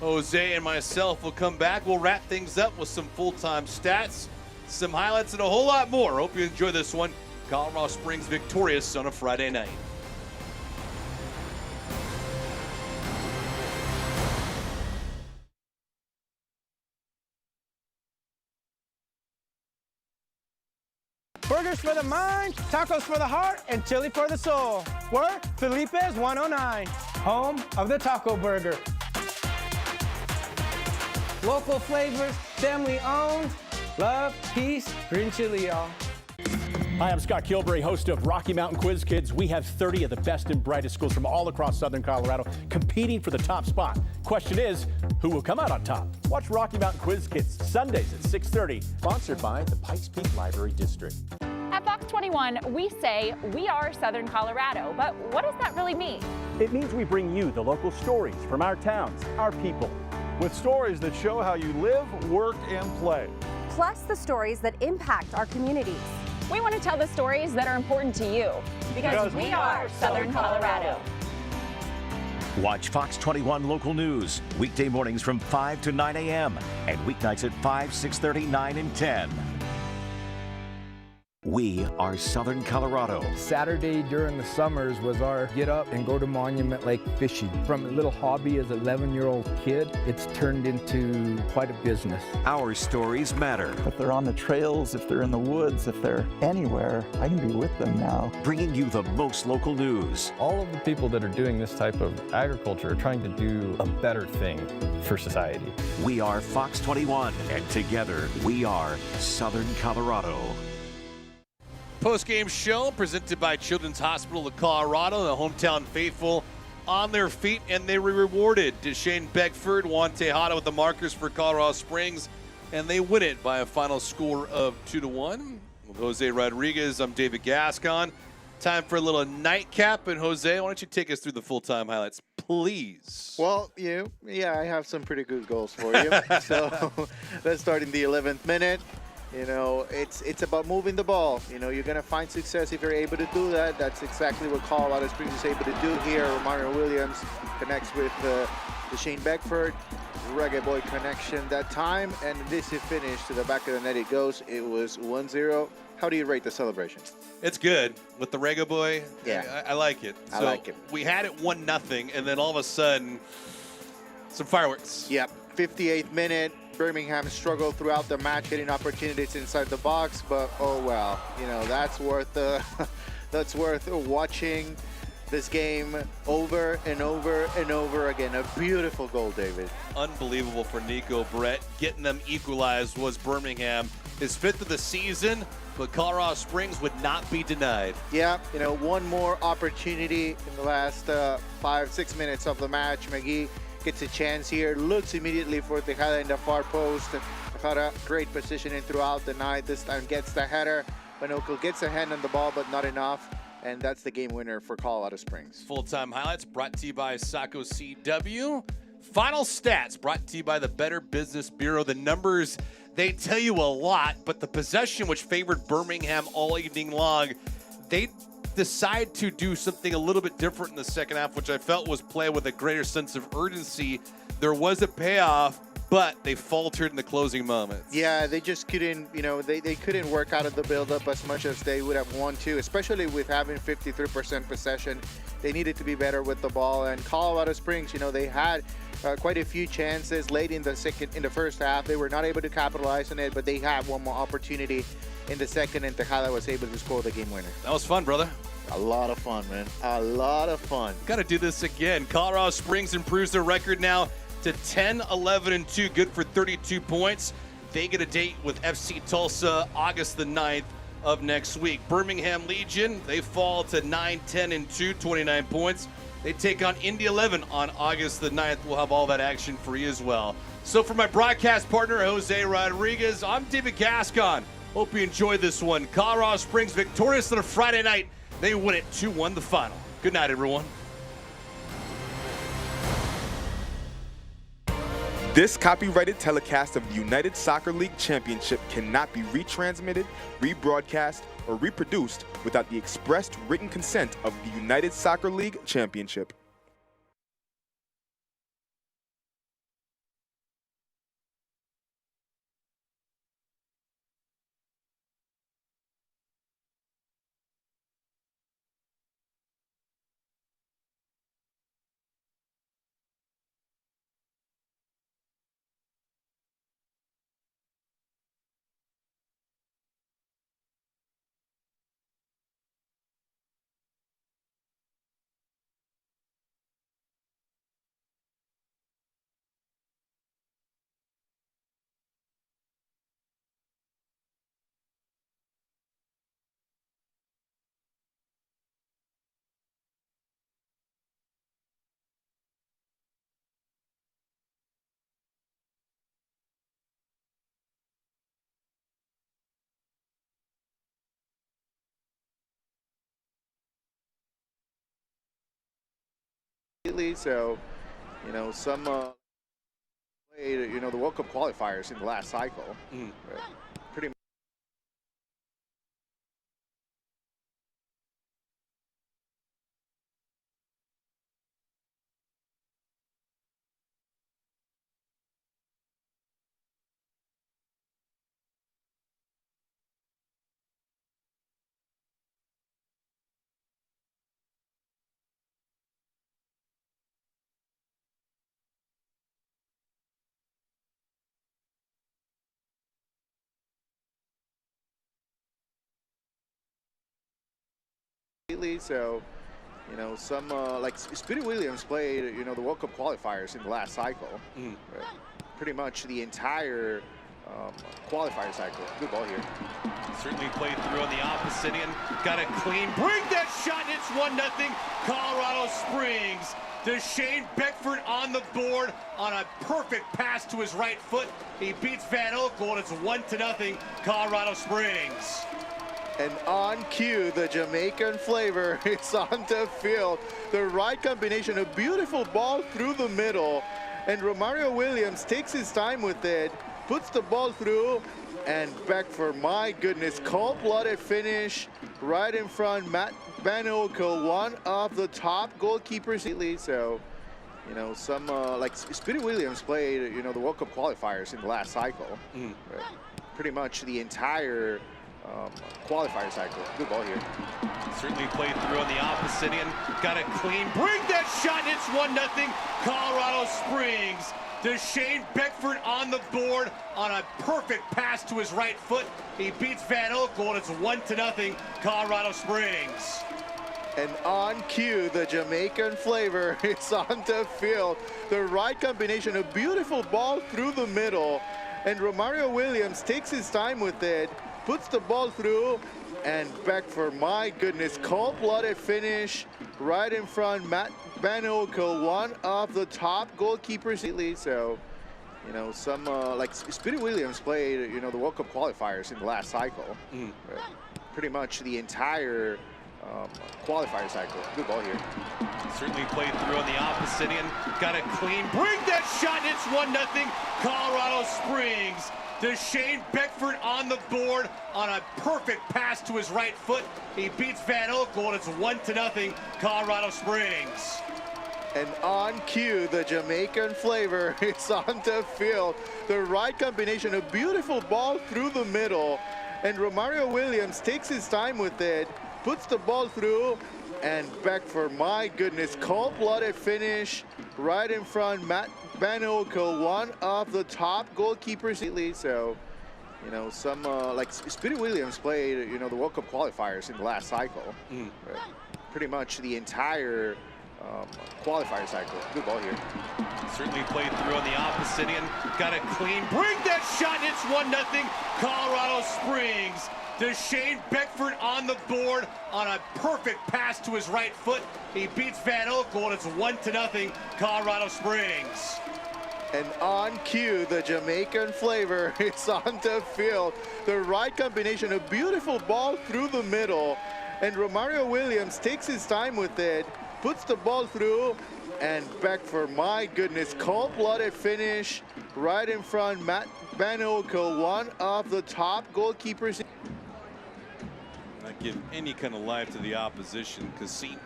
Jose and myself will come back. We'll wrap things up with some full-time stats, some highlights, and a whole lot more. Hope you enjoy this one. Colorado Springs victorious on a Friday night. Burgers for the mind, tacos for the heart, and chili for the soul. We're Felipe's 109, home of the taco burger. Local flavors, family owned, love, peace, green chili, y'all. Hi, I'm Scott Kilbury, host of Rocky Mountain Quiz Kids. We have 30 of the best and brightest schools from all across Southern Colorado competing for the top spot. Question is, who will come out on top? Watch Rocky Mountain Quiz Kids Sundays at 6:30, sponsored by the Pikes Peak Library District. At Fox 21, we say we are Southern Colorado, but what does that really mean? It means we bring you the local stories from our towns, our people. With stories that show how you live, work, and play. Plus the stories that impact our communities. We want to tell the stories that are important to you because we are Southern Colorado. Watch Fox 21 local news weekday mornings from 5 to 9 a.m. and weeknights at 5, 6:30, 9, and 10. We are Southern Colorado. Saturday during the summers was our get up and go to Monument Lake fishing. From a little hobby as an 11-year-old kid, it's turned into quite a business. Our stories matter. If they're on the trails, if they're in the woods, if they're anywhere, I can be with them now. Bringing you the most local news. All of the people that are doing this type of agriculture are trying to do a better thing for society. We are Fox 21, and together we are Southern Colorado. Post-game show presented by Children's Hospital of Colorado. The hometown faithful on their feet, and they were rewarded. Deshane Beckford, Juan Tejada with the markers for Colorado Springs, and they win it by a final score of 2-1. With Jose Rodriguez, I'm David Gascon. Time for a little nightcap, and Jose, why don't you take us through the full-time highlights, please? Well, yeah, I have some pretty good goals for you. So let's start in the 11th minute. You know, it's about moving the ball. You know, you're going to find success if you're able to do that. That's exactly what Colorado Springs is able to do here. Mario Williams connects with Deshane Beckford. Reggae Boy connection that time. And this is finished to the back of the net. It goes. It was 1-0. How do you rate the celebration? It's good with the Reggae Boy. Yeah. I like it. I like it. We had it 1-0, and then all of a sudden, some fireworks. Yep. 58th minute. Birmingham struggled throughout the match, getting opportunities inside the box, but oh well, you know, that's worth watching this game over and over and over again. A beautiful goal, David. Unbelievable for Nico Brett. Getting them equalized was Birmingham. His 5th of the season, but Colorado Springs would not be denied. Yeah, you know, one more opportunity in the last 5-6 minutes of the match. McGee gets a chance here, looks immediately for Tejada in the far post. Tejada, great positioning throughout the night. This time gets the header. Panokel gets a hand on the ball, but not enough. And that's the game winner for Colorado Springs. Full-time highlights brought to you by Saco CW. Final stats brought to you by the Better Business Bureau. The numbers, they tell you a lot, but the possession which favored Birmingham all evening long, they decide to do something a little bit different in the second half, which I felt was play with a greater sense of urgency. There was a payoff, but they faltered in the closing moments. Yeah, they just couldn't, you know, they couldn't work out of the buildup as much as they would have wanted to, especially with having 53% possession. They needed to be better with the ball. And Colorado Springs, you know, they had quite a few chances late in the first half. They were not able to capitalize on it, but they had one more opportunity in the second, and Tejada was able to score the game winner. That was fun, brother. A lot of fun, man. A lot of fun. Got to do this again. Colorado Springs improves their record now to 10-11-2, good for 32 points. They get a date with FC Tulsa August the 9th of next week. Birmingham Legion, they fall to 9-10-2, 29 points. They take on Indy 11 on August the 9th. We'll have all that action for you as well. So for my broadcast partner, Jose Rodriguez, I'm David Gascon. Hope you enjoyed this one. Colorado Springs victorious on a Friday night. They win it 2-1 the final. Good night, everyone. This copyrighted telecast of the United Soccer League Championship cannot be retransmitted, rebroadcast, or reproduced without the expressed written consent of the United Soccer League Championship. So, some played, the World Cup qualifiers in the last cycle. Pretty much. So, some like Speedy Williams played, the World Cup qualifiers in the last cycle. Pretty much the entire qualifier cycle. Good ball here. Certainly played through on the opposite end. Got a clean break. That shot. It's 1-0. Colorado Springs. Shane Beckford on the board on a perfect pass to his right foot. He beats Van Oekel, and it's 1-0 Colorado Springs. And on cue, the Jamaican flavor is on the field. The right combination, a beautiful ball through the middle. And Romario Williams takes his time with it, puts the ball through, and Beckford, my goodness, cold-blooded finish right in front. Matt Van Oekel, one of the top goalkeepers. So, some like Speedy Williams played, the World Cup qualifiers in the last cycle. Pretty much the entire qualifier cycle. Good ball here. Certainly played through on the opposite end. Got a clean break. That shot. It's 1-0 Colorado Springs. Shane Beckford on the board on a perfect pass to his right foot. He beats Van Oekel, and it's 1-0 Colorado Springs. And on cue, the Jamaican flavor is on the field. The right combination, a beautiful ball through the middle. And Romario Williams takes his time with it, puts the ball through, and Beckford, my goodness, cold-blooded finish right in front. Matt Van Oekel, one of the top goalkeepers. So, some like Speedy Williams played, the World Cup qualifiers in the last cycle. Pretty much the entire qualifier cycle. Good ball here. Certainly played through on the opposite end. Got a clean break. That shot. It's 1-0 Colorado Springs. Shane Beckford on the board on a perfect pass to his right foot. He beats Van Oekel, and it's 1-0 Colorado Springs. And on cue, the Jamaican flavor is on the field. The right combination, a beautiful ball through the middle. And Romario Williams takes his time with it, puts the ball through, and Beckford, my goodness, cold-blooded finish right in front. Matt Van Oekel, one of the top goalkeepers. So, some like Speedy Williams played, the World Cup qualifiers in the last cycle. Pretty much the entire qualifier cycle. Good ball here. Certainly played through on the opposite end. Got a clean break. That shot. It's 1-0 Colorado Springs. Shane Beckford on the board on a perfect pass to his right foot. He beats Van Oekel, and it's 1-0 Colorado Springs. And on cue, the Jamaican flavor is on the field. The right combination, a beautiful ball through the middle. And Romario Williams takes his time with it, puts the ball through, and Beckford, my goodness, cold-blooded finish right in front. Matt Banoko, one of the top goalkeepers. Not give any kind of life to the opposition. Cassine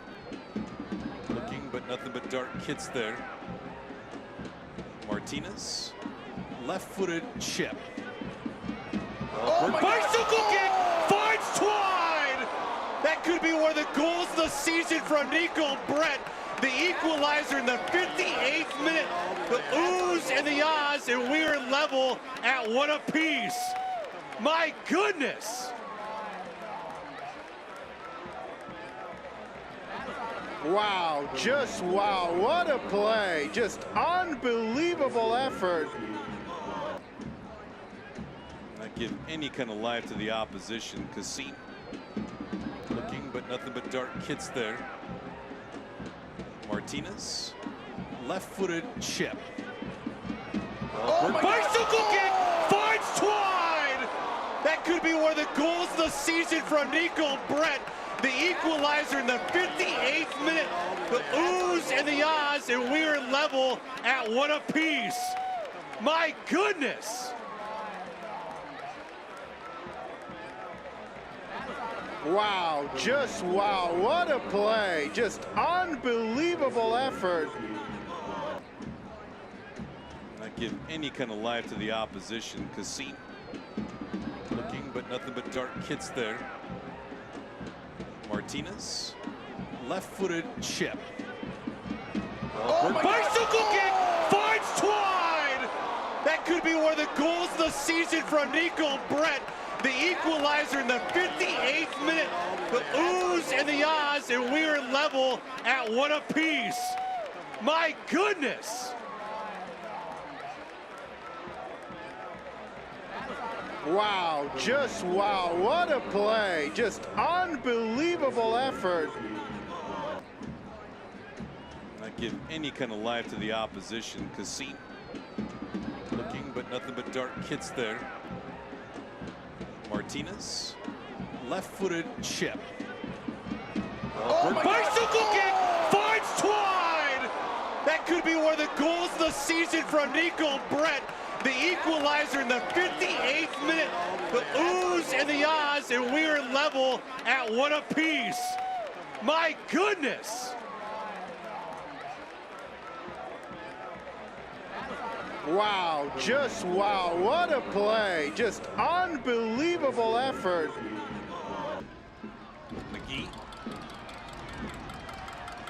looking, but nothing but dark kits there. Martinez, left-footed chip. Bicycle kick finds Twine. That could be one of the goals of the season from Nico Brett. The equalizer in the 58th minute. The oohs and the ahs, and we're level at one apiece. My goodness. Wow, just wow, what a play. Just unbelievable effort. Not give any kind of life to the opposition. Cassine looking, but nothing but dark kits there. Martinez, left-footed chip. Bicycle kick finds Twine. That could be one of the goals of the season from Nico Brett. The equalizer in the 58th minute. The oohs and the ahs, and we're level at one apiece. My goodness. Wow, just wow, what a play. Just unbelievable effort. Not give any kind of life to the opposition. Cassine looking, but nothing but dark kits there. Martinez, left-footed chip. Bicycle kick finds Twine. That could be one of the goals of the season from Nico Brett. The equalizer in the 58th minute. The oohs and the ahs, and we're level at one apiece. My goodness. Wow, just wow, what a play. Just unbelievable effort. Not give any kind of life to the opposition. Cassine looking, but nothing but dark kits there. Martinez, left-footed chip. Bicycle kick finds Twine. That could be one of the goals of the season from Nico Brett. The equalizer in the 58th minute. The oohs and the ahs, and we're level at one apiece. My goodness. Wow, just wow, what a play. Just unbelievable effort. McGee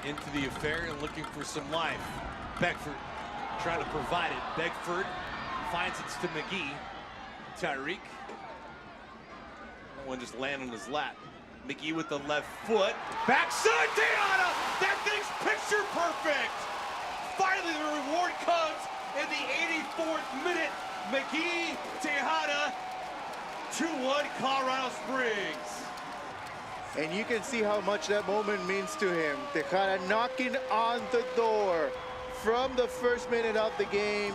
into the affair and looking for some life. Beckford trying to provide it. Beckford finds it to McGee. Tyreek. That one just landed on his lap. McGee with the left foot. Backside Tejada! That thing's picture perfect! Finally the reward comes in the 84th minute. McGee, Tejada, 2-1 Colorado Springs. And you can see how much that moment means to him. Tejada knocking on the door from the first minute of the game.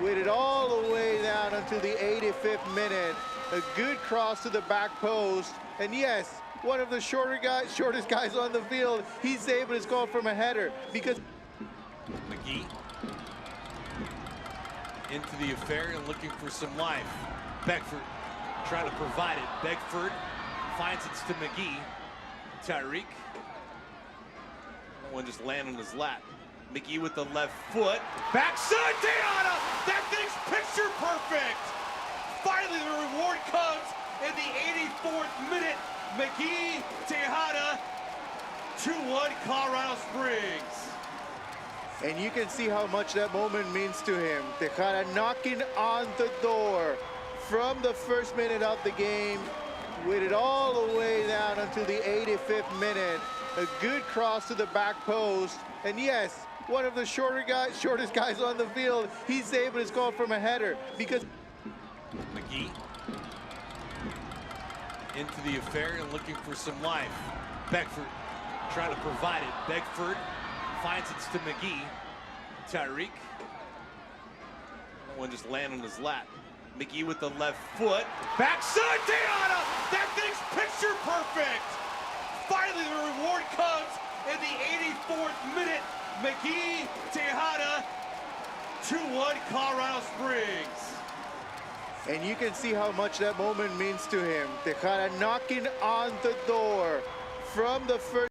Waited all the way down until the 85th minute. A good cross to the back post. And yes, one of the shortest guys on the field. He's able to score from a header because McGee into the affair and looking for some life. Beckford trying to provide it. Beckford finds it to McGee. Tyreek. That one just landed on his lap. McGee with the left foot. Backside Tejada! That thing's picture perfect! Finally the reward comes in the 84th minute. McGee, Tejada, 2-1 Colorado Springs. And you can see how much that moment means to him. Tejada knocking on the door from the first minute of the game. Waited all the way down until the 85th minute. A good cross to the back post. And yes, one of the shortest guys on the field. He's able to score from a header because McGee into the affair and looking for some life. Beckford trying to provide it. Beckford finds it to McGee. Tyreek. That one just landed on his lap. McGee with the left foot. Backside Tejada! That thing's picture perfect! Finally the reward comes in the 84th minute. McGee, Tejada, 2-1 Colorado Springs. And you can see how much that moment means to him. Tejada knocking on the door from the first